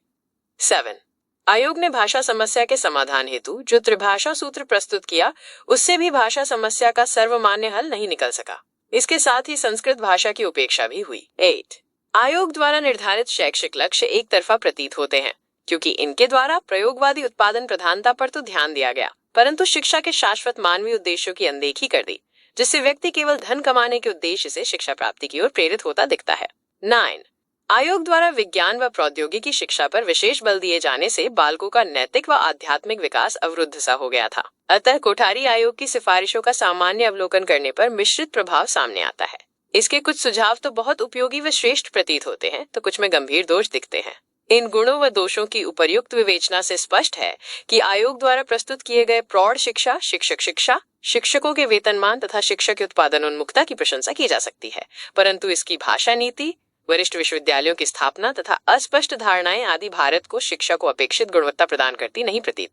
7. आयोग ने भाषा समस्या के समाधान हेतु जो त्रिभाषा सूत्र प्रस्तुत किया, उससे भी भाषा समस्या का सर्वमान्य हल नहीं निकल सका। इसके साथ ही संस्कृत भाषा की उपेक्षा भी हुई। 8. आयोग द्वारा निर्धारित शैक्षिक लक्ष्य एक तरफा प्रतीत होते हैं, क्योंकि इनके द्वारा प्रयोगवादी उत्पादन प्रधानता पर तो ध्यान दिया गया, परंतु शिक्षा के शाश्वत मानवीय उद्देश्यों की अनदेखी कर दी, जिससे व्यक्ति केवल धन कमाने के उद्देश्य से शिक्षा प्राप्ति की ओर प्रेरित होता दिखता है। 9. आयोग द्वारा विज्ञान व प्रौद्योगिकी शिक्षा पर विशेष बल दिए जाने से बालकों का नैतिक व आध्यात्मिक विकास अवरुद्ध सा हो गया था। अतः कोठारी आयोग की सिफारिशों का सामान्य अवलोकन करने पर मिश्रित प्रभाव सामने आता है। इसके कुछ सुझाव तो बहुत उपयोगी व श्रेष्ठ प्रतीत होते हैं, तो कुछ में गंभीर दोष दिखते हैं। इन गुणों व दोषों की उपर्युक्त विवेचना से स्पष्ट है कि आयोग द्वारा प्रस्तुत किए गए प्रौढ़ शिक्षा, शिक्षक शिक्षा, शिक्षकों के वेतनमान तथा शिक्षक उत्पादनोन्मुखता की प्रशंसा की जा सकती है, परंतु इसकी भाषा नीति, वरिष्ठ विश्वविद्यालयों की स्थापना तथा अस्पष्ट धारणाएं आदि भारत को शिक्षा को अपेक्षित गुणवत्ता प्रदान करती नहीं प्रतीत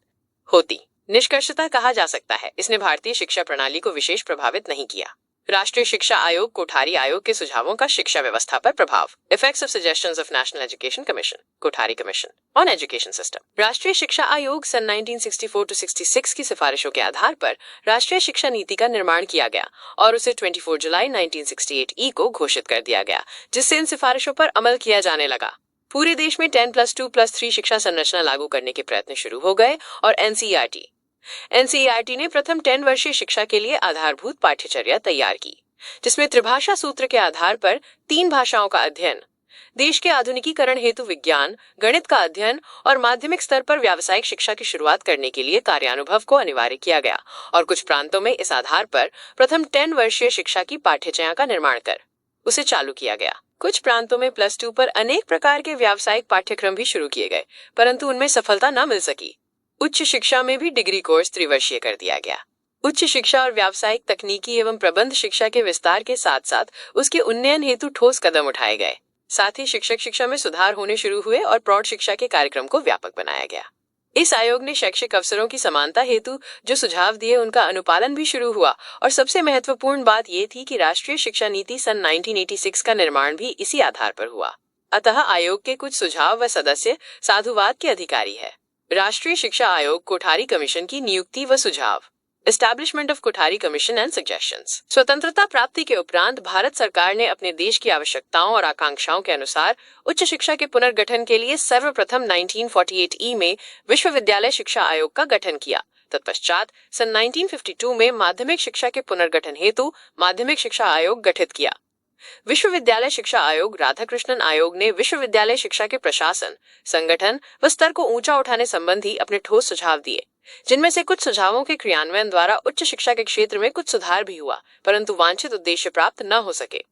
होती। निष्कर्षतः कहा जा सकता है, इसने भारतीय शिक्षा प्रणाली को विशेष प्रभावित नहीं किया। राष्ट्रीय शिक्षा आयोग कोठारी आयोग के सुझावों का शिक्षा व्यवस्था पर प्रभाव। Effects of suggestions of national education commission, Kothari commission on education system. राष्ट्रीय शिक्षा आयोग सन 1964-66 की सिफारिशों के आधार पर राष्ट्रीय शिक्षा नीति का निर्माण किया गया और उसे 24 जुलाई 1968 को घोषित कर दिया गया, जिससे इन सिफारिशों पर अमल किया जाने लगा। पूरे देश में 10+2+3 शिक्षा संरचना लागू करने के प्रयत्न शुरू हो गए और एनसीईआरटी ने प्रथम 10 वर्षीय शिक्षा के लिए आधारभूत पाठ्यचर्या तैयार की, जिसमें त्रिभाषा सूत्र के आधार पर 3 भाषाओं का अध्ययन, देश के आधुनिकीकरण हेतु विज्ञान, गणित का अध्ययन और माध्यमिक स्तर पर व्यावसायिक शिक्षा की शुरुआत करने के लिए कार्यानुभव को अनिवार्य किया गया और कुछ प्रांतों में इस आधार पर प्रथम 10 वर्षीय शिक्षा की पाठ्यचर्या का निर्माण कर उसे चालू किया गया। कुछ प्रांतों में +2 पर अनेक प्रकार के व्यावसायिक पाठ्यक्रम भी शुरू किए गए, परंतु उनमें सफलता न मिल सकी। उच्च शिक्षा में भी डिग्री कोर्स त्रिवर्षीय कर दिया गया। उच्च शिक्षा और व्यावसायिक तकनीकी एवं प्रबंध शिक्षा के विस्तार के साथ साथ उसके उन्नयन हेतु ठोस कदम उठाए गए। साथ ही शिक्षक शिक्षा में सुधार होने शुरू हुए और प्रौढ़ शिक्षा के कार्यक्रम को व्यापक बनाया गया। इस आयोग ने शैक्षिक अवसरों की समानता हेतु जो सुझाव दिए उनका अनुपालन भी शुरू हुआ और सबसे महत्वपूर्ण बात यह थी कि राष्ट्रीय शिक्षा नीति सन 1986 का निर्माण भी इसी आधार पर हुआ। अतः आयोग के कुछ सुझाव व सदस्य साधुवाद के अधिकारी है। राष्ट्रीय शिक्षा आयोग कोठारी कमीशन की नियुक्ति व सुझाव। Establishment of Kothari commission and suggestions. स्वतंत्रता प्राप्ति के उपरांत भारत सरकार ने अपने देश की आवश्यकताओं और आकांक्षाओं के अनुसार उच्च शिक्षा के पुनर्गठन के लिए सर्वप्रथम 1948 में विश्वविद्यालय शिक्षा आयोग का गठन किया। तत्पश्चात सन 1952 में माध्यमिक शिक्षा के पुनर्गठन हेतु माध्यमिक शिक्षा आयोग गठित किया। विश्वविद्यालय शिक्षा आयोग राधाकृष्णन आयोग ने विश्वविद्यालय शिक्षा के प्रशासन, संगठन व स्तर को ऊंचा उठाने संबंधी अपने ठोस सुझाव दिए, जिनमें से कुछ सुझावों के क्रियान्वयन द्वारा उच्च शिक्षा के क्षेत्र में कुछ सुधार भी हुआ, परंतु वांछित उद्देश्य प्राप्त न हो सके।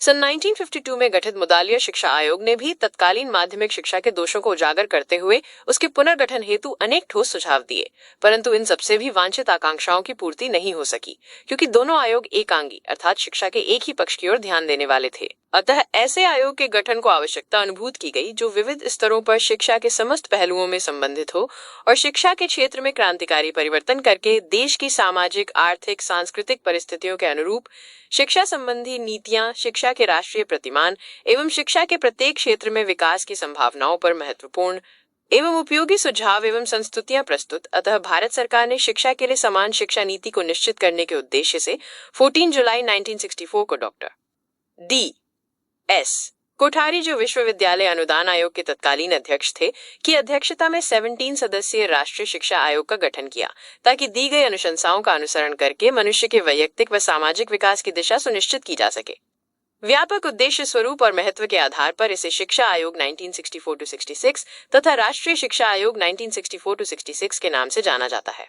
सन 1952 में गठित मुदालिया शिक्षा आयोग ने भी तत्कालीन माध्यमिक शिक्षा के दोषों को उजागर करते हुए उसके पुनर्गठन हेतु अनेक ठोस सुझाव दिए, परंतु इन सबसे भी वांछित आकांक्षाओं की पूर्ति नहीं हो सकी, क्योंकि दोनों आयोग एकांगी अर्थात शिक्षा के एक ही पक्ष की ओर ध्यान देने वाले थे। अतः ऐसे आयोग के गठन को आवश्यकता अनुभूत की गई जो विविध स्तरों पर शिक्षा के समस्त पहलुओं में संबंधित हो और शिक्षा के क्षेत्र में क्रांतिकारी परिवर्तन करके देश की सामाजिक, आर्थिक, सांस्कृतिक परिस्थितियों के अनुरूप शिक्षा संबंधी नीतियां, शिक्षा के राष्ट्रीय प्रतिमान एवं शिक्षा के प्रत्येक क्षेत्र में विकास की संभावनाओं पर महत्वपूर्ण एवं उपयोगी सुझाव एवं संस्तुतियां प्रस्तुत। अतः भारत सरकार ने शिक्षा के लिए समान शिक्षा नीति को निश्चित करने के उद्देश्य से 14 जुलाई 1964 को डॉक्टर D.S. कोठारी, जो विश्वविद्यालय अनुदान आयोग के तत्कालीन अध्यक्ष थे, की अध्यक्षता में 17 सदस्यीय राष्ट्रीय शिक्षा आयोग का गठन किया, ताकि दी गई अनुशंसाओं का अनुसरण करके मनुष्य के वैयक्तिक व सामाजिक विकास की दिशा सुनिश्चित की जा सके। व्यापक उद्देश्य, स्वरूप और महत्व के आधार पर इसे शिक्षा आयोग 1964-66 तथा राष्ट्रीय शिक्षा आयोग 1964-66 के नाम से जाना जाता है।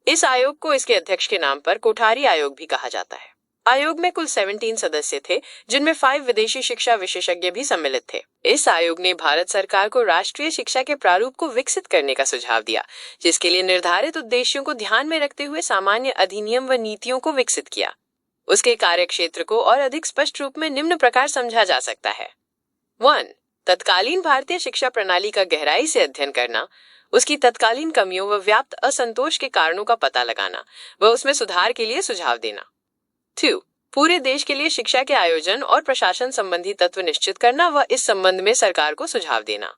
इस आयोग को इसके अध्यक्ष के नाम पर कोठारी आयोग भी कहा जाता है। आयोग में कुल 17 सदस्य थे, जिनमें 5 विदेशी शिक्षा विशेषज्ञ भी सम्मिलित थे। इस आयोग ने भारत सरकार को राष्ट्रीय शिक्षा के प्रारूप को विकसित करने का सुझाव दिया, जिसके लिए निर्धारित उद्देश्यों को ध्यान में रखते हुए सामान्य अधिनियम व नीतियों को विकसित किया। उसके कार्य क्षेत्र को और अधिक स्पष्ट रूप में निम्न प्रकार समझा जा सकता है। 1. तत्कालीन भारतीय शिक्षा प्रणाली का गहराई से अध्ययन करना, उसकी तत्कालीन कमियों व व्याप्त असंतोष के कारणों का पता लगाना व उसमें सुधार के लिए सुझाव देना। 2. पूरे देश के लिए शिक्षा के आयोजन और प्रशासन संबंधी तत्व निश्चित करना व इस संबंध में सरकार को सुझाव देना।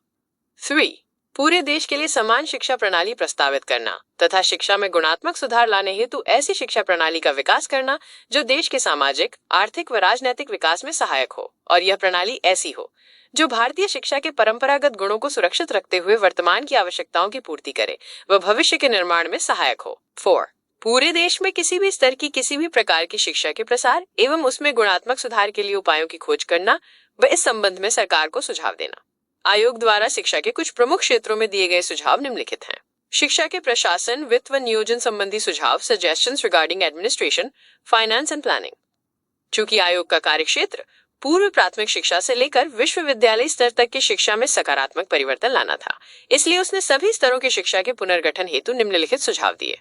3. पूरे देश के लिए समान शिक्षा प्रणाली प्रस्तावित करना तथा शिक्षा में गुणात्मक सुधार लाने हेतु ऐसी शिक्षा प्रणाली का विकास करना जो देश के सामाजिक, आर्थिक व राजनैतिक विकास में सहायक हो, और यह प्रणाली ऐसी हो जो भारतीय शिक्षा के परंपरागत गुणों को सुरक्षित रखते हुए वर्तमान की आवश्यकताओं की पूर्ति करे व भविष्य के निर्माण में सहायक हो। 4. पूरे देश में किसी भी स्तर की किसी भी प्रकार की शिक्षा के प्रसार एवं उसमें गुणात्मक सुधार के लिए उपायों की खोज करना व इस संबंध में सरकार को सुझाव देना। आयोग द्वारा शिक्षा के कुछ प्रमुख क्षेत्रों में दिए गए सुझाव निम्नलिखित हैं। शिक्षा के प्रशासन, वित्त व नियोजन संबंधी सुझाव, suggestions regarding administration, finance and planning. चूंकि आयोग का कार्यक्षेत्र पूर्व प्राथमिक शिक्षा से लेकर विश्वविद्यालय स्तर तक की शिक्षा में सकारात्मक परिवर्तन लाना था, इसलिए उसने सभी स्तरों की शिक्षा के पुनर्गठन हेतु निम्नलिखित सुझाव दिए।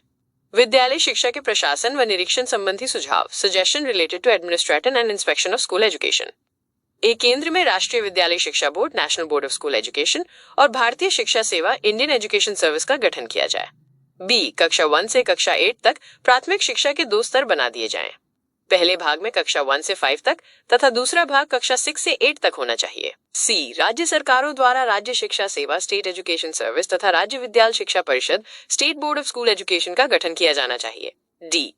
विद्यालय शिक्षा के प्रशासन व निरीक्षण संबंधी सुझाव, suggestion related to administration and inspection of school education. एक केंद्र में राष्ट्रीय विद्यालय शिक्षा बोर्ड, national board of school education और भारतीय शिक्षा सेवा, इंडियन एजुकेशन सर्विस का गठन किया जाए। बी, कक्षा 1 से कक्षा 8 तक प्राथमिक शिक्षा के 2 स्तर बना दिए जाएं। पहले भाग में कक्षा 1 से 5 तक तथा दूसरा भाग कक्षा 6 से 8 तक होना चाहिए। सी, राज्य सरकारों द्वारा राज्य शिक्षा सेवा, स्टेट एजुकेशन सर्विस तथा राज्य विद्यालय शिक्षा परिषद, state board of school education का गठन किया जाना चाहिए। डी,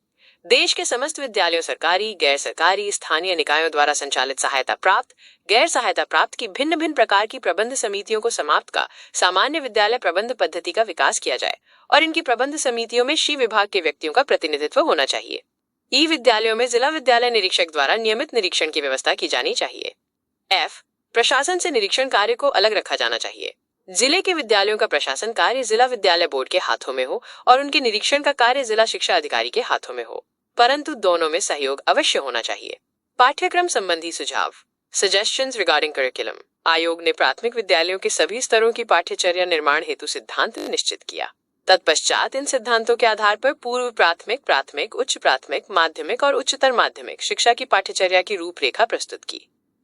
देश के समस्त विद्यालयों, सरकारी, गैर सरकारी, स्थानीय निकायों द्वारा संचालित सहायता प्राप्त, गैर सहायता प्राप्त की भिन्न भिन्न प्रकार की प्रबंध समितियों को समाप्त का सामान्य विद्यालय प्रबंध पद्धति का विकास किया जाए और इनकी प्रबंध समितियों में शी विभाग के व्यक्तियों का प्रतिनिधित्व होना चाहिए। ई, विद्यालयों में जिला विद्यालय निरीक्षक द्वारा नियमित निरीक्षण की व्यवस्था की जानी चाहिए। एफ, प्रशासन से निरीक्षण कार्य को अलग रखा जाना चाहिए। जिले के विद्यालयों का प्रशासन कार्य जिला विद्यालय बोर्ड के हाथों में हो और उनके निरीक्षण का कार्य जिला शिक्षा अधिकारी के हाथों में हो, परंतु दोनों में सहयोग अवश्य होना चाहिए। पाठ्यक्रम संबंधी सुझाव, सजेशंस रिगार्डिंग करिकुलम। आयोग ने प्राथमिक विद्यालयों के सभी स्तरों की पाठ्यचर्या निर्माण हेतु सिद्धांत निश्चित किया। तत्पश्चात इन सिद्धांतों के आधार पर पूर्व प्राथमिक, प्राथमिक, उच्च प्राथमिक, माध्यमिक और उच्चतर माध्यमिक शिक्षा की पाठ्यचर्या की रूपरेखा प्रस्तुत की।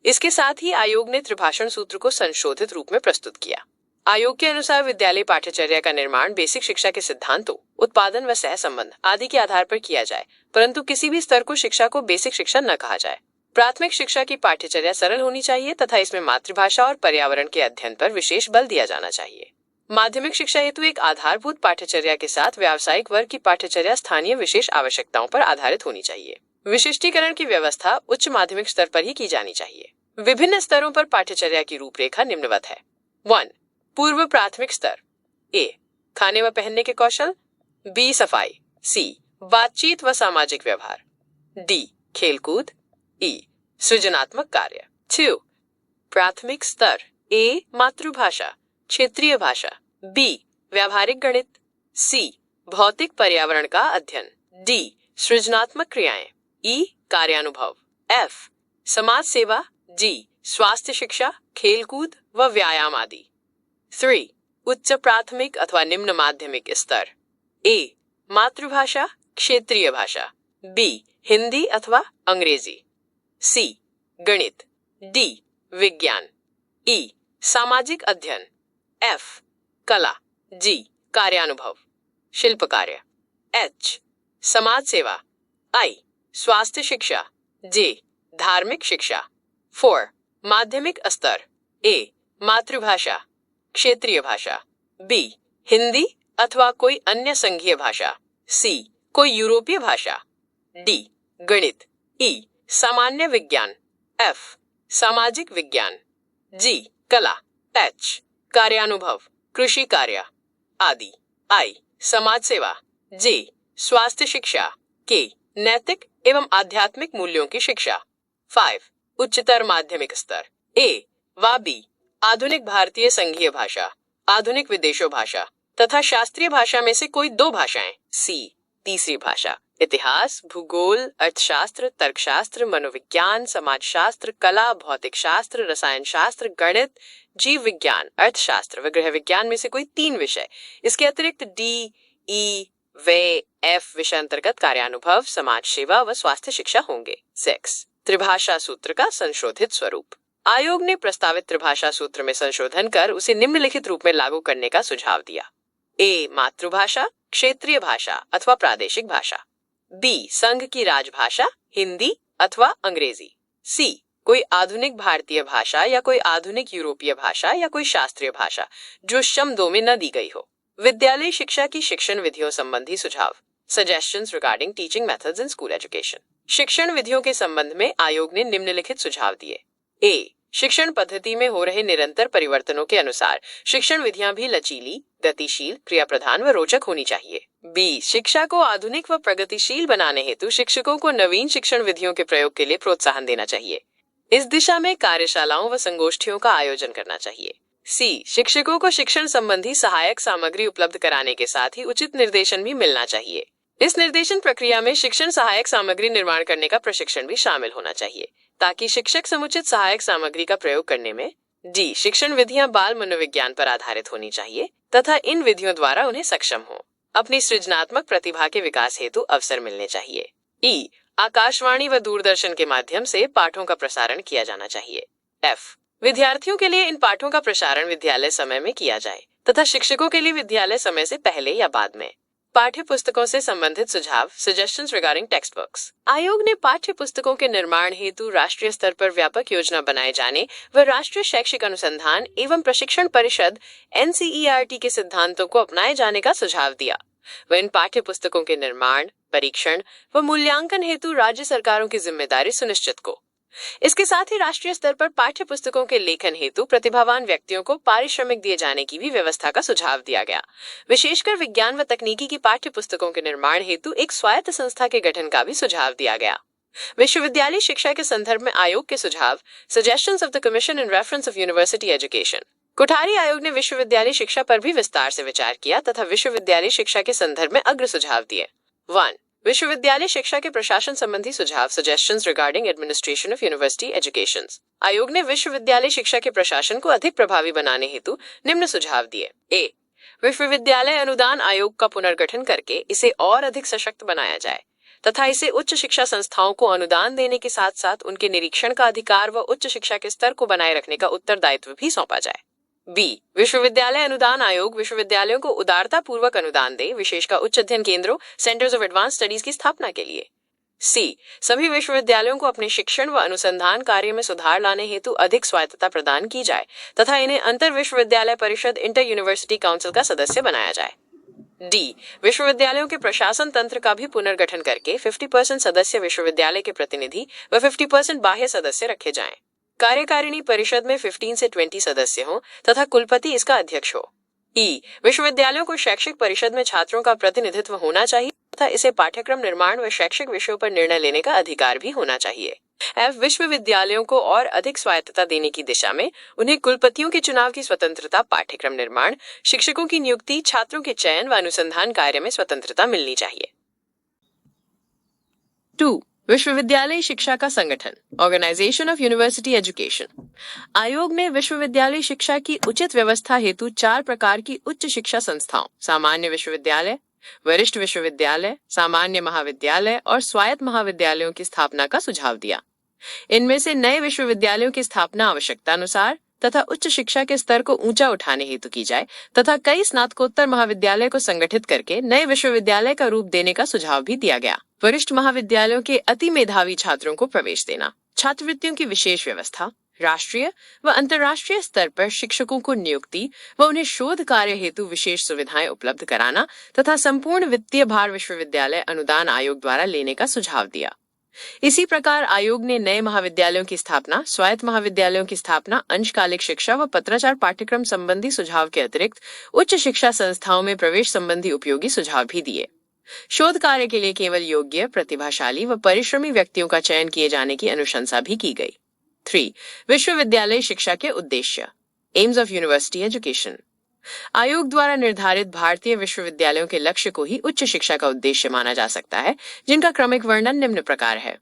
इसके साथ ही आयोग ने त्रिभाषण सूत्र को संशोधित रूप में प्रस्तुत किया। आयोग के अनुसार विद्यालय पाठ्यचर्या का निर्माण बेसिक शिक्षा के सिद्धांतों, उत्पादन व सह संबंध आदि के आधार पर किया जाए, परंतु किसी भी स्तर को शिक्षा को बेसिक शिक्षा न कहा जाए। प्राथमिक शिक्षा की पाठ्यचर्या सरल होनी चाहिए तथा इसमें मातृभाषा और पर्यावरण के अध्ययन पर विशेष बल दिया जाना चाहिए। माध्यमिक शिक्षा हेतु एक आधारभूत पाठ्यचर्या के साथ व्यावसायिक वर्ग की पाठ्यचर्या स्थानीय विशेष आवश्यकताओं पर आधारित होनी चाहिए। विशिष्टीकरण की व्यवस्था उच्च माध्यमिक स्तर पर ही की जानी चाहिए। विभिन्न स्तरों पर पाठ्यचर्या की रूपरेखा निम्नवत है। 1, पूर्व प्राथमिक स्तर। ए, खाने व पहनने के कौशल। बी, सफाई। सी, बातचीत व सामाजिक व्यवहार। डी, खेलकूद। ई, सृजनात्मक कार्य। 2, प्राथमिक स्तर। ए, मातृभाषा, क्षेत्रीय भाषा। बी, व्यावहारिक गणित। सी, भौतिक पर्यावरण का अध्ययन। डी, सृजनात्मक क्रियाएं। ई, कार्यानुभव। एफ, समाज सेवा। जी, स्वास्थ्य शिक्षा, खेलकूद व व्यायाम आदि। 3, उच्च प्राथमिक अथवा निम्न माध्यमिक स्तर। ए, मातृभाषा, क्षेत्रीय भाषा। बी, हिंदी अथवा अंग्रेजी। सी, गणित। डी, विज्ञान। ई, सामाजिक अध्ययन। एफ, कला। जी, कार्यानुभव, शिल्प कार्य। एच, समाज सेवा। आई, स्वास्थ्य शिक्षा। जे, धार्मिक शिक्षा। 4, माध्यमिक स्तर। ए, मातृभाषा, क्षेत्रीय भाषा। बी, हिंदी अथवा कोई अन्य संघीय भाषा। सी, कोई यूरोपीय भाषा। डी, गणित। ई, सामान्य विज्ञान। एफ, सामाजिक विज्ञान। जी, कला। एच, कार्यानुभव, कृषि कार्य आदि। आई, समाज सेवा। जे, स्वास्थ्य शिक्षा। के, नैतिक एवं आध्यात्मिक मूल्यों की शिक्षा। 5, उच्चतर माध्यमिक स्तर। ए व बी, आधुनिक भारतीय संघीय भाषा, आधुनिक विदेशों भाषा तथा शास्त्रीय भाषा में से कोई 2 भाषाएं। सी, तीसरी भाषा। इतिहास, भूगोल, अर्थशास्त्र, तर्कशास्त्र, मनोविज्ञान, समाजशास्त्र, कला, भौतिक शास्त्र, रसायन शास्त्र, गणित, जीव विज्ञान, अर्थशास्त्र व गृह विज्ञान में से कोई 3 विषय। इसके अतिरिक्त डी, ई, व एफ विषय अंतर्गत कार्यानुभव, समाज सेवा व स्वास्थ्य शिक्षा होंगे। 6, त्रिभाषा सूत्र का संशोधित स्वरूप। आयोग ने प्रस्तावित त्रिभाषा सूत्र में संशोधन कर उसे निम्नलिखित रूप में लागू करने का सुझाव दिया। ए, मातृभाषा, क्षेत्रीय भाषा अथवा प्रादेशिक भाषा। बी, संघ की राजभाषा, हिंदी अथवा अंग्रेजी। सी, कोई आधुनिक भारतीय भाषा या कोई आधुनिक यूरोपीय भाषा या कोई शास्त्रीय भाषा जो शम 2 में न दी गई हो। विद्यालय शिक्षा की शिक्षण विधियों संबंधी सुझाव, suggestions regarding teaching methods in school education. शिक्षण विधियों के संबंध में आयोग ने निम्नलिखित सुझाव दिए। ए, शिक्षण पद्धति में हो रहे निरंतर परिवर्तनों के अनुसार शिक्षण विधियां भी लचीली, गतिशील, क्रिया प्रधान व रोचक होनी चाहिए। बी, शिक्षा को आधुनिक व प्रगतिशील बनाने हेतु शिक्षकों को नवीन शिक्षण विधियों के प्रयोग के लिए प्रोत्साहन देना चाहिए। इस दिशा में कार्यशालाओं व संगोष्ठियों का आयोजन करना चाहिए। सी, शिक्षकों को शिक्षण संबंधी सहायक सामग्री उपलब्ध कराने के साथ ही उचित निर्देशन भी मिलना चाहिए। इस निर्देशन प्रक्रिया में शिक्षण सहायक सामग्री निर्माण करने का प्रशिक्षण भी शामिल होना चाहिए ताकि शिक्षक समुचित सहायक सामग्री का प्रयोग करने में डी शिक्षण विधियां बाल मनोविज्ञान पर आधारित होनी चाहिए तथा इन विधियों द्वारा उन्हें सक्षम हो अपनी सृजनात्मक प्रतिभा के विकास हेतु अवसर मिलने चाहिए। ई आकाशवाणी व दूरदर्शन के माध्यम से पाठों का प्रसारण किया जाना चाहिए। एफ विद्यार्थियों के लिए इन पाठों का प्रसारण विद्यालय समय में किया जाए तथा शिक्षकों के लिए विद्यालय समय से पहले या बाद में। पाठ्य पुस्तकों से संबंधित सुझाव सजेशंस रिगार्डिंग टेक्स्ट बुक्स। आयोग ने पाठ्य पुस्तकों के निर्माण हेतु राष्ट्रीय स्तर पर व्यापक योजना बनाए जाने व राष्ट्रीय शैक्षिक अनुसंधान एवं प्रशिक्षण परिषद NCERT के सिद्धांतों को अपनाए जाने का सुझाव दिया। वह इन पाठ्य पुस्तकों के निर्माण, परीक्षण व मूल्यांकन हेतु राज्य सरकारों की जिम्मेदारी सुनिश्चित को। इसके साथ ही राष्ट्रीय स्तर पर पाठ्य पुस्तकों के लेखन हेतु प्रतिभावान व्यक्तियों को पारिश्रमिक दिए जाने की भी व्यवस्था का सुझाव दिया गया। विशेषकर विज्ञान व तकनीकी की पाठ्य पुस्तकों के निर्माण हेतु एक स्वायत्त संस्था के गठन का भी सुझाव दिया गया। विश्वविद्यालय शिक्षा के संदर्भ में आयोग के सुझाव suggestions of the commission in reference of university education. Kothari आयोग ने विश्वविद्यालय शिक्षा पर भी विस्तार से विचार किया तथा विश्वविद्यालय शिक्षा के संदर्भ में अग्र सुझाव दिए। 1. विश्वविद्यालय शिक्षा के प्रशासन संबंधी सुझाव suggestions regarding administration of university education. आयोग ने विश्वविद्यालय शिक्षा के प्रशासन को अधिक प्रभावी बनाने हेतु निम्न सुझाव दिए। ए विश्वविद्यालय अनुदान आयोग का पुनर्गठन करके इसे और अधिक सशक्त बनाया जाए तथा इसे उच्च शिक्षा संस्थाओं को अनुदान देने के साथ साथ उनके निरीक्षण का अधिकार व उच्च शिक्षा के स्तर को बनाए रखने का उत्तरदायित्व भी सौंपा जाए। बी विश्वविद्यालय अनुदान आयोग विश्वविद्यालयों को उदारता पूर्वक अनुदान दे विशेषकर उच्च अध्ययन केंद्रों सेंटर्स ऑफ एडवांस स्टडीज की स्थापना के लिए। सी सभी विश्वविद्यालयों को अपने शिक्षण व अनुसंधान कार्य में सुधार लाने हेतु अधिक स्वायत्तता प्रदान की जाए तथा इन्हें अंतर विश्वविद्यालय परिषद इंटर यूनिवर्सिटी काउंसिल का सदस्य बनाया जाए। डी विश्वविद्यालयों के प्रशासन तंत्र का भी पुनर्गठन करके 50% सदस्य विश्वविद्यालय के प्रतिनिधि व 50% बाह्य सदस्य रखे जाएं। कार्यकारिणी परिषद में 15 से 20 सदस्य हों तथा कुलपति इसका अध्यक्ष हो। ई विश्वविद्यालयों को शैक्षिक परिषद में छात्रों का प्रतिनिधित्व होना चाहिए तथा इसे पाठ्यक्रम निर्माण व शैक्षिक विषयों पर निर्णय लेने का अधिकार भी होना चाहिए। एफ विश्वविद्यालयों को और अधिक स्वायत्तता देने की दिशा में उन्हें कुलपतियों के चुनाव की स्वतंत्रता, पाठ्यक्रम निर्माण, शिक्षकों की नियुक्ति, छात्रों के चयन व अनुसंधान कार्य में स्वतंत्रता मिलनी चाहिए। 2. विश्वविद्यालय शिक्षा का संगठन ऑर्गेनाइजेशन ऑफ यूनिवर्सिटी एजुकेशन। आयोग ने विश्वविद्यालय शिक्षा की उचित व्यवस्था हेतु 4 प्रकार की उच्च शिक्षा संस्थाओं सामान्य विश्वविद्यालय, वरिष्ठ विश्वविद्यालय, सामान्य महाविद्यालय और स्वायत्त महाविद्यालयों की स्थापना का सुझाव दिया। इनमें से नए विश्वविद्यालयों की स्थापना आवश्यकता अनुसार तथा उच्च शिक्षा के स्तर को ऊंचा उठाने हेतु की जाए तथा कई स्नातकोत्तर महाविद्यालय को संगठित करके नए विश्वविद्यालय का रूप देने का सुझाव भी दिया गया। वरिष्ठ महाविद्यालयों के अति मेधावी छात्रों को प्रवेश देना, छात्रवृत्तियों की विशेष व्यवस्था, राष्ट्रीय व अंतर्राष्ट्रीय स्तर पर शिक्षकों को नियुक्ति व उन्हें शोध कार्य हेतु विशेष सुविधाएं उपलब्ध कराना तथा संपूर्ण वित्तीय भार विश्वविद्यालय अनुदान आयोग द्वारा लेने का सुझाव दिया। इसी प्रकार आयोग ने नए महाविद्यालयों की स्थापना, स्वायत्त महाविद्यालयों की स्थापना, अंशकालिक शिक्षा व पत्राचार पाठ्यक्रम संबंधी सुझाव के अतिरिक्त उच्च शिक्षा संस्थाओं में प्रवेश संबंधी उपयोगी सुझाव भी दिए। शोध कार्य के लिए केवल योग्य, प्रतिभाशाली व परिश्रमी व्यक्तियों का चयन किए जाने की अनुशंसा भी की गई। 3. विश्वविद्यालय शिक्षा के उद्देश्य एम्स ऑफ यूनिवर्सिटी एजुकेशन। आयोग द्वारा निर्धारित भारतीय विश्वविद्यालयों के लक्ष्य को ही उच्च शिक्षा का उद्देश्य माना जा सकता है, जिनका क्रमिक वर्णन निम्न प्रकार है।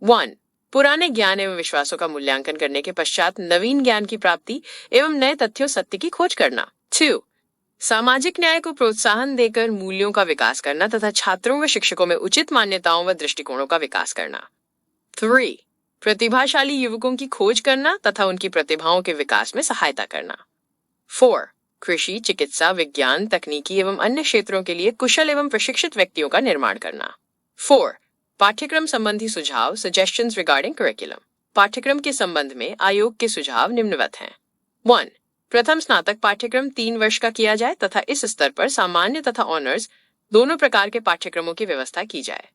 1. पुराने ज्ञान एवं विश्वासों का मूल्यांकन करने के पश्चात नवीन ज्ञान की प्राप्ति एवं नए तथ्यों सत्य की खोज करना। 2. सामाजिक न्याय को प्रोत्साहन देकर मूल्यों का विकास करना तथा छात्रों व शिक्षकों में उचित मान्यताओं व दृष्टिकोणों का विकास करना। 3. प्रतिभाशाली युवकों की खोज करना तथा उनकी प्रतिभाओं के विकास में सहायता करना। 4. कृषि, चिकित्सा, विज्ञान, तकनीकी एवं अन्य क्षेत्रों के लिए कुशल एवं प्रशिक्षित व्यक्तियों का निर्माण करना। 4. पाठ्यक्रम संबंधी सुझाव सजेशंस रिगार्डिंग करिकुलम। पाठ्यक्रम के संबंध में आयोग के सुझाव निम्नवत हैं। 1. प्रथम स्नातक पाठ्यक्रम 3 वर्ष का किया जाए तथा इस स्तर पर सामान्य तथा ऑनर्स दोनों प्रकार के पाठ्यक्रमों की व्यवस्था की जाए।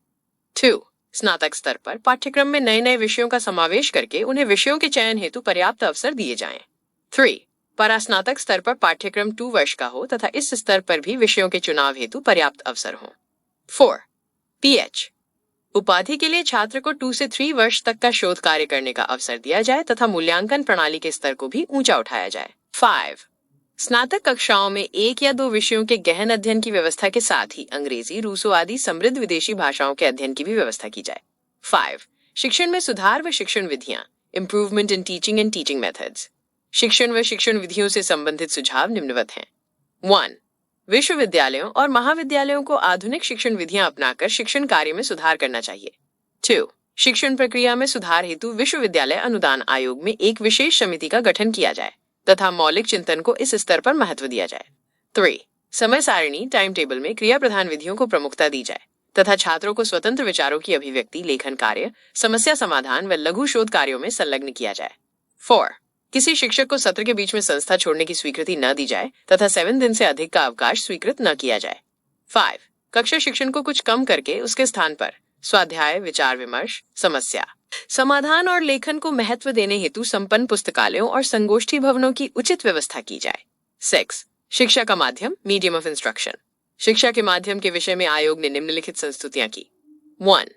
2. स्नातक स्तर पर पाठ्यक्रम में नए नए विषयों का समावेश करके उन्हें विषयों के चयन हेतु पर्याप्त अवसर दिए जाएं। 3. परास्नातक स्तर पर पाठ्यक्रम 2 वर्ष का हो तथा इस स्तर पर भी विषयों के चुनाव हेतु पर्याप्त अवसर हो। 4. पीएच उपाधि के लिए छात्र को 2 से 3 वर्ष तक का शोध कार्य करने का अवसर दिया जाए तथा मूल्यांकन प्रणाली के स्तर को भी ऊंचा उठाया जाए। 5. स्नातक कक्षाओं में 1 या 2 विषयों के गहन अध्ययन की व्यवस्था के साथ ही अंग्रेजी, रूसो आदि समृद्ध विदेशी भाषाओं के अध्ययन की भी व्यवस्था की जाए। 5. शिक्षण में सुधार व शिक्षण विधियां, improvement in teaching and teaching methods. शिक्षण व शिक्षण विधियों से संबंधित सुझाव निम्नवत हैं। 1. विश्वविद्यालयों और महाविद्यालयों को आधुनिक शिक्षण विधियां अपनाकर शिक्षण कार्य में सुधार करना चाहिए। 2. शिक्षण प्रक्रिया में सुधार हेतु विश्वविद्यालय अनुदान आयोग में एक विशेष समिति का गठन किया जाए तथा मौलिक चिंतन को इस स्तर पर महत्व दिया जाए। 3. समय सारिणी टाइम टेबल में क्रिया प्रधान विधियों को प्रमुखता दी जाए तथा छात्रों को स्वतंत्र विचारों की अभिव्यक्ति, लेखन कार्य, समस्या समाधान व लघु शोध कार्यों में संलग्न किया जाए। 4. किसी शिक्षक को सत्र के बीच में संस्था छोड़ने की स्वीकृति न दी जाए तथा 7 दिन से अधिक का अवकाश स्वीकृत न किया जाए। 5. कक्षा शिक्षण को कुछ कम करके उसके स्थान पर स्वाध्याय, विचार विमर्श, समस्या समाधान और लेखन को महत्व देने हेतु संपन्न पुस्तकालयों और संगोष्ठी भवनों की उचित व्यवस्था की जाए। 6. शिक्षा का माध्यम, मीडियम ऑफ इंस्ट्रक्शन। शिक्षा के माध्यम के विषय में आयोग ने निम्नलिखित संस्तुतियां की। 1.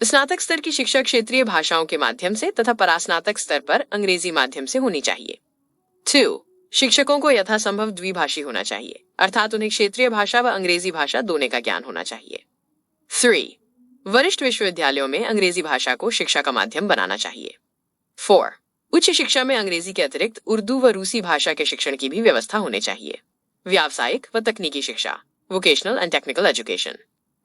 स्नातक स्तर की शिक्षा क्षेत्रीय भाषाओं के माध्यम से तथा परास्नातक स्तर पर अंग्रेजी माध्यम से होनी चाहिए। 2. शिक्षकों को यथासंभव द्विभाषी होना चाहिए, अर्थात उन्हें क्षेत्रीय भाषा व अंग्रेजी भाषा दोनों का ज्ञान होना चाहिए। 3. वरिष्ठ विश्वविद्यालयों में अंग्रेजी भाषा को शिक्षा का माध्यम बनाना चाहिए। 4. उच्च शिक्षा में अंग्रेजी के अतिरिक्त उर्दू व रूसी भाषा के शिक्षण की भी व्यवस्था होनी चाहिए। व्यावसायिक व तकनीकी शिक्षा, वोकेशनल एंड टेक्निकल एजुकेशन।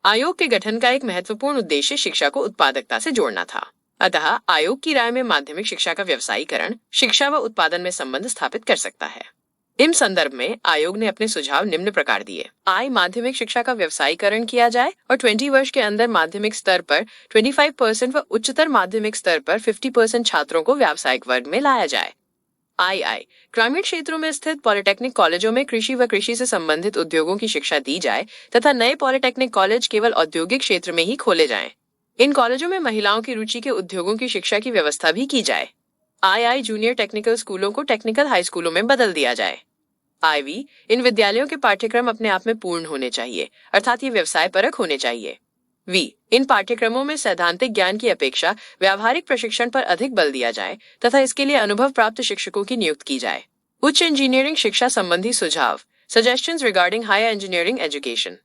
आयोग के गठन का एक महत्वपूर्ण उद्देश्य शिक्षा को उत्पादकता से जोड़ना था। अतः आयोग की राय में माध्यमिक शिक्षा का व्यवसायीकरण शिक्षा व उत्पादन में संबंध स्थापित कर सकता है। इन संदर्भ में आयोग ने अपने सुझाव निम्न प्रकार दिए। माध्यमिक शिक्षा का व्यवसायीकरण किया जाए और 20 वर्ष के अंदर माध्यमिक स्तर पर 25% व उच्चतर माध्यमिक स्तर पर 50% छात्रों को व्यावसायिक वर्ग में लाया जाए। ग्रामीण क्षेत्रों में स्थित पॉलिटेक्निक कॉलेजों में कृषि व कृषि से संबंधित उद्योगों की शिक्षा दी जाए तथा नए पॉलिटेक्निक कॉलेज केवल औद्योगिक क्षेत्र में ही खोले जाएं। इन कॉलेजों में महिलाओं की रुचि के उद्योगों की शिक्षा की व्यवस्था भी की जाए। जूनियर टेक्निकल स्कूलों को टेक्निकल हाई स्कूलों में बदल दिया जाए। इन विद्यालयों के पाठ्यक्रम अपने आप में पूर्ण होने चाहिए, अर्थात ये व्यवसाय परक होने चाहिए। इन पाठ्यक्रमों में सैद्धांतिक ज्ञान की अपेक्षा व्यावहारिक प्रशिक्षण पर अधिक बल दिया जाए तथा इसके लिए अनुभव प्राप्त शिक्षकों की नियुक्ति की जाए। उच्च इंजीनियरिंग शिक्षा संबंधी सुझाव, suggestions regarding higher engineering education.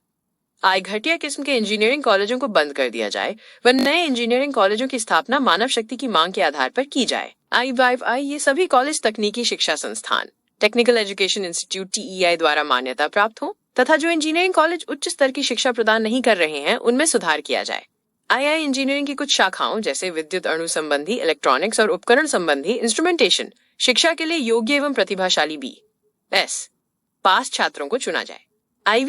घटिया किस्म के इंजीनियरिंग कॉलेजों को बंद कर दिया जाए व नए इंजीनियरिंग कॉलेजों की स्थापना मानव शक्ति की मांग के आधार पर की जाए। ये सभी कॉलेज तकनीकी शिक्षा संस्थान, टेक्निकल एजुकेशन इंस्टीट्यूट TEI द्वारा मान्यता प्राप्त हो तथा जो इंजीनियरिंग कॉलेज उच्च स्तर की शिक्षा प्रदान नहीं कर रहे हैं उनमें सुधार किया जाए। इंजीनियरिंग की कुछ शाखाओं जैसे विद्युत अणु संबंधी, इलेक्ट्रॉनिक्स और उपकरण संबंधी इंस्ट्रूमेंटेशन शिक्षा के लिए योग्य एवं प्रतिभाशाली पास छात्रों को चुना जाए।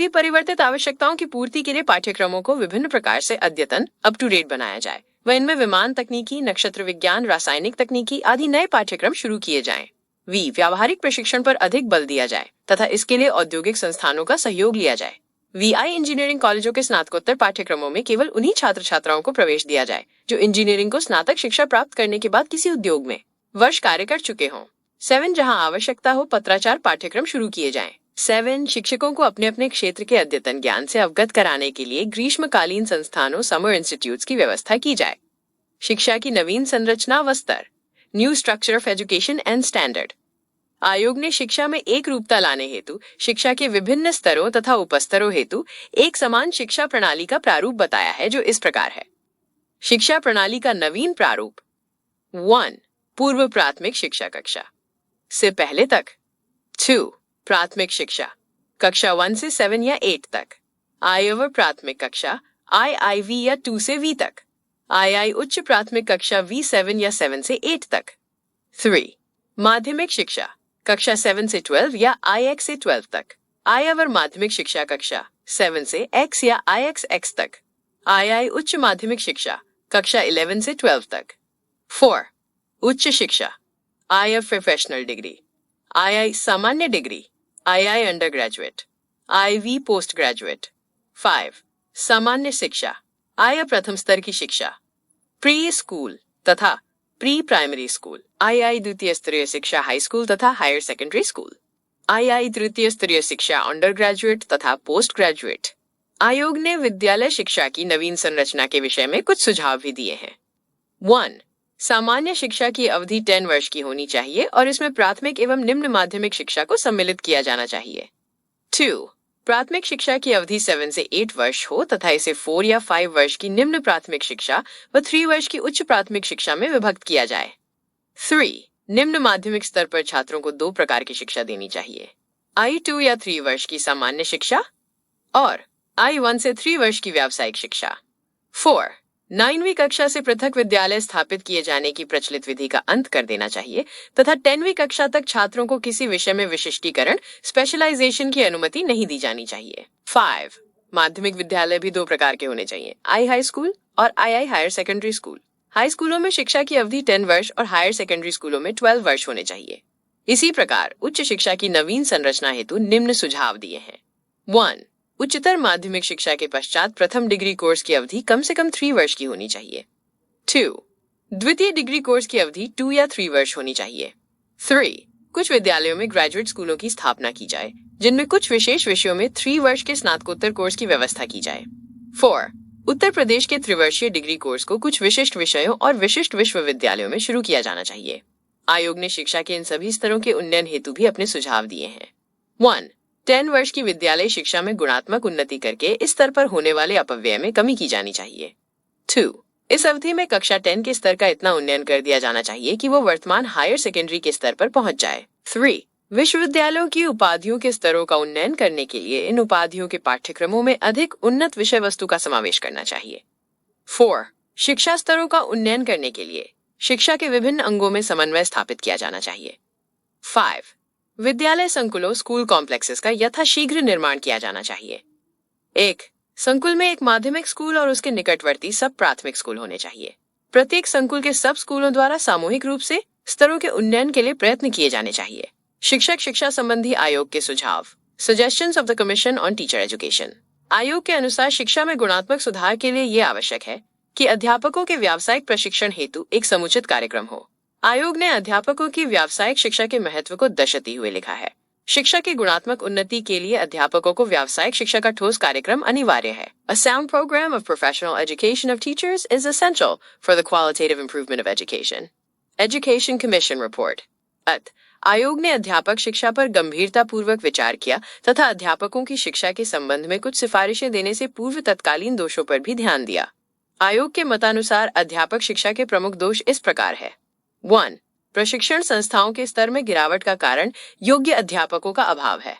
परिवर्तित आवश्यकताओं की पूर्ति के लिए पाठ्यक्रमों को विभिन्न प्रकार से अद्यतन अप टू डेट बनाया जाए व इनमें विमान तकनीकी, नक्षत्र विज्ञान, रासायनिक तकनीकी आदि नए पाठ्यक्रम शुरू किए जाएं। व्यावहारिक प्रशिक्षण पर अधिक बल दिया जाए तथा इसके लिए औद्योगिक संस्थानों का सहयोग लिया जाए। इंजीनियरिंग कॉलेजों के स्नातकोत्तर पाठ्यक्रमों में केवल उन्हीं छात्र छात्राओं को प्रवेश दिया जाए जो इंजीनियरिंग को स्नातक शिक्षा प्राप्त करने के बाद किसी उद्योग में वर्ष कार्य कर चुके हों। 7 जहां आवश्यकता हो पत्राचार पाठ्यक्रम शुरू किए जाएं। 7 शिक्षकों को अपने अपने क्षेत्र के अद्यतन ज्ञान से अवगत कराने के लिए ग्रीष्मकालीन संस्थानों, समर इंस्टीट्यूट्स की व्यवस्था की जाए। शिक्षा की नवीन संरचना व स्तर, new structure of education and standard. आयोग ने शिक्षा में एक रूपता लाने हेतु शिक्षा के विभिन्न स्तरों तथा उपस्तरों हेतु एक समान शिक्षा प्रणाली का प्रारूप बताया है जो इस प्रकार है। शिक्षा प्रणाली का नवीन प्रारूप। 1. पूर्व प्राथमिक शिक्षा कक्षा से पहले तक। 2. प्राथमिक शिक्षा कक्षा 1 से 7 या 8 तक। अवर प्राथमिक कक्षा IIV या 2 से V तक। उच्च प्राथमिक कक्षा V7 या 7 से 8 तक। 3. माध्यमिक शिक्षा कक्षा 7 से 12 या IX से 12 तक। अवर माध्यमिक शिक्षा कक्षा 7 से X या IXX तक। उच्च माध्यमिक शिक्षा कक्षा 11 से 12 तक। 4. उच्च शिक्षा प्रोफेशनल डिग्री, सामान्य degree, under graduate, IV post graduate. 5. सामान्य शिक्षा प्रथम स्तर की शिक्षा, प्री स्कूल तथा प्री प्राइमरी स्कूल। द्वितीय स्तरीय शिक्षा हाई स्कूल तथा हायर सेकेंडरी स्कूल। तृतीय स्तरीय शिक्षा अंडर ग्रेजुएट तथा पोस्ट ग्रेजुएट। आयोग ने विद्यालय शिक्षा की नवीन संरचना के विषय में कुछ सुझाव भी दिए हैं। 1. सामान्य शिक्षा की अवधि 10 वर्ष की होनी चाहिए और इसमें प्राथमिक एवं निम्न माध्यमिक शिक्षा को सम्मिलित किया जाना चाहिए। 2. प्राथमिक शिक्षा की अवधि 7 से 8 वर्ष हो तथा इसे 4 या 5 वर्ष की निम्न प्राथमिक शिक्षा व 3 वर्ष की उच्च प्राथमिक शिक्षा में विभक्त किया जाए। 3. निम्न माध्यमिक स्तर पर छात्रों को 2 प्रकार की शिक्षा देनी चाहिए। I2 या 3 वर्ष की सामान्य शिक्षा और I1 से 3 वर्ष की व्यावसायिक शिक्षा। 4. 9वीं कक्षा से पृथक विद्यालय स्थापित किए जाने की प्रचलित विधि का अंत कर देना चाहिए तथा 10वीं कक्षा तक छात्रों को किसी विषय में विशिष्टीकरण स्पेशलाइजेशन की अनुमति नहीं दी जानी चाहिए। 5. माध्यमिक विद्यालय भी 2 प्रकार के होने चाहिए, आई हाई स्कूल और I hire secondary school. High स्कूलों में शिक्षा की अवधि 10 वर्ष और हायर सेकेंडरी स्कूलों में 12 वर्ष होने चाहिए। इसी प्रकार उच्च शिक्षा की नवीन संरचना हेतु निम्न सुझाव दिए हैं। 1. उच्चतर माध्यमिक शिक्षा के पश्चात प्रथम डिग्री कोर्स की अवधि कम से कम 3 वर्ष की होनी चाहिए। 2. द्वितीय डिग्री कोर्स की अवधि 2 या 3 वर्ष होनी चाहिए। 3. कुछ विद्यालयों में ग्रेजुएट स्कूलों की स्थापना की जाए जिनमें कुछ विशेष विषयों में 3 वर्ष के स्नातकोत्तर कोर्स की व्यवस्था की जाए। 4. उत्तर प्रदेश के त्रिवर्षीय डिग्री कोर्स को कुछ विशिष्ट विषयों और विशिष्ट विश्वविद्यालयों में शुरू किया जाना चाहिए। आयोग ने शिक्षा के इन सभी स्तरों के उन्नयन हेतु भी अपने सुझाव दिए हैं। 1. 10 वर्ष की विद्यालय शिक्षा में गुणात्मक उन्नति करके इस स्तर पर होने वाले अपव्यय में कमी की जानी चाहिए। 2. इस अवधि में कक्षा 10 के स्तर का इतना उन्नयन कर दिया जाना चाहिए कि वो वर्तमान हायर सेकेंडरी के स्तर पर पहुंच जाए। 3. विश्वविद्यालयों की उपाधियों के स्तरों का उन्नयन करने के लिए इन उपाधियों के पाठ्यक्रमों में अधिक उन्नत विषय वस्तु का समावेश करना चाहिए। 4. शिक्षा स्तरों का उन्नयन करने के लिए शिक्षा के विभिन्न अंगों में समन्वय स्थापित किया जाना चाहिए। 5. विद्यालय संकुलों स्कूल कॉम्प्लेक्सेस का यथाशीघ्र निर्माण किया जाना चाहिए। 1. संकुल में एक माध्यमिक स्कूल और उसके निकटवर्ती सब प्राथमिक स्कूल होने चाहिए। प्रत्येक संकुल के सब स्कूलों द्वारा सामूहिक रूप से स्तरों के उन्नयन के लिए प्रयत्न किए जाने चाहिए। शिक्षक शिक्षा संबंधी आयोग के सुझाव, suggestions of the commission on teacher education. आयोग के अनुसार शिक्षा में गुणात्मक सुधार के लिए यह आवश्यक है कि अध्यापकों के व्यावसायिक प्रशिक्षण हेतु एक समुचित कार्यक्रम हो। आयोग ने अध्यापकों की व्यावसायिक शिक्षा के महत्व को दर्शाते हुए लिखा है, शिक्षा की गुणात्मक उन्नति के लिए अध्यापकों को व्यावसायिक शिक्षा का ठोस कार्यक्रम अनिवार्य है। A sound program of professional education of teachers is essential for the qualitative improvement of education. Education Commission Report. आयोग ने अध्यापक शिक्षा पर गंभीरतापूर्वक विचार किया तथा अध्यापकों की शिक्षा के संबंध में कुछ सिफारिशें देने से पूर्व तत्कालीन दोषों पर भी ध्यान दिया। आयोग के मतानुसार अध्यापक शिक्षा के प्रमुख दोष इस प्रकार है। 1. प्रशिक्षण संस्थाओं के स्तर में गिरावट का कारण योग्य अध्यापकों का अभाव है।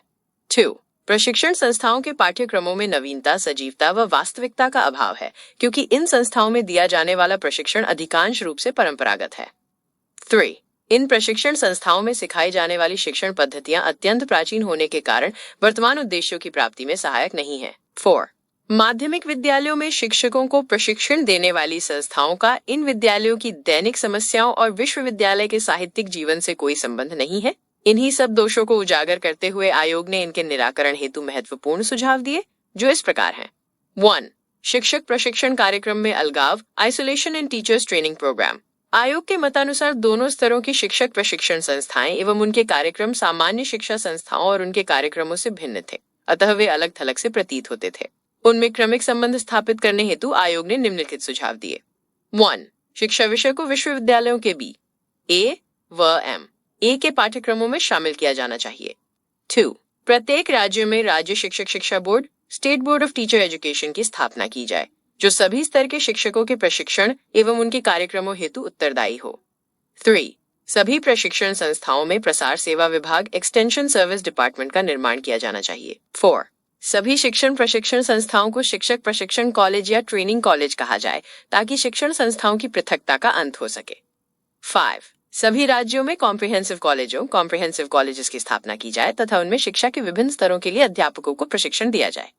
2. प्रशिक्षण संस्थाओं के पाठ्यक्रमों में नवीनता, सजीवता व वास्तविकता का अभाव है क्योंकि इन संस्थाओं में दिया जाने वाला प्रशिक्षण अधिकांश रूप से परंपरागत है। 3. इन प्रशिक्षण संस्थाओं में सिखाई जाने वाली शिक्षण पद्धतियां अत्यंत प्राचीन होने के कारण वर्तमान उद्देश्यों की प्राप्ति में सहायक नहीं है। 4. माध्यमिक विद्यालयों में शिक्षकों को प्रशिक्षण देने वाली संस्थाओं का इन विद्यालयों की दैनिक समस्याओं और विश्वविद्यालय के साहित्यिक जीवन से कोई संबंध नहीं है। इन्हीं सब दोषों को उजागर करते हुए आयोग ने इनके निराकरण हेतु महत्वपूर्ण सुझाव दिए जो इस प्रकार हैं। 1. शिक्षक प्रशिक्षण कार्यक्रम में अलगाव, आइसोलेशन इन टीचर्स ट्रेनिंग प्रोग्राम। आयोग के मतानुसार दोनों स्तरों की शिक्षक प्रशिक्षण संस्थाएं एवं उनके कार्यक्रम सामान्य शिक्षा संस्थाओं और उनके कार्यक्रमों से भिन्न थे, अतः वे अलग थलग से प्रतीत होते थे। उनमें क्रमिक संबंध स्थापित करने हेतु आयोग ने निम्नलिखित सुझाव दिए। 1. शिक्षा विषय को विश्वविद्यालयों के बी, ए व एम ए के पाठ्यक्रमों में शामिल किया जाना चाहिए। 2. प्रत्येक राज्य में राज्य शिक्षक शिक्षा board, state board of teacher education की स्थापना की जाए जो सभी स्तर के शिक्षकों के प्रशिक्षण एवं उनके कार्यक्रमों हेतु उत्तरदायी हो। 3. सभी प्रशिक्षण संस्थाओं में प्रसार सेवा विभाग, एक्सटेंशन सर्विस डिपार्टमेंट का निर्माण किया जाना चाहिए। 4. सभी शिक्षण प्रशिक्षण संस्थाओं को शिक्षक प्रशिक्षण कॉलेज या ट्रेनिंग कॉलेज कहा जाए ताकि शिक्षण संस्थाओं की पृथकता का अंत हो सके। 5. सभी राज्यों में कॉम्प्रिहेंसिव कॉलेजेस की स्थापना की जाए तथा उनमें शिक्षा के विभिन्न स्तरों के लिए अध्यापकों को प्रशिक्षण दिया जाए।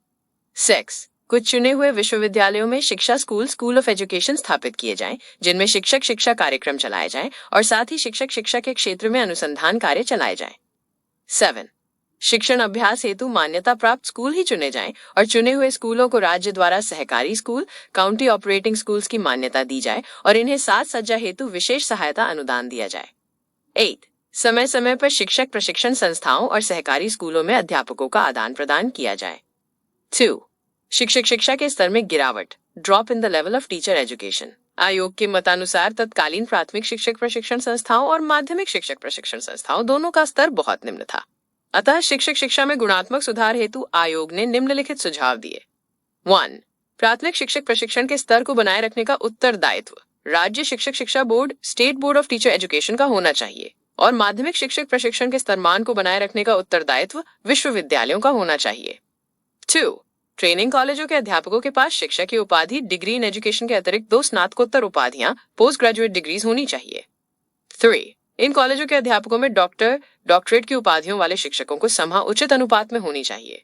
6. कुछ चुने हुए विश्वविद्यालयों में शिक्षा स्कूल ऑफ एजुकेशन स्थापित किए जाएं, जिनमें शिक्षक शिक्षा कार्यक्रम चलाए जाएं और साथ ही शिक्षक शिक्षा के क्षेत्र में अनुसंधान कार्य चलाए जाएं। 7. शिक्षण अभ्यास हेतु मान्यता प्राप्त स्कूल ही चुने जाएं और चुने हुए स्कूलों को राज्य द्वारा सहकारी स्कूल, काउंटी ऑपरेटिंग स्कूल्स की मान्यता दी जाए और इन्हें साज सज्जा हेतु विशेष सहायता अनुदान दिया जाए। 8. समय समय पर शिक्षक प्रशिक्षण संस्थाओं और सहकारी स्कूलों में अध्यापकों का आदान प्रदान किया जाए। 2. शिक्षक शिक्षा के स्तर में गिरावट, drop in the level of teacher education. आयोग के मतानुसार तत्कालीन प्राथमिक शिक्षक प्रशिक्षण संस्थाओं और माध्यमिक शिक्षक प्रशिक्षण संस्थाओं दोनों का स्तर बहुत निम्न था। अतः शिक्षक शिक्षा में गुणात्मक सुधार हेतु आयोग ने निम्नलिखित सुझाव दिए। 1. प्राथमिक शिक्षक प्रशिक्षण के स्तर को बनाए रखने का उत्तरदायित्व राज्य शिक्षक शिक्षा board state board of teacher education का होना चाहिए और माध्यमिक शिक्षक प्रशिक्षण के स्तरमान को बनाए रखने का उत्तरदायित्व विश्वविद्यालयों का होना चाहिए। 2. ट्रेनिंग कॉलेजों के अध्यापकों के पास शिक्षक की उपाधि डिग्री इन एजुकेशन के अतिरिक्त 2 स्नातकोत्तर उपाधियां पोस्ट ग्रेजुएट डिग्रीज होनी चाहिए। 3. इन कॉलेजों के अध्यापकों में डॉक्टरेट की उपाधियों वाले शिक्षकों को समा उचित अनुपात में होनी चाहिए।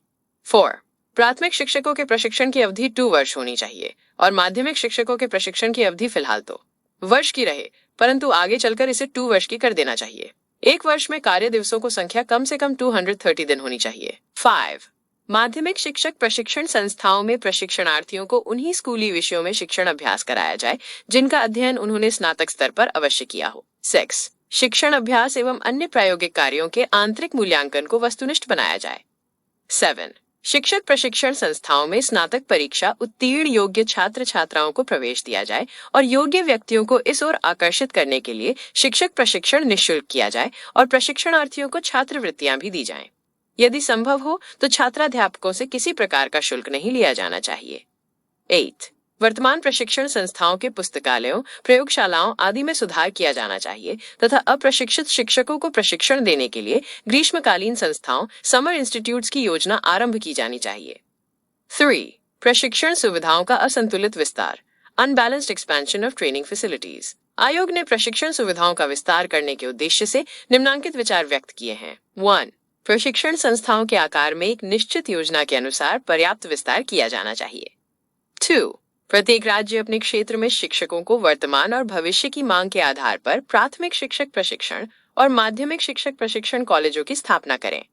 4. प्राथमिक शिक्षकों के प्रशिक्षण की अवधि 2 वर्ष होनी चाहिए और माध्यमिक शिक्षकों के प्रशिक्षण की अवधि फिलहाल 2 वर्ष की रहे, परंतु आगे चलकर इसे 2 वर्ष की कर देना चाहिए। 1 वर्ष में कार्य दिवसों को संख्या कम से कम 230 दिन होनी चाहिए। 5. माध्यमिक शिक्षक प्रशिक्षण संस्थाओं में प्रशिक्षणार्थियों को उन्हीं स्कूली विषयों में शिक्षण अभ्यास कराया जाए जिनका अध्ययन उन्होंने स्नातक स्तर पर अवश्य किया हो। 6. शिक्षण अभ्यास एवं अन्य प्रायोगिक कार्यों के आंतरिक मूल्यांकन को वस्तुनिष्ठ बनाया जाए। 7. शिक्षक प्रशिक्षण संस्थाओं में स्नातक परीक्षा उत्तीर्ण योग्य छात्र छात्राओं को प्रवेश दिया जाए और योग्य व्यक्तियों को इस ओर आकर्षित करने के लिए शिक्षक प्रशिक्षण निःशुल्क किया जाए और प्रशिक्षणार्थियों को छात्रवृत्तियां भी दी जाएं। यदि संभव हो तो छात्राध्यापकों से किसी प्रकार का शुल्क नहीं लिया जाना चाहिए। 8. वर्तमान प्रशिक्षण संस्थाओं के पुस्तकालयों प्रयोगशालाओं आदि में सुधार किया जाना चाहिए तथा अप्रशिक्षित शिक्षकों को प्रशिक्षण देने के लिए ग्रीष्मकालीन संस्थाओं समर इंस्टीट्यूट्स की योजना आरंभ की जानी चाहिए। 3. प्रशिक्षण सुविधाओं का असंतुलित विस्तार unbalanced expansion of training facilities. आयोग ने प्रशिक्षण सुविधाओं का विस्तार करने के उद्देश्य से निम्नांकित विचार व्यक्त किए हैं। 1. प्रशिक्षण संस्थाओं के आकार में एक निश्चित योजना के अनुसार पर्याप्त विस्तार किया जाना चाहिए। 2. प्रत्येक राज्य अपने क्षेत्र में शिक्षकों को वर्तमान और भविष्य की मांग के आधार पर प्राथमिक शिक्षक प्रशिक्षण और माध्यमिक शिक्षक प्रशिक्षण कॉलेजों की स्थापना करें।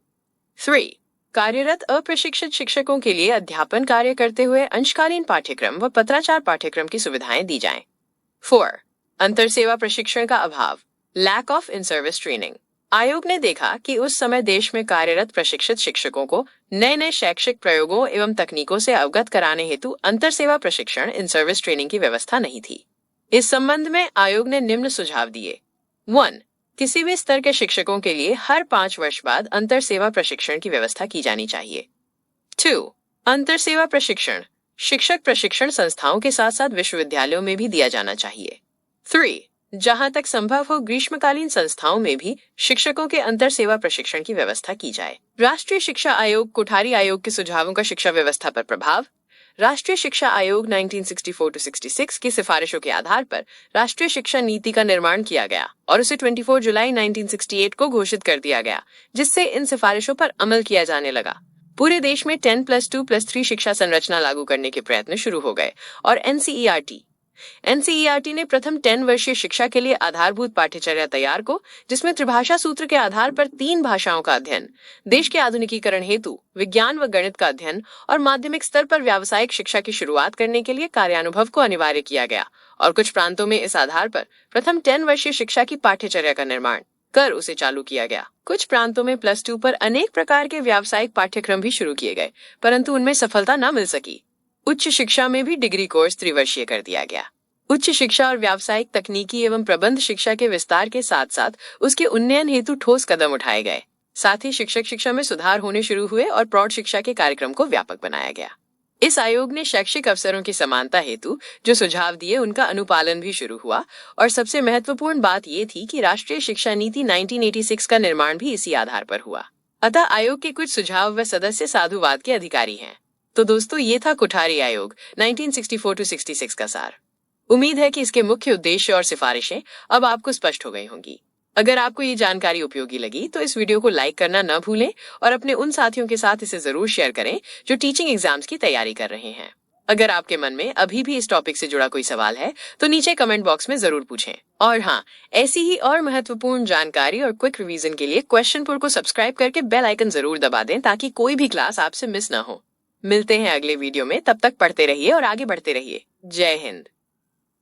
3. कार्यरत अप्रशिक्षित शिक्षकों के लिए अध्यापन कार्य करते हुए अंशकालीन पाठ्यक्रम व पत्राचार पाठ्यक्रम की सुविधाएं दी जाएं। 4. अंतरसेवा प्रशिक्षण का अभाव lack of in service training. आयोग ने देखा कि उस समय देश में कार्यरत प्रशिक्षित शिक्षकों को नए नए शैक्षिक प्रयोगों एवं तकनीकों से अवगत कराने हेतु अंतरसेवा प्रशिक्षण इन सर्विस ट्रेनिंग की व्यवस्था नहीं थी। इस संबंध में आयोग ने निम्न सुझाव दिए। 1. किसी भी स्तर के शिक्षकों के लिए हर 5 वर्ष बाद अंतरसेवा प्रशिक्षण की व्यवस्था की जानी चाहिए। 2. अंतरसेवा प्रशिक्षण शिक्षक प्रशिक्षण संस्थाओं के साथ साथ विश्वविद्यालयों में भी दिया जाना चाहिए। 3. जहां तक संभव हो ग्रीष्मकालीन संस्थाओं में भी शिक्षकों के अंतर सेवा प्रशिक्षण की व्यवस्था की जाए। राष्ट्रीय शिक्षा आयोग कोठारी आयोग के सुझावों का शिक्षा व्यवस्था पर प्रभाव। राष्ट्रीय शिक्षा आयोग 1964-66 की सिफारिशों के आधार पर राष्ट्रीय शिक्षा नीति का निर्माण किया गया और उसे 24 जुलाई 1968 को घोषित कर दिया गया, जिससे इन सिफारिशों पर अमल किया जाने लगा। पूरे देश में 10+2+3 शिक्षा संरचना लागू करने के प्रयत्न शुरू हो गए और एनसीईआरटी ने प्रथम 10 वर्षीय शिक्षा के लिए आधारभूत पाठ्यचर्या तैयार को, जिसमें त्रिभाषा सूत्र के आधार पर 3 भाषाओं का अध्ययन, देश के आधुनिकीकरण हेतु विज्ञान व गणित का अध्ययन और माध्यमिक स्तर पर व्यावसायिक शिक्षा की शुरुआत करने के लिए कार्यानुभव को अनिवार्य किया गया और कुछ प्रांतों में इस आधार पर प्रथम 10 वर्षीय शिक्षा की पाठ्यचर्या का निर्माण कर उसे चालू किया गया। कुछ प्रांतों में +2 पर अनेक प्रकार के व्यावसायिक पाठ्यक्रम भी शुरू किए गए, परंतु उनमें सफलता न मिल सकी। उच्च शिक्षा में भी डिग्री कोर्स त्रिवर्षीय कर दिया गया। उच्च शिक्षा और व्यावसायिक तकनीकी एवं प्रबंध शिक्षा के विस्तार के साथ साथ उसके उन्नयन हेतु ठोस कदम उठाए गए। साथ ही शिक्षक शिक्षा में सुधार होने शुरू हुए और प्रौढ़ शिक्षा के कार्यक्रम को व्यापक बनाया गया। इस आयोग ने शैक्षिक अवसरों की समानता हेतु जो सुझाव दिए उनका अनुपालन भी शुरू हुआ और सबसे महत्वपूर्ण बात ये थी कि राष्ट्रीय शिक्षा नीति 1986 का निर्माण भी इसी आधार पर हुआ। अतः आयोग के कुछ सुझाव व सदस्य साधुवाद के अधिकारी हैं। तो दोस्तों, ये था कोठारी आयोग 1964-66 का सार। उम्मीद है कि इसके मुख्य उद्देश्य और सिफारिशें अब आपको स्पष्ट हो गई होंगी। अगर आपको ये जानकारी उपयोगी लगी तो इस वीडियो को लाइक करना न भूलें और अपने उन साथियों के साथ इसे जरूर शेयर करें जो टीचिंग एग्जाम्स की तैयारी कर रहे हैं। अगर आपके मन में अभी भी इस टॉपिक से जुड़ा कोई सवाल है तो नीचे कमेंट बॉक्स में जरूर पूछें। और हाँ, ऐसी ही और महत्वपूर्ण जानकारी और क्विक रिवीजन के लिए क्वेश्चनपुर को सब्सक्राइब करके बेल आइकन जरूर दबा दें ताकि कोई भी क्लास आपसे मिस ना हो। मिलते हैं अगले वीडियो में, तब तक पढ़ते रहिए और आगे बढ़ते रहिए। जय हिंद।